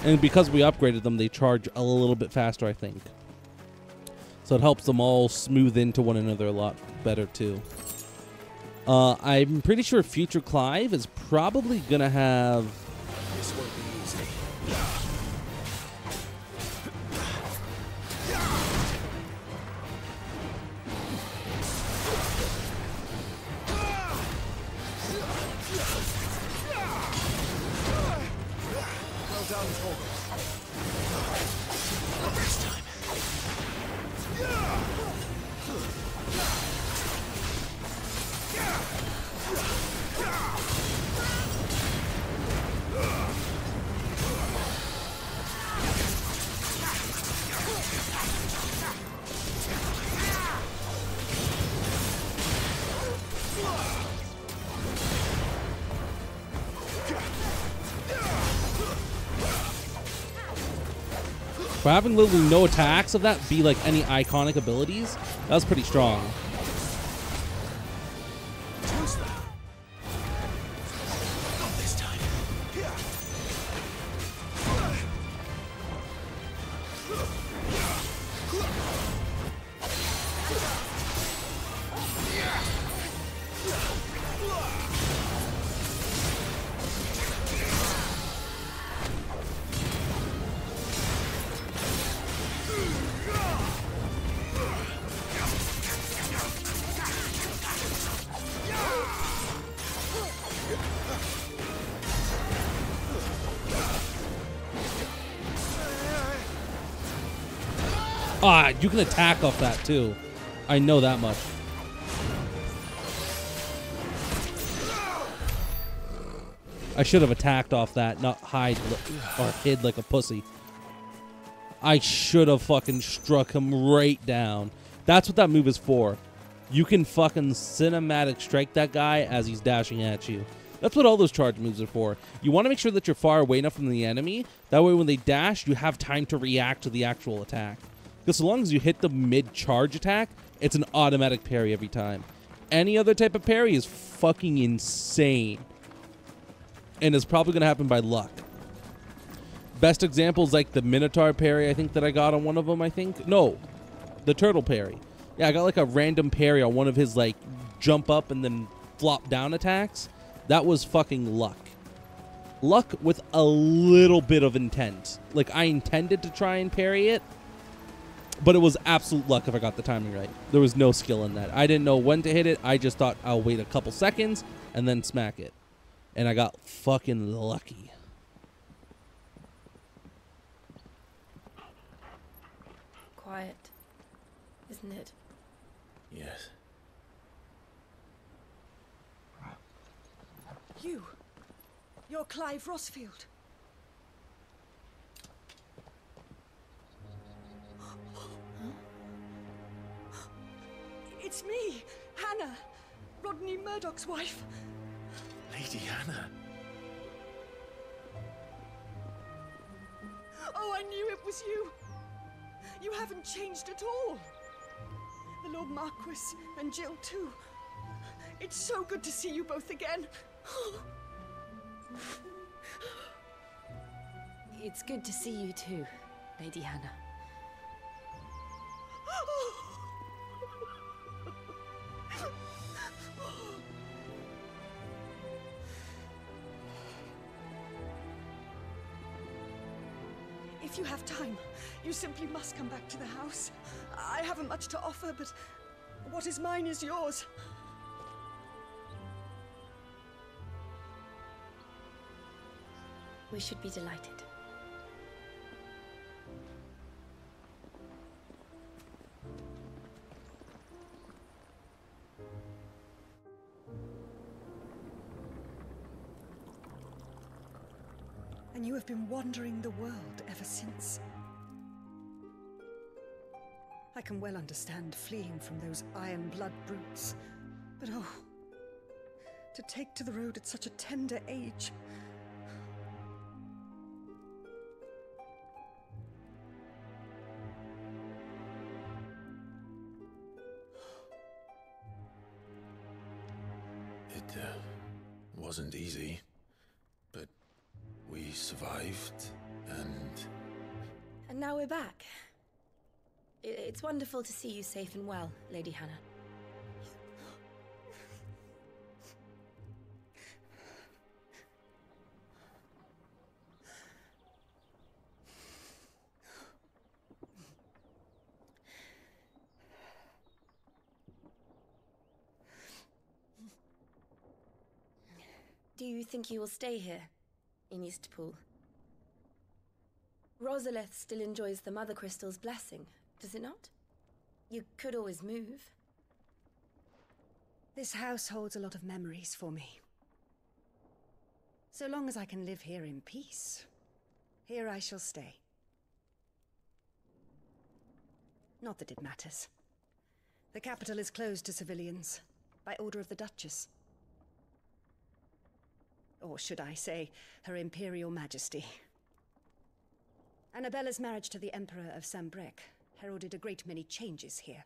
S1: And because we upgraded them, they charge a little bit faster, I think. So it helps them all smooth into one another a lot better, too. I'm pretty sure Future Clive is probably going to have...
S7: This won't be easy. Well done, Torgal. Not this time.
S1: For having literally no attacks of that be like any iconic abilities, that was pretty strong.
S7: Not this time.
S1: Ah, you can attack off that too. I know that much. I should have attacked off that, not hide or hid like a pussy. I should have fucking struck him right down. That's what that move is for. You can fucking cinematic strike that guy as he's dashing at you. That's what all those charge moves are for. You want to make sure that you're far away enough from the enemy. That way when they dash, you have time to react to the actual attack. Because so long as you hit the mid-charge attack, it's an automatic parry every time. Any other type of parry is fucking insane. And it's probably going to happen by luck. Best examples like the Minotaur parry, I think, that I got on one of them, I think. No, the turtle parry. Yeah, I got like a random parry on one of his like jump up and then flop down attacks. That was fucking luck. Luck with a little bit of intent. Like, I intended to try and parry it, but it was absolute luck if I got the timing right. There was no skill in that. I didn't know when to hit it. I just thought I'll wait a couple seconds and then smack it. And I got fucking lucky.
S3: Quiet, isn't it?
S2: Yes.
S19: You're Clive Rossfield. It's me, Hannah, Rodney Murdoch's wife.
S2: Lady Hannah.
S19: Oh, I knew it was you. You haven't changed at all. The Lord Marquis and Jill too. It's so good to see you both again.
S3: It's good to see you too, Lady Hannah.
S19: If you have time, you simply must come back to the house. I haven't much to offer, but what is mine is yours.
S3: We should be delighted.
S19: And you have been wandering the world ever since. I can well understand fleeing from those iron blood brutes, but oh, to take to the road at such a tender age.
S2: It wasn't easy, but we survived, and...
S3: And now we're back. It's wonderful to see you safe and well, Lady Hannah. Do you think you will stay here, in Eastpool? Rosalith still enjoys the Mother Crystal's blessing, does it not? You could always move.
S19: This house holds a lot of memories for me. So long as I can live here in peace, here I shall stay. Not that it matters. The capital is closed to civilians, by order of the Duchess. Or should I say, Her Imperial Majesty. Annabella's marriage to the Emperor of Sambrec heralded a great many changes here.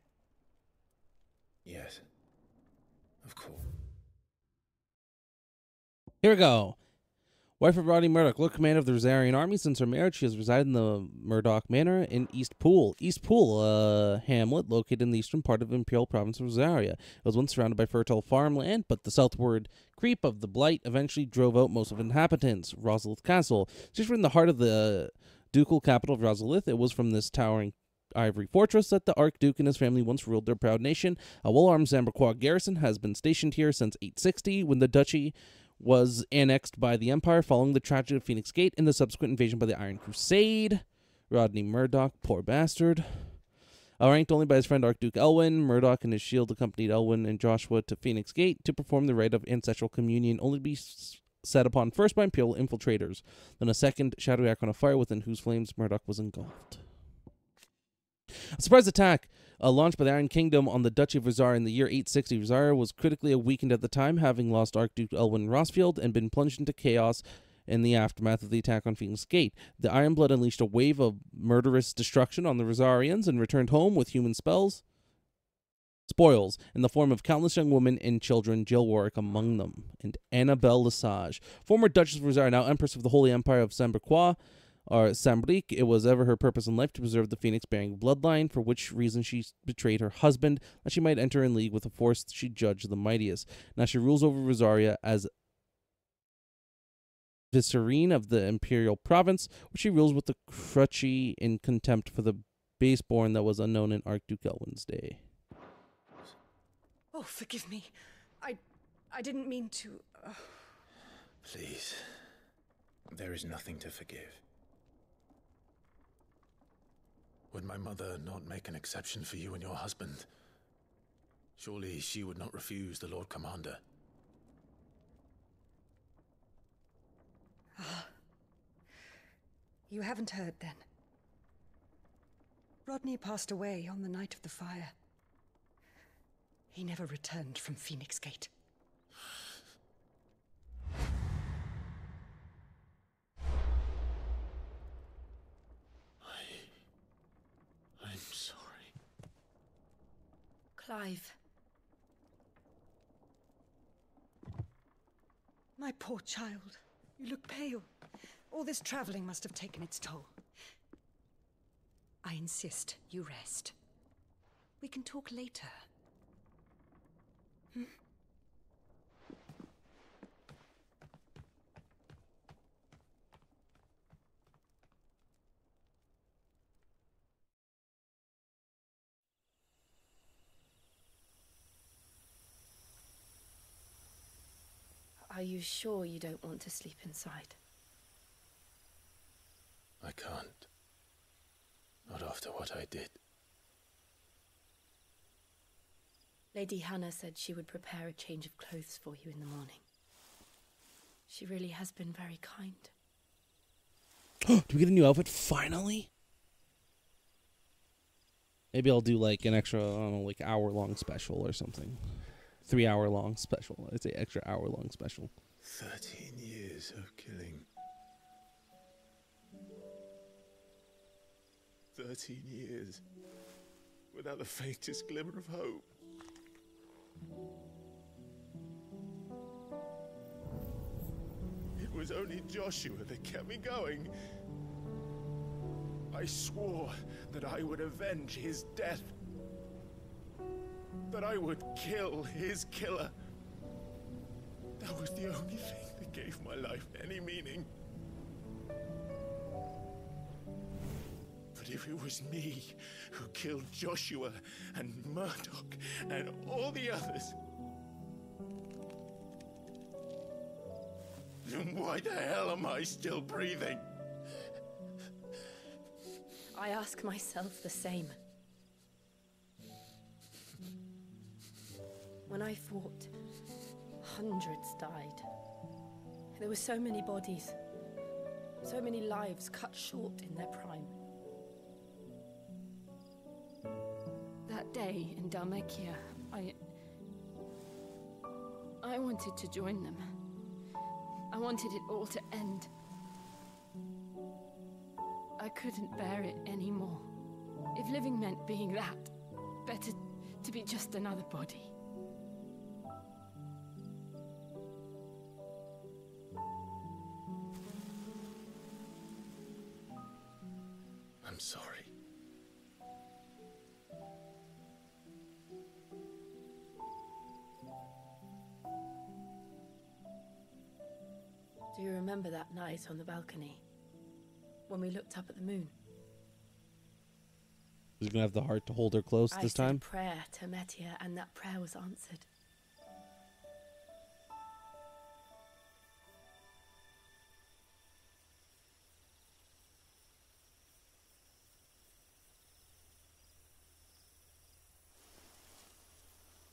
S2: Yes, of course.
S1: Here we go. Wife of Rodney Murdoch, Lord Commander of the Rosarian Army. Since her marriage, she has resided in the Murdoch Manor in Eastpool. Eastpool, hamlet located in the eastern part of the Imperial Province of Rosaria. It was once surrounded by fertile farmland, but the southward creep of the Blight eventually drove out most of the inhabitants. Rosalith Castle, situated in the heart of the ducal capital of Rosalith, it was from this towering ivory fortress that the Archduke and his family once ruled their proud nation. A well-armed Zamberquois garrison has been stationed here since 860, when the duchy was annexed by the Empire following the tragedy of Phoenix Gate and the subsequent invasion by the Iron Crusade. Rodney Murdoch, poor bastard. Ranked only by his friend Archduke Elwyn, Murdoch and his shield accompanied Elwyn and Joshua to Phoenix Gate to perform the rite of ancestral communion, only to be set upon first by Imperial infiltrators, then a second shadowy icon of fire within whose flames Murdoch was engulfed. A surprise attack launched by the Iron Kingdom on the Duchy of Rosaria in the year 860. Rosaria was critically weakened at the time, having lost Archduke Elwyn Rosfield and been plunged into chaos in the aftermath of the attack on Phoenix Gate. The Ironblood unleashed a wave of murderous destruction on the Rosarians and returned home with human spoils in the form of countless young women and children, Jill Warwick among them, and Annabelle Lesage, former Duchess of Rosaria, now Empress of the Holy Empire of Samberquois, or Sambrique. It was ever her purpose in life to preserve the Phoenix-bearing bloodline, for which reason she betrayed her husband, that she might enter in league with a force she judged the mightiest. Now she rules over Rosaria as vicereine of the imperial province, which she rules with the crutchy in contempt for the baseborn that was unknown in Archduke Elwyn's day.
S19: Oh, forgive me. I didn't mean to...
S2: Please. There is nothing to forgive. Would my mother not make an exception for you and your husband? Surely she would not refuse the Lord Commander.
S19: You haven't heard, then. Rodney passed away on the night of the fire. He never returned from Phoenix Gate. Clive. My poor child. You look pale. All this traveling must have taken its toll. I insist you rest. We can talk later. Hmm?
S3: Are you sure you don't want to sleep inside?
S2: I can't. Not after what I did.
S3: Lady Hannah said she would prepare a change of clothes for you in the morning. She really has been very kind.
S1: Do we get a new outfit finally? Maybe I'll do like an extra, I don't know, like hour-long special or something. 3-hour-long special. I'd say extra hour-long special.
S2: 13 years of killing. 13 years without the faintest glimmer of hope. It was only Joshua that kept me going. I swore that I would avenge his death. That I would kill his killer. That was the only thing that gave my life any meaning. But if it was me who killed Joshua and Murdoch and all the others, then why the hell am I still breathing?
S3: I ask myself the same. When I fought, hundreds died. There were so many bodies, so many lives cut short in their prime. That day in Dalmekia, I wanted to join them. I wanted it all to end. I couldn't bear it anymore. If living meant being that, better to be just another body.
S2: I'm sorry.
S3: Do you remember that night on the balcony? When we looked up at the moon?
S1: He's gonna have the heart to hold her close this
S3: I
S1: time.
S3: said prayer to Metia, and that prayer was answered.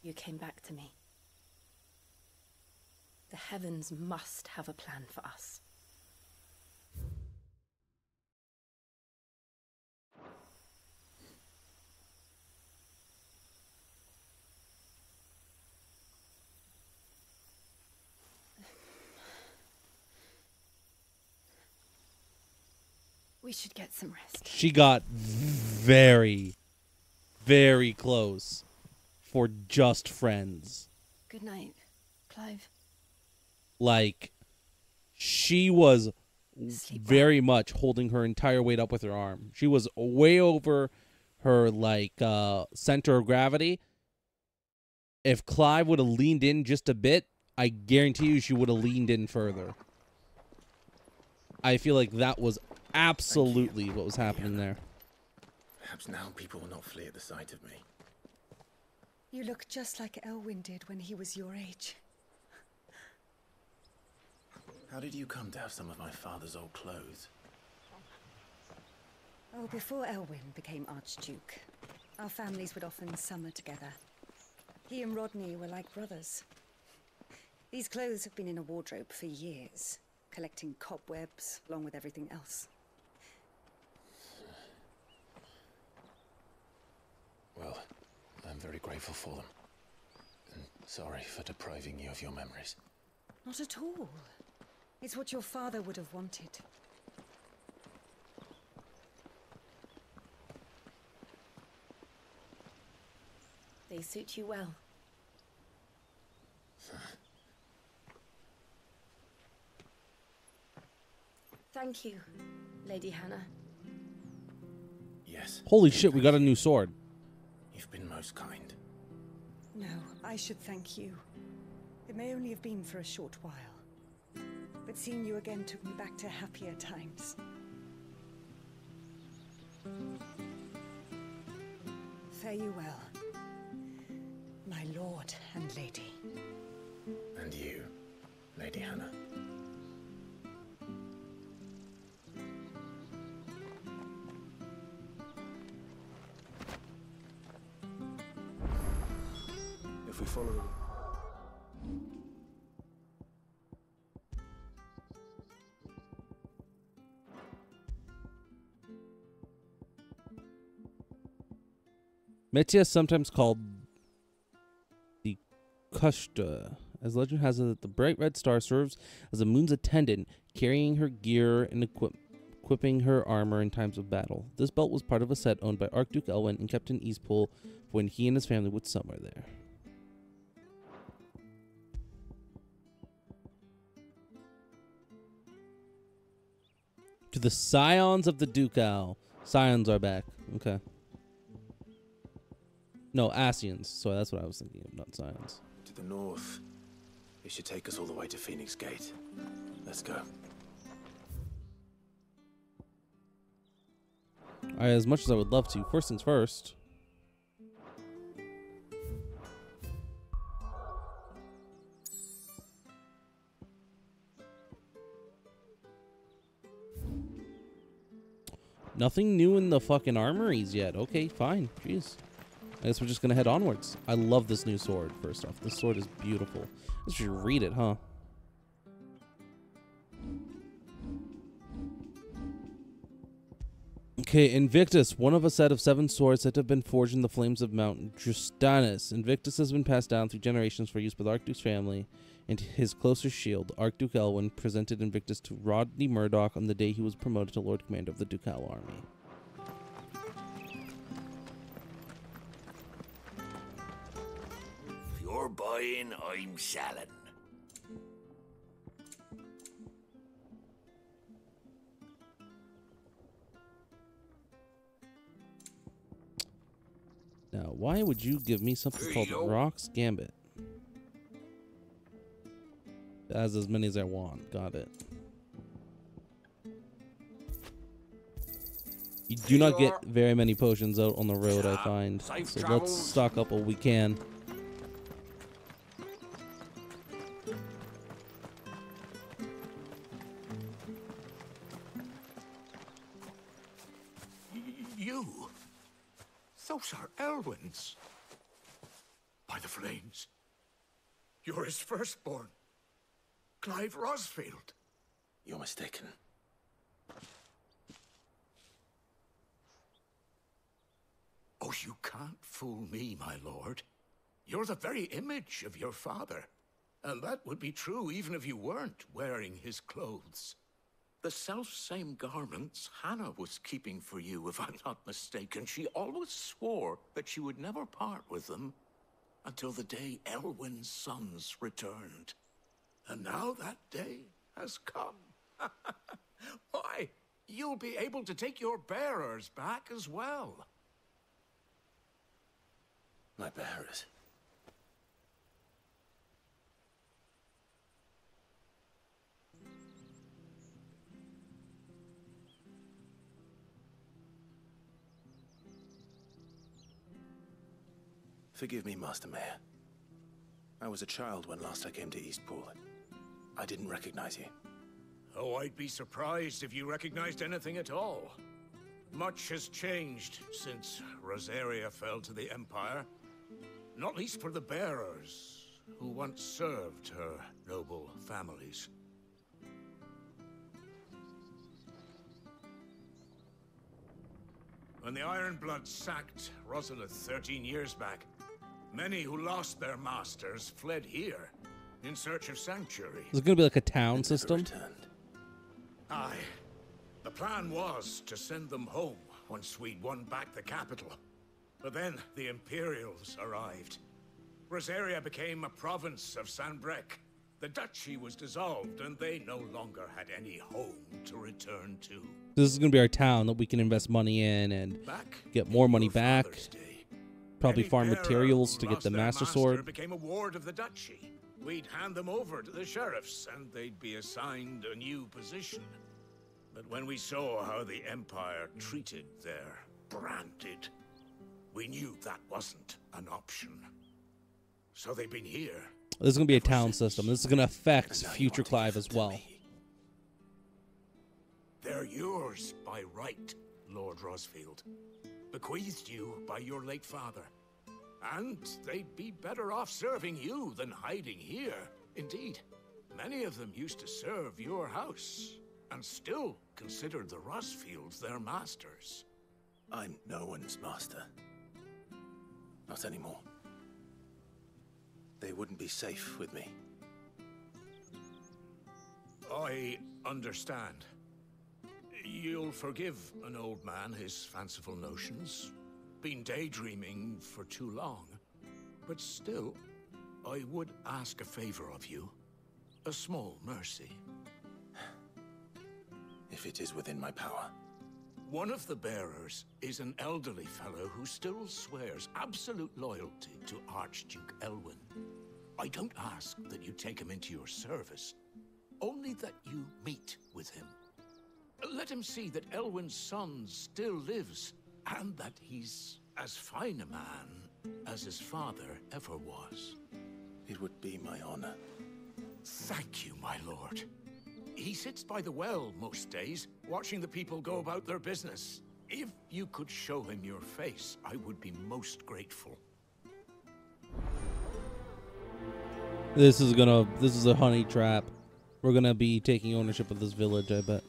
S3: You came back to me. The heavens must have a plan for us. We should get some rest.
S1: She got very, very close for just friends.
S3: Good night, Clive.
S1: Like, she was very much holding her entire weight up with her arm. She was way over her, like, center of gravity. If Clive would have leaned in just a bit, I guarantee you she would have leaned in further. I feel like that was absolutely what was happening there.
S2: Perhaps now people will not flee at the sight of me.
S19: You look just like Elwyn did when he was your age.
S2: How did you come to have some of my father's old clothes?
S19: Oh, before Elwyn became Archduke, our families would often summer together. He and Rodney were like brothers. These clothes have been in a wardrobe for years, collecting cobwebs along with everything else.
S2: Well, I'm very grateful for them. And sorry for depriving you of your memories.
S19: Not at all. It's what your father would have wanted.
S3: They They suit you well. Thank you, Lady Hannah.
S2: Yes.
S1: Holy shit, we got a new sword.
S2: You've been most kind.
S19: No, I should thank you. It may only have been for a short while, but seeing you again took me back to happier times. Fare you well, my lord and lady.
S2: And you, Lady Hannah.
S7: If we follow them.
S1: Metia is sometimes called the Kushta, as legend has it that the bright red star serves as the moon's attendant, carrying her gear and equipping her armor in times of battle. This belt was part of a set owned by Archduke Elwyn and kept in Eastpool when he and his family would summer there. To the Scions of the Ducal. Scions are back. Okay. No, Asians. Sorry, that's what I was thinking of, not Scions.
S2: To the north. It should take us all the way to Phoenix Gate. Let's go.
S1: Alright, as much as I would love to, first things first. Nothing new in the fucking armories yet. Okay, fine. Jeez. I guess we're just gonna head onwards. I love this new sword, first off. This sword is beautiful. I should read it, huh? Okay, Invictus, one of a set of 7 swords that have been forged in the flames of Mount Justanus. Invictus has been passed down through generations for use by the Archduke's family and his closest shield. Archduke Elwyn presented Invictus to Rodney Murdoch on the day he was promoted to Lord Commander of the Ducal Army.
S9: If you're buying, I'm selling.
S1: Now, why would you give me something called Rock's Gambit? It has as many as I want. Got it. You do not get very many potions out on the road, I find. So let's stock up what we can.
S9: You? Those are Elwyn's. By the flames. You're his firstborn. Clive Rosfield.
S2: You're mistaken.
S9: Oh, you can't fool me, my lord. You're the very image of your father. And that would be true even if you weren't wearing his clothes. The self-same garments Hannah was keeping for you, if I'm not mistaken. She always swore that she would never part with them until the day Elwyn's sons returned. And now that day has come. Why, you'll be able to take your bearers back as well.
S2: My bearers? Forgive me, Master Mayor. I was a child when last I came to Eastpool. I didn't recognize you.
S9: Oh, I'd be surprised if you recognized anything at all. Much has changed since Rosaria fell to the Empire. Not least for the bearers, who once served her noble families. When the Ironbloods sacked Rosalith 13 years back, many who lost their masters fled here in search of sanctuary.
S1: Is it going to be like a town system?
S9: Aye. The plan was to send them home once we'd won back the capital.
S5: But then the Imperials arrived. Rosaria became a province of Sanbreque. The duchy was dissolved, and they no longer had any home to return to.
S1: This is going to be our town that we can invest money in and get more money back. Probably farm materials to get the Master Sword.
S5: Became a ward of the duchy. We'd hand them over to the sheriffs, and they'd be assigned a new position. But when we saw how the Empire treated their branded, we knew that wasn't an option. So they've been here.
S1: This is going to be a town system. This is going to affect future Clive as well.
S5: They're yours by right, Lord Rosfield. Bequeathed you by your late father. And they'd be better off serving you than hiding here. Indeed, many of them used to serve your house, and still considered the Rosfields their masters.
S2: I'm no one's master. Not anymore. They wouldn't be safe with me.
S5: I understand. You'll forgive an old man his fanciful notions. Been daydreaming for too long. But still, I would ask a favor of you. A small mercy.
S2: If it is within my power.
S5: One of the bearers is an elderly fellow who still swears absolute loyalty to Archduke Elwyn. I don't ask that you take him into your service, only that you meet with him. Let him see that Elwyn's son still lives, and that he's as fine a man as his father ever was.
S2: It would be my honor.
S5: Thank you, my lord. He sits by the well most days, watching the people go about their business. If you could show him your face, I would be most grateful.
S1: This is a honey trap. We're gonna be taking ownership of this village, I bet.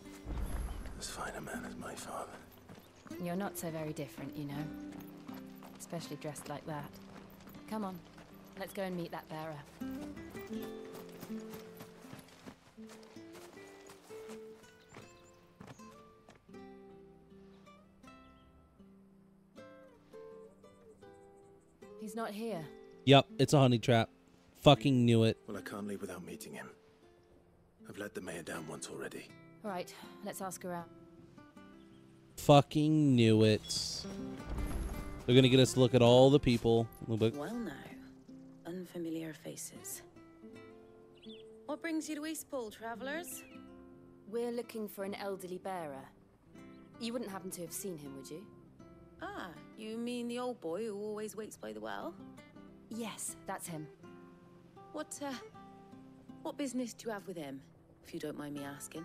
S2: As fine a man as my father.
S3: You're not so very different, you know. Especially dressed like that. Come on, let's go and meet that bearer. He's not here.
S1: Yep, it's a honey trap. Fucking knew it.
S2: Well, I can't leave without meeting him. I've let the mayor down once already.
S3: All right, let's ask around.
S1: Fucking knew it. They're gonna get us to look at all the people.
S21: Well now, unfamiliar faces. What brings you to Eastpool, travellers?
S3: We're looking for an elderly bearer. You wouldn't happen to have seen him, would you?
S21: Ah, you mean the old boy who always waits by the well?
S3: Yes, that's him.
S21: What business do you have with him, if you don't mind me asking?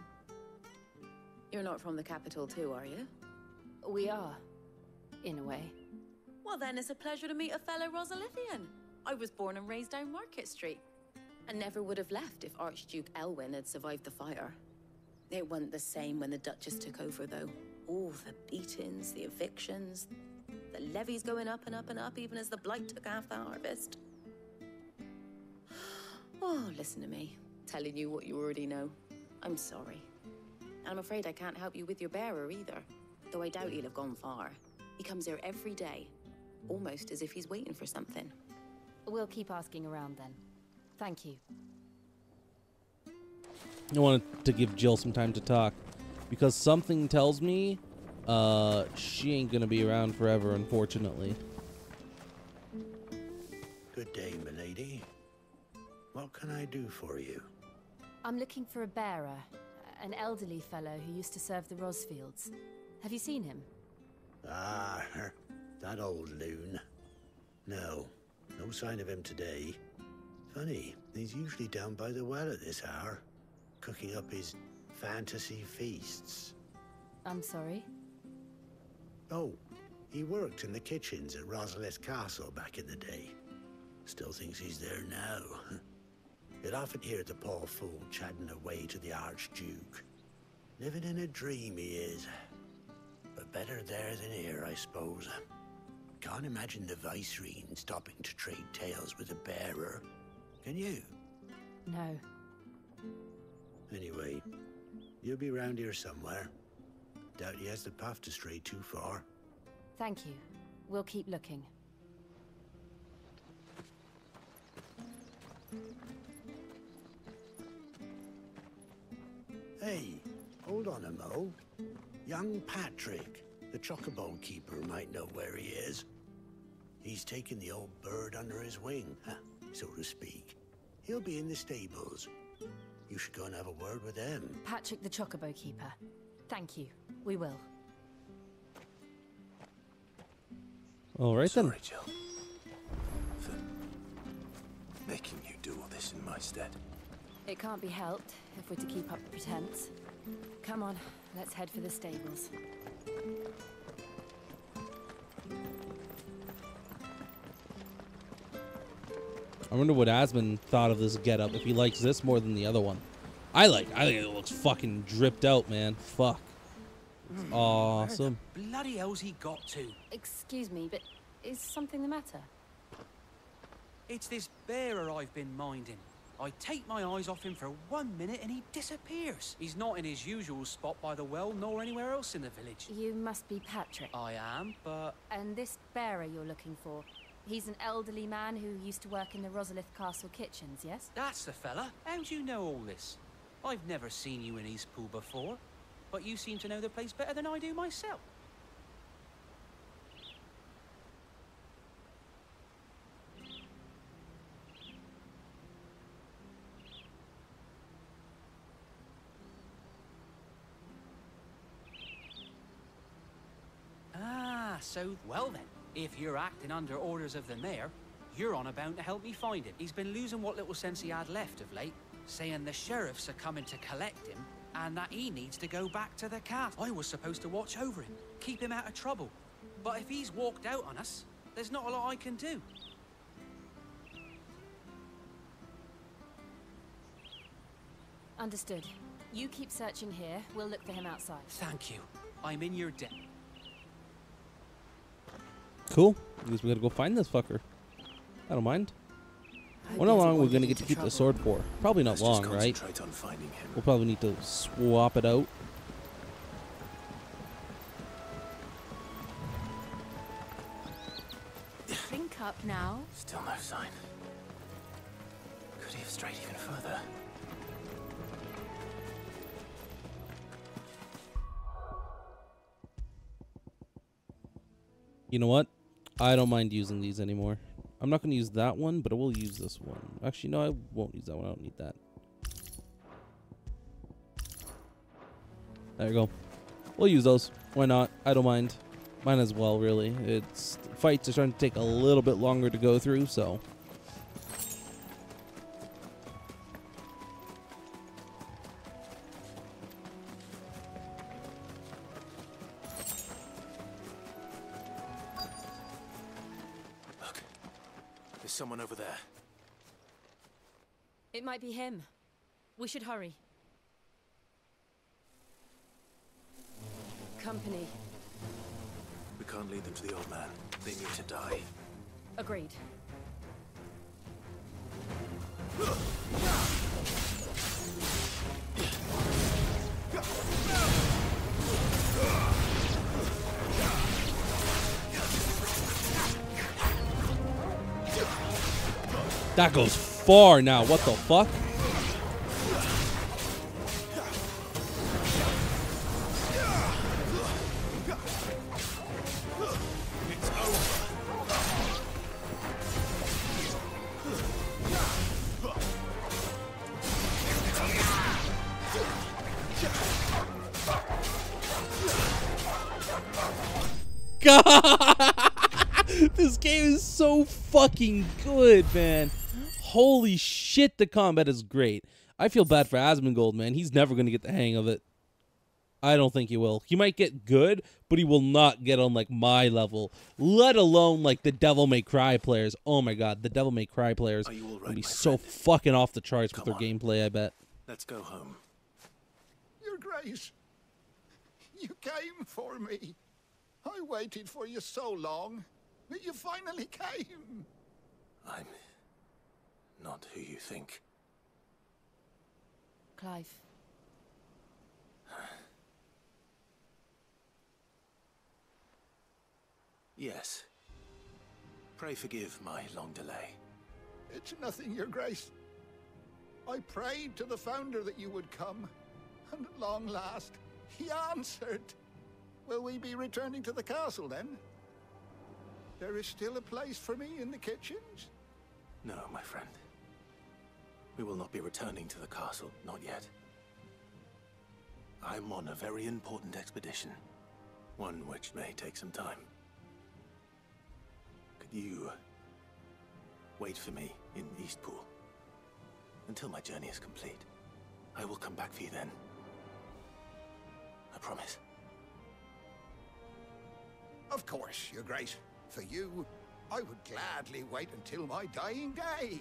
S21: You're not from the capital too, are you?
S3: We are, in a way.
S21: Well then, it's a pleasure to meet a fellow Rosalithian. I was born and raised down Market Street, and never would have left if Archduke Elwyn had survived the fire. It wasn't the same when the Duchess took over, though. All the beatings, the evictions, the levies going up and up and up, even as the blight took half the harvest. Oh, listen to me, telling you what you already know. I'm sorry. I'm afraid I can't help you with your bearer either, though I doubt he'll have gone far. He comes here every day, almost as if he's waiting for something.
S3: We'll keep asking around then. Thank you.
S1: I wanted to give Jill some time to talk, because something tells me she ain't gonna be around forever, unfortunately.
S4: Good day, milady. What can I do for you?
S3: I'm looking for a bearer, an elderly fellow who used to serve the Rosfields. Have you seen him?
S4: Ah, that old loon. No sign of him today. Funny, he's usually down by the well at this hour, cooking up his fantasy feasts.
S3: I'm sorry?
S4: Oh, he worked in the kitchens at Rosalith Castle back in the day. Still thinks he's there now. You'd often hear the poor fool chatting away to the Archduke. Living in a dream he is. But better there than here, I suppose. Can't imagine the Viceroy stopping to trade tales with a bearer. Can you?
S3: No.
S4: Anyway, you'll be round here somewhere. Doubt he has the path to stray too far.
S3: Thank you. We'll keep looking.
S12: Hey, hold on a mo. Young Patrick, the chocobo keeper, might know where he is. He's taken the old bird under his wing, so to speak. He'll be in the stables. You should go and have a word with them.
S3: Patrick the chocobo keeper. Thank you. We will.
S1: All right then.
S2: Sorry, Jill. For making you do all this in my stead.
S3: It can't be helped if we're to keep up the pretense. Come on, let's head for the stables.
S1: I wonder what Asmund thought of this getup, if he likes this more than the other one. I think it looks fucking dripped out, man. Fuck. It's awesome.
S18: Where the bloody hell's he got to?
S3: Excuse me, but is something the matter?
S18: It's this bearer I've been minding. I take my eyes off him for 1 minute and he disappears. He's not in his usual spot by the well, nor anywhere else in the village.
S3: You must be Patrick.
S18: I am, but...
S3: And this bearer you're looking for, he's an elderly man who used to work in the Rosalith Castle kitchens, yes?
S18: That's the fella. How'd you know all this? I've never seen you in Eastpool before, but you seem to know the place better than I do myself. So, well then, if you're acting under orders of the mayor, you're on about to help me find him. He's been losing what little sense he had left of late, saying the sheriffs are coming to collect him, and that he needs to go back to the castle. I was supposed to watch over him, keep him out of trouble. But if he's walked out on us, there's not a lot I can do.
S3: Understood. You keep searching here, we'll look for him outside.
S18: Thank you. I'm in your debt.
S1: Cool. I guess we gotta go find this fucker. I don't mind. I wonder how long we're gonna get to keep the sword for. Probably not long, right?
S2: On finding him.
S1: We'll probably need to swap it out.
S3: Think up now.
S2: Still no sign. Could he have strayed even further?
S1: You know what? I don't mind using these anymore. I'm not going to use that one, but I will use this one. Actually, no, I won't use that one. I don't need that. There you go. We'll use those. Why not? I don't mind. Mine as well, really. It's fights are starting to take a little bit longer to go through, so.
S2: There's someone over there.
S3: It might be him. We should hurry. Company.
S2: We can't lead them to the old man. They need to die.
S3: Agreed.
S1: That goes far now. What the fuck? God, this game is so fucking good, man. Holy shit, the combat is great. I feel bad for Asmongold, man. He's never going to get the hang of it. I don't think he will. He might get good, but he will not get on, like, my level. Let alone, like, the Devil May Cry players. Oh, my God. The Devil May Cry players will be so fucking off the charts with their gameplay, I bet.
S2: Let's go home.
S10: Your Grace, you came for me. I waited for you so long, but you finally came.
S2: I'm not who you think.
S3: Clive.
S2: Yes, Pray forgive my long delay.
S10: It's nothing, Your Grace. I prayed to the Founder that you would come, and at long last, he answered. Will we be returning to the castle, then? There is still a place for me in the kitchens?
S2: No, my friend. We will not be returning to the castle, not yet. I'm on a very important expedition, one which may take some time. Could you wait for me in Eastpool until my journey is complete? I will come back for you then. I promise.
S10: Of course, Your Grace. For you, I would gladly wait until my dying day.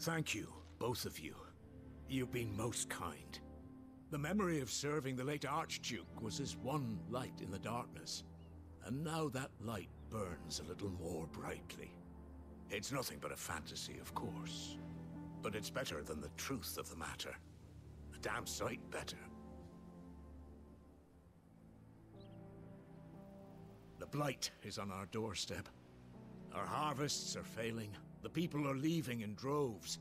S6: Thank you, both of you. You've been most kind. The memory of serving the late Archduke was as one light in the darkness, and now that light burns a little more brightly. It's nothing but a fantasy, of course, but it's better than the truth of the matter. A damn sight better. The blight is on our doorstep. Our harvests are failing. The people are leaving in droves.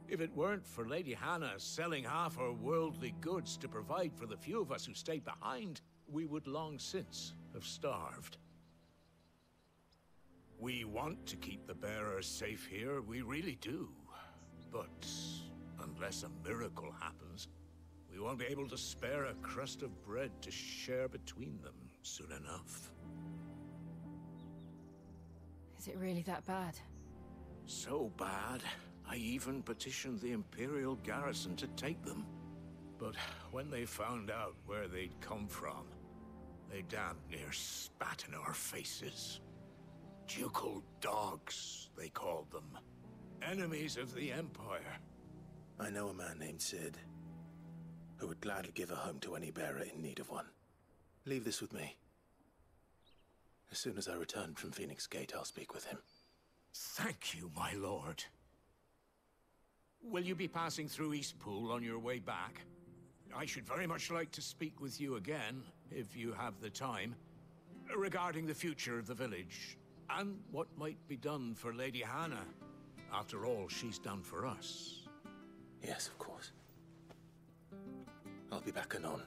S6: If it weren't for Lady Hannah selling half her worldly goods to provide for the few of us who stayed behind, we would long since have starved. We want to keep the bearers safe here, we really do. But unless a miracle happens, we won't be able to spare a crust of bread to share between them soon enough.
S3: Is it really that bad?
S6: So bad, I even petitioned the Imperial garrison to take them. But when they found out where they'd come from, they damn near spat in our faces. Ducal dogs, they called them. Enemies of the Empire.
S2: I know a man named Sid, who would gladly give a home to any bearer in need of one. Leave this with me. As soon as I return from Phoenix Gate, I'll speak with him.
S6: Thank you, my lord. Will you be passing through Eastpool on your way back? I should very much like to speak with you again, if you have the time, regarding the future of the village, and what might be done for Lady Hannah. After all, she's done for us.
S2: Yes, of course. I'll be back anon.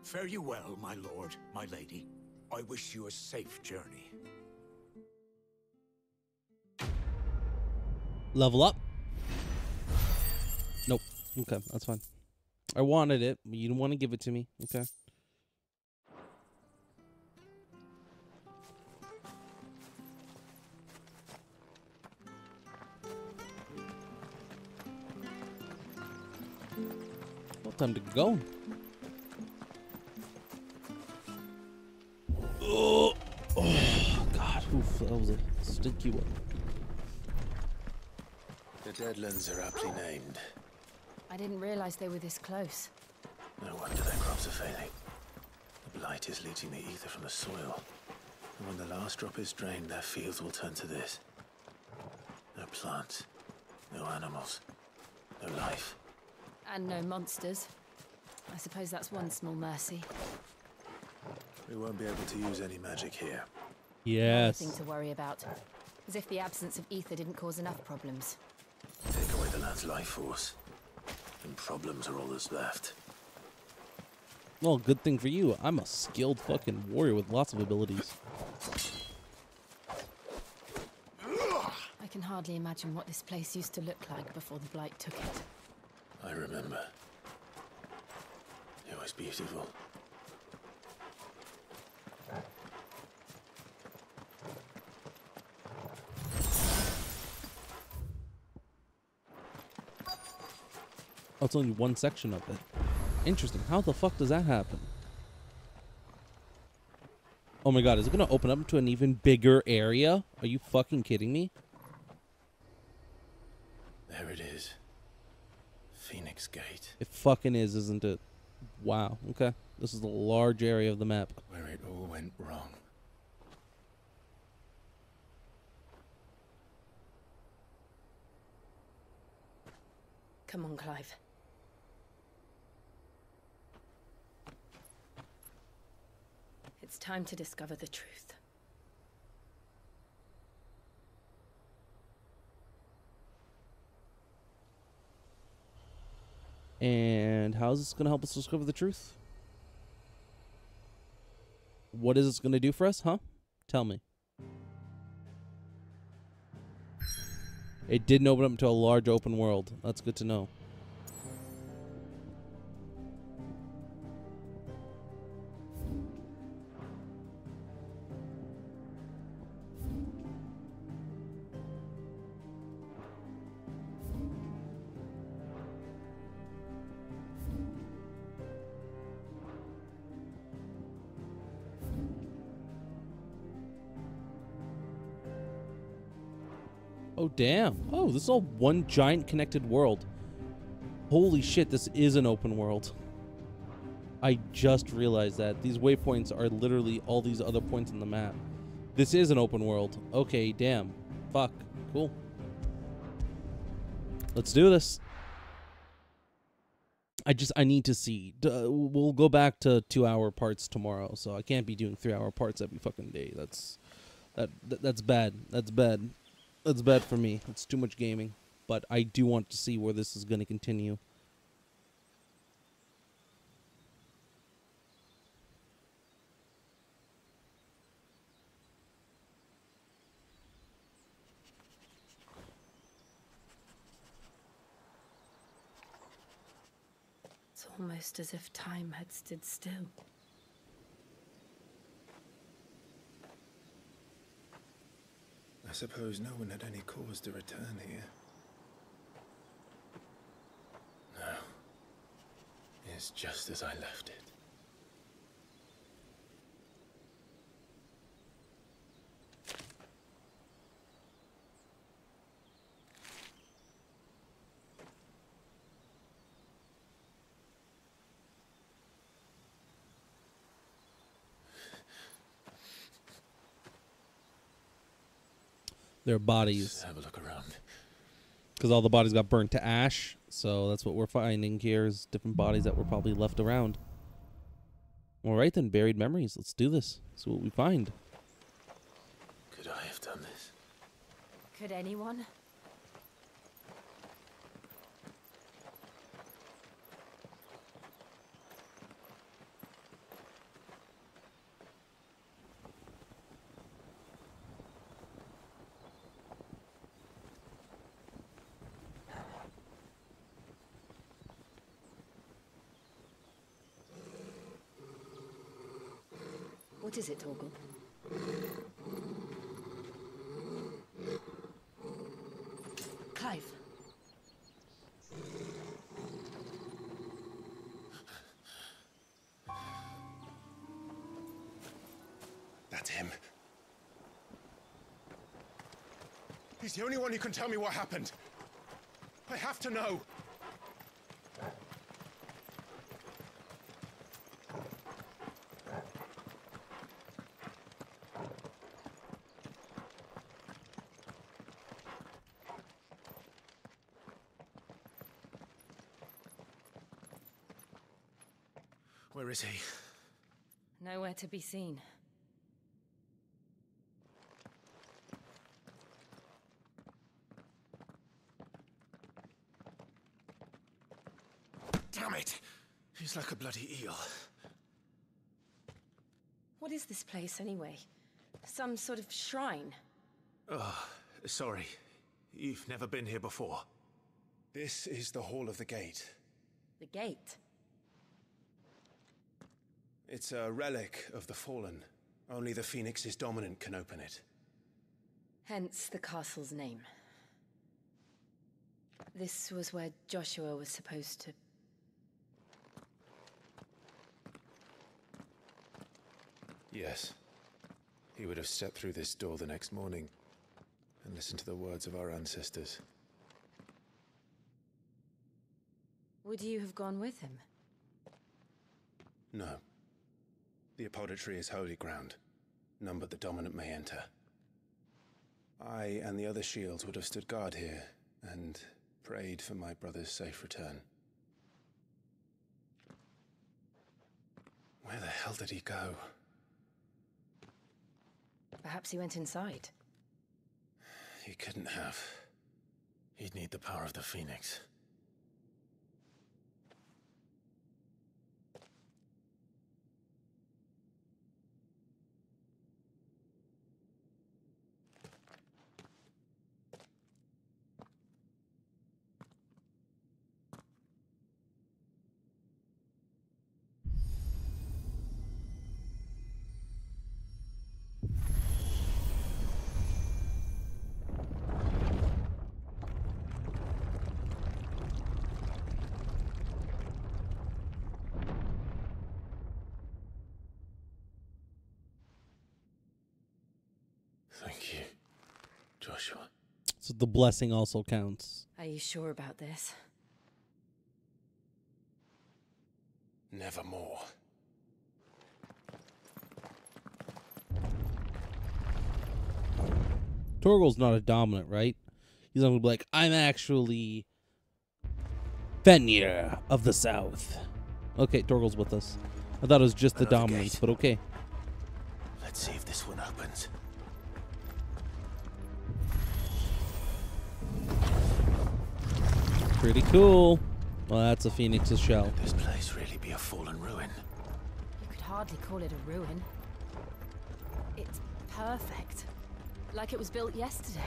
S6: Fare you well, my lord, my lady. I wish you a safe journey.
S1: Level up. Nope. Okay, that's fine. I wanted it, but you didn't want to give it to me. Okay. Well, time to go. Oh, God. Oof, that was a stinky one.
S2: The Deadlands are aptly named.
S3: I didn't realize they were this close.
S2: No wonder their crops are failing. The blight is leaching the ether from the soil. And when the last drop is drained, their fields will turn to this. No plants, no animals, no life.
S3: And no monsters. I suppose that's one small mercy.
S2: We won't be able to use any magic here.
S1: Yes.
S3: Nothing to worry about. As if the absence of ether didn't cause enough problems.
S2: Take away the lad's life force, and problems are all that's left.
S1: Well, good thing for you. I'm a skilled fucking warrior with lots of abilities.
S3: I can hardly imagine what this place used to look like before the blight took it.
S2: I remember. It was beautiful.
S1: Oh, it's only one section of it. Interesting. How the fuck does that happen? Oh my god, is it gonna open up to an even bigger area? Are you fucking kidding me?
S2: There it is. Phoenix Gate.
S1: It fucking is, isn't it? Wow, okay. This is a large area of the map.
S2: Where it all went wrong.
S3: Come on, Clive. It's time to discover the truth.
S1: And how is this going to help us discover the truth? What is this going to do for us, huh? Tell me. It didn't open up to a large open world. That's good to know. Oh, damn. Oh, this is all one giant connected world. Holy shit, this is an open world. I just realized that. These waypoints are literally all these other points in the map. This is an open world. Okay, damn. Fuck. Cool. Let's do this. I need to see. We'll go back to 2-hour parts tomorrow, so I can't be doing 3-hour parts every fucking day. That's bad. That's bad. That's bad for me. It's too much gaming. But I do want to see where this is going to continue.
S3: It's almost as if time had stood still.
S2: I suppose no one had any cause to return here. No. It's just as I left it.
S1: Their bodies.
S2: Have a look around.
S1: Because all the bodies got burnt to ash. So that's what we're finding here is different bodies that were probably left around. All right then, buried memories. Let's do this. See what we find.
S2: Could I have done this?
S3: Could anyone?
S19: What is it, Torgal? Clive.
S7: That's him. He's the only one who can tell me what happened. I have to know. Where is he?
S3: Nowhere to be seen.
S7: Damn it! He's like a bloody eel.
S3: What is this place, anyway? Some sort of shrine?
S7: Oh, sorry. You've never been here before. This is the Hall of the Gate.
S3: The gate?
S7: It's a relic of the Fallen. Only the Phoenix's dominant can open it.
S3: Hence the castle's name. This was where Joshua was supposed to...
S2: Yes. He would have stepped through this door the next morning and listened to the words of our ancestors.
S3: Would you have gone with him?
S2: No. The apodatory is holy ground. None but the dominant may enter. I and the other shields would have stood guard here, and prayed for my brother's safe return. Where the hell did he go?
S15: Perhaps he went inside.
S2: He couldn't have. He'd need the power of the Phoenix. Thank you, Joshua.
S1: So the blessing also counts.
S15: Are you sure about this?
S2: Nevermore.
S1: Torgal's not a dominant, right? He's not gonna be like, I'm actually Fenrir of the South. Okay, Torgal's with us. I thought it was just the dominants, but okay.
S2: Let's see if this one opens.
S1: Pretty cool. Well, that's a Phoenix's shell.
S2: Could this place really be a fallen ruin?
S15: You could hardly call it a ruin. It's perfect. Like it was built yesterday.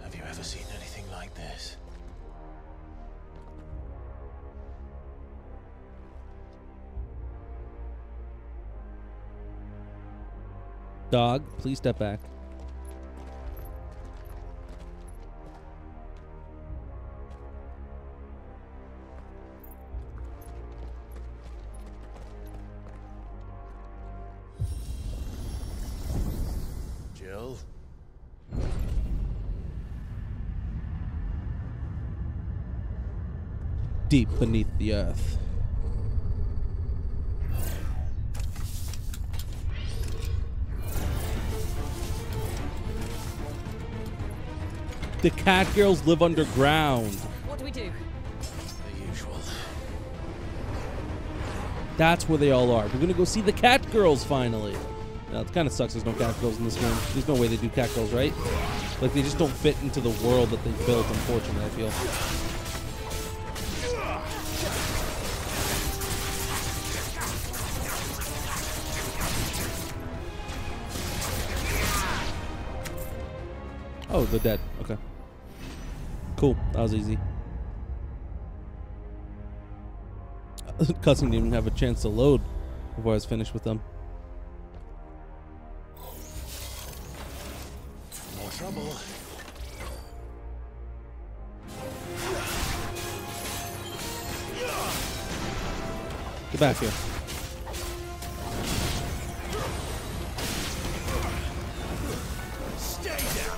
S2: Have you ever seen anything like this?
S1: Dog, please step back.
S2: Jill?
S1: Deep beneath the earth. The cat girls live underground.
S15: What do we do?
S2: The usual.
S1: That's where they all are. We're gonna go see the cat girls finally. Now it kind of sucks there's no cat girls in this game. There's no way they do cat girls, right? Like they just don't fit into the world that they built, unfortunately, I feel. Oh, they're dead. Okay. Cool. That was easy. Cussing didn't even have a chance to load before I was finished with them.
S2: More trouble.
S1: Get back here.
S2: Stay down.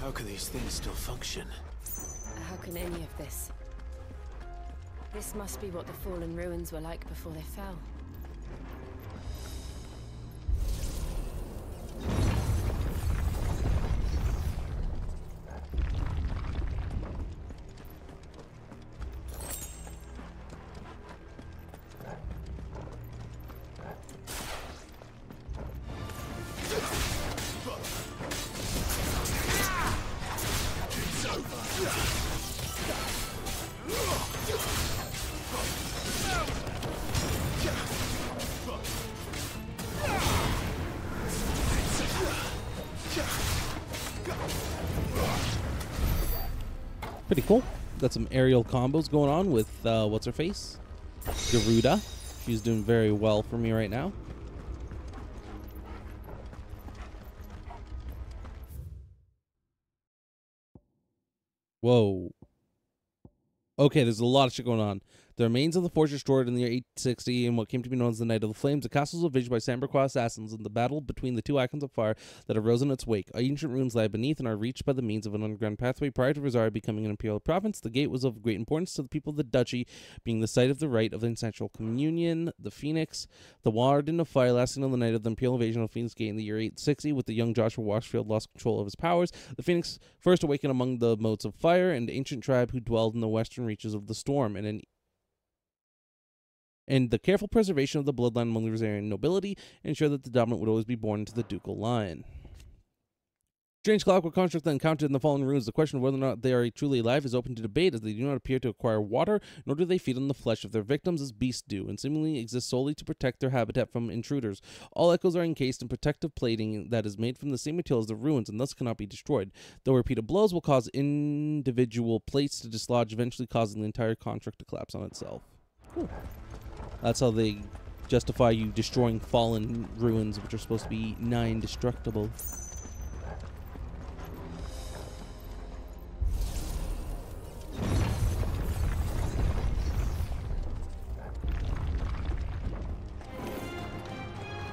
S2: How can these things still function?
S15: How can any of this? This must be what the fallen ruins were like before they fell.
S1: Pretty cool. Got some aerial combos going on with what's her face? Garuda. She's doing very well for me right now. Whoa. Okay, there's a lot of shit going on. The remains of the fortress destroyed in the year 860 in what came to be known as the Night of the Flames. The castle was ravaged by Samberclaw assassins in the battle between the two icons of fire that arose in its wake. Ancient ruins lie beneath and are reached by the means of an underground pathway. Prior to Rosari becoming an imperial province, the gate was of great importance to the people of the duchy, being the site of the rite of the ancestral communion. The Phoenix, the Warden of Fire, lasting on the night of the imperial invasion of Phoenix Gate in the year 860, with the young Joshua Washfield lost control of his powers. The Phoenix first awakened among the motes of fire, and ancient tribe who dwelled in the western reaches of the storm, and the careful preservation of the bloodline among the Rosarian nobility ensured that the dominant would always be born into the ducal line. Strange clockwork constructs that encountered in the fallen ruins. The question of whether or not they are truly alive is open to debate, as they do not appear to acquire water, nor do they feed on the flesh of their victims as beasts do, and seemingly exist solely to protect their habitat from intruders. All echoes are encased in protective plating that is made from the same material as the ruins, and thus cannot be destroyed, though repeated blows will cause individual plates to dislodge, eventually causing the entire construct to collapse on itself. Cool. That's how they justify you destroying fallen ruins, which are supposed to be nigh indestructible.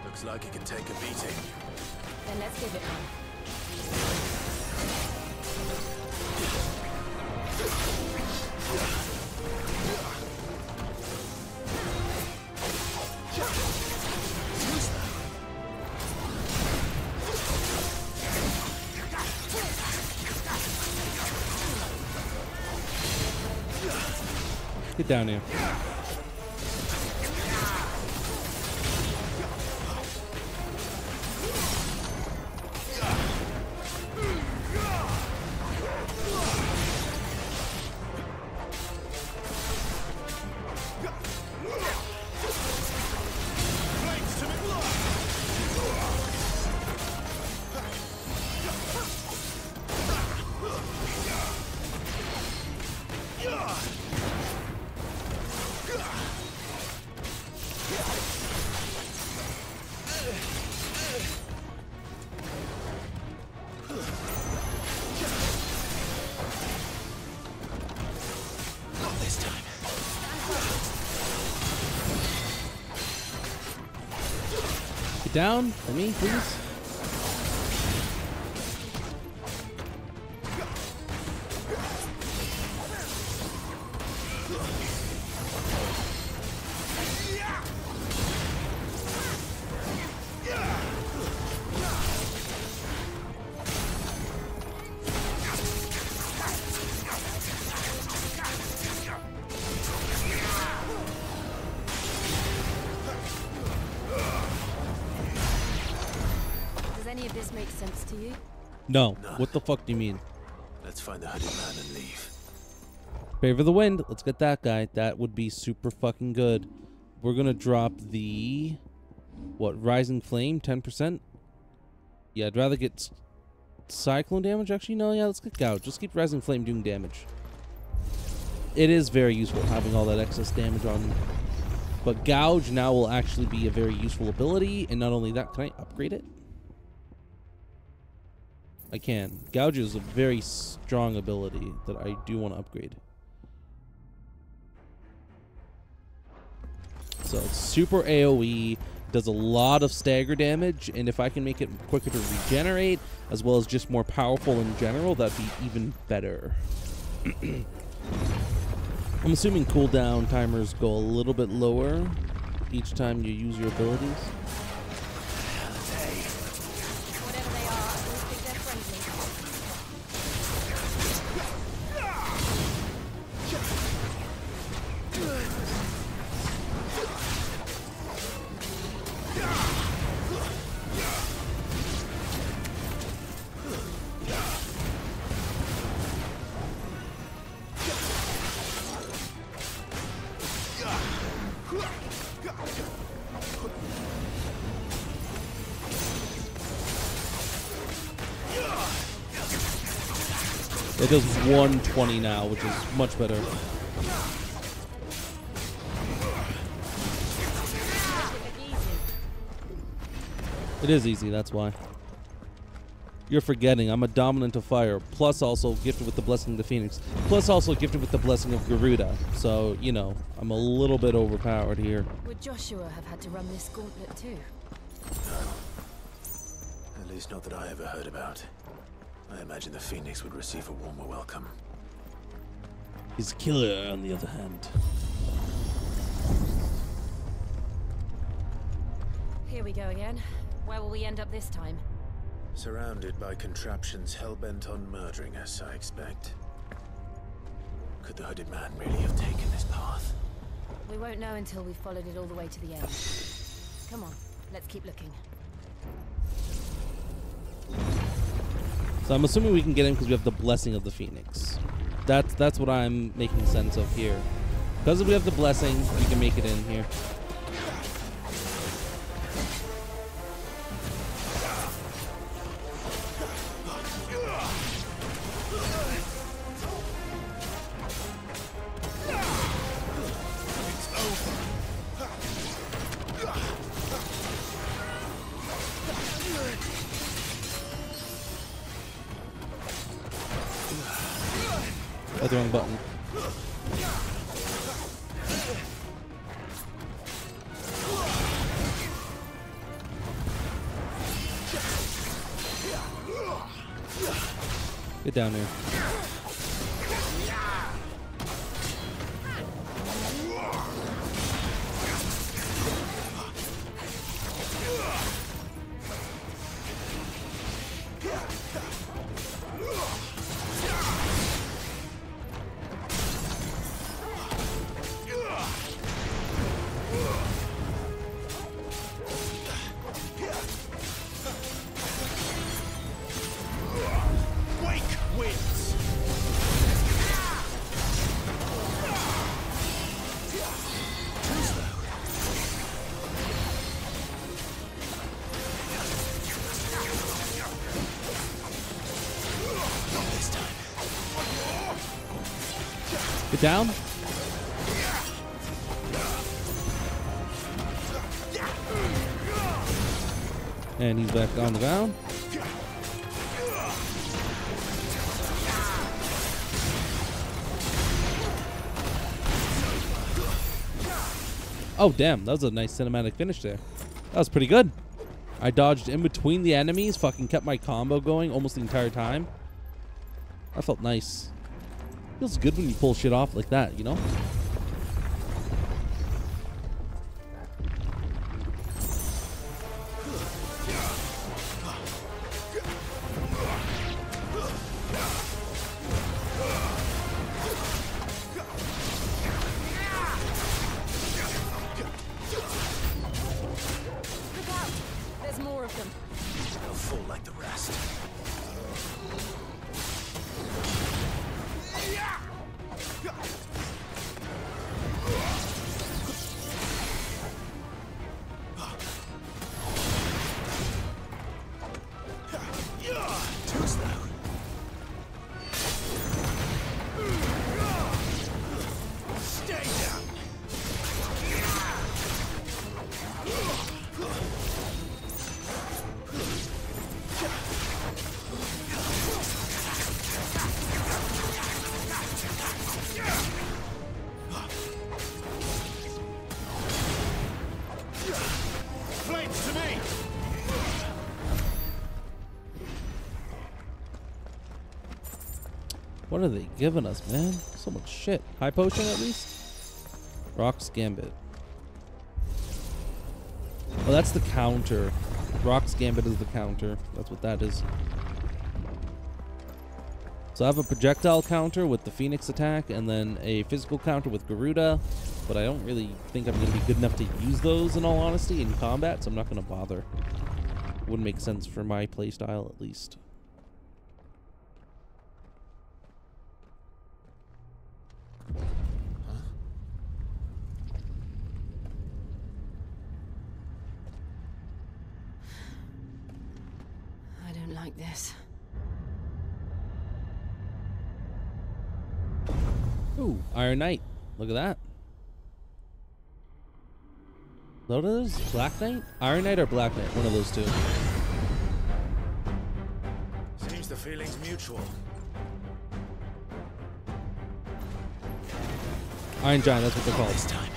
S2: Looks like it can take a beating.
S15: Then let's give it one.
S1: Get down here. Down for me, please. No. What the fuck do you mean?
S2: Let's find the hooded man and leave.
S1: Favor the wind. Let's get that guy. That would be super fucking good. We're gonna drop the Rising Flame 10%. Yeah, I'd rather get cyclone damage. Actually, no. Yeah, let's get Gouge. Just keep Rising Flame doing damage. It is very useful having all that excess damage on. But Gouge now will actually be a very useful ability, and not only that, can I upgrade it? I can. Gouge is a very strong ability that I do want to upgrade. So it's super AoE, does a lot of stagger damage, and if I can make it quicker to regenerate, as well as just more powerful in general, that'd be even better. I'm assuming cooldown timers go a little bit lower each time you use your abilities. It does 120 now, which is much better. It is easy, that's why. You're forgetting I'm a dominant of fire, plus also gifted with the blessing of the Phoenix, plus also gifted with the blessing of Garuda. So, you know, I'm a little bit overpowered here.
S15: Would Joshua have had to run this gauntlet too?
S2: At least not that I ever heard about. I imagine the Phoenix would receive a warmer welcome.
S1: He's a killer, on the other hand.
S15: Here we go again. Where will we end up this time?
S2: Surrounded by contraptions hell-bent on murdering us, I expect. Could the hooded man really have taken this path?
S15: We won't know until we've followed it all the way to the end. Come on, let's keep looking.
S1: So I'm assuming we can get in because we have the blessing of the Phoenix. That's what I'm making sense of here. Because we have the blessing, we can make it in here. Oh, the wrong button. Get down here. Get down. And he's back on the ground. Oh, damn. That was a nice cinematic finish there. That was pretty good. I dodged in between the enemies, fucking kept my combo going almost the entire time. That felt nice. Feels good when you pull shit off like that, you know?
S15: Look out! There's more of them.
S2: They'll fall like the rest. Too slow. Stay down. Flames to me.
S1: What are they giving us, man? So much shit. High potion at least? Rock's Gambit. Oh, that's the counter. Rock's Gambit is the counter. That's what that is. So I have a projectile counter with the Phoenix attack and then a physical counter with Garuda, but I don't really think I'm going to be good enough to use those in all honesty in combat, so I'm not going to bother. Wouldn't make sense for my playstyle at least.
S15: I don't like this.
S1: Ooh, Iron Knight. Look at that. What are those? Black Knight? Iron Knight or Black Knight? One of those two.
S7: feeling's mutual.
S1: Iron Giant, that's what they're called.
S2: This time.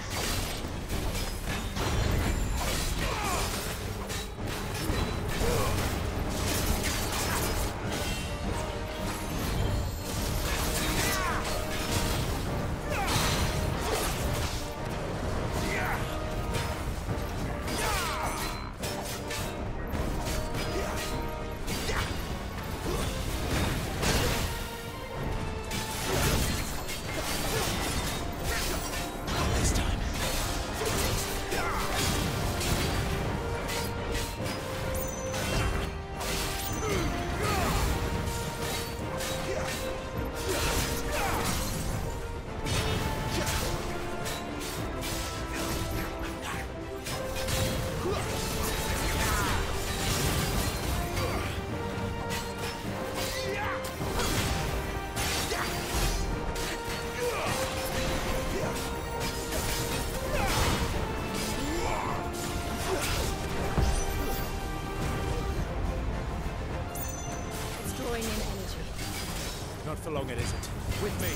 S7: Not for long, it isn't. With me.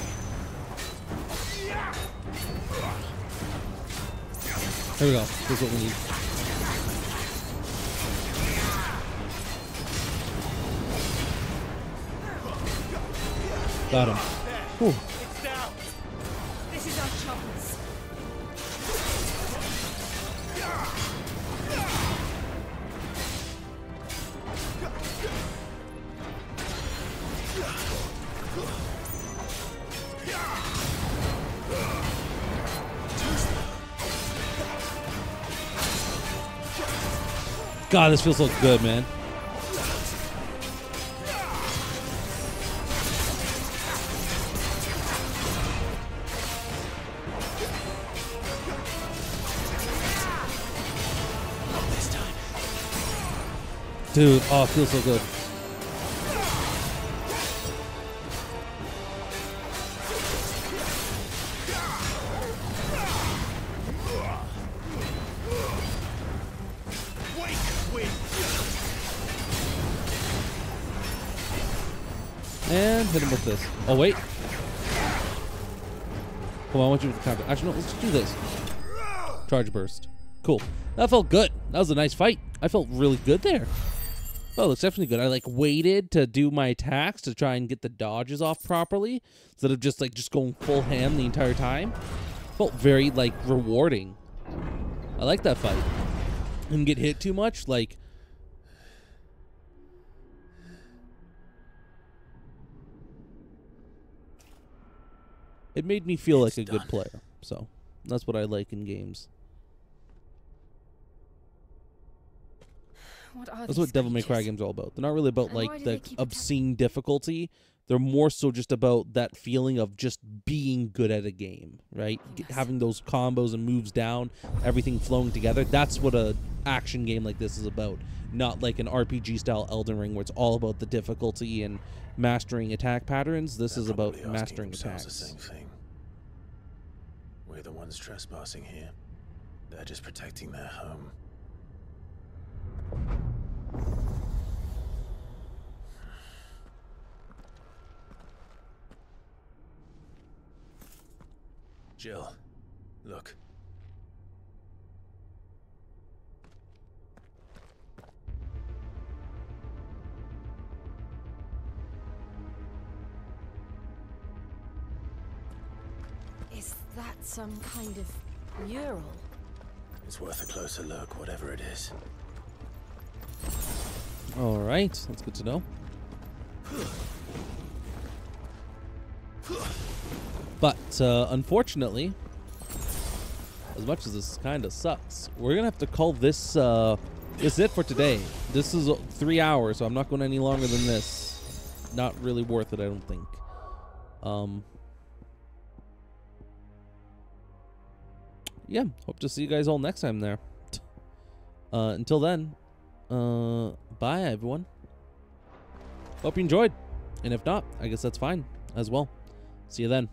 S1: Here we go. Here's what we need. Got him. Whew.
S21: It's down. This is our chance.
S1: God, this feels so good, man. Dude, oh, it feels so good. And hit him with this. Oh, wait. Come on, I want you to counter. Actually, no, let's just do this. Charge burst. Cool. That felt good. That was a nice fight. I felt really good there. Oh, it's definitely good. I like waited to do my attacks to try and get the dodges off properly instead of just going full ham the entire time. Felt very like rewarding. I like that fight. Didn't get hit too much. Like, it made me feel like a good player. So that's what I like in games. That's what Devil May Cry games are all about. They're not really about like the obscene difficulty. They're more so just about that feeling of just being good at a game, right? Having those combos and moves down, everything flowing together. That's what a action game like this is about. Not like an RPG style Elden Ring where it's all about the difficulty and mastering attack patterns. This is about mastering attacks.
S2: The same thing. We're the ones trespassing here. They're just protecting their home. Jill, look.
S3: Is that some kind of mural?
S2: It's worth a closer look, whatever it is.
S1: All right, that's good to know. But unfortunately, as much as this kind of sucks, we're gonna have to call this this it for today. This is 3 hours, so I'm not going any longer than this. Not really worth it, I don't think. Yeah, hope to see you guys all next time there. Until then, bye everyone. Hope you enjoyed, and if not, I guess that's fine as well. See you then.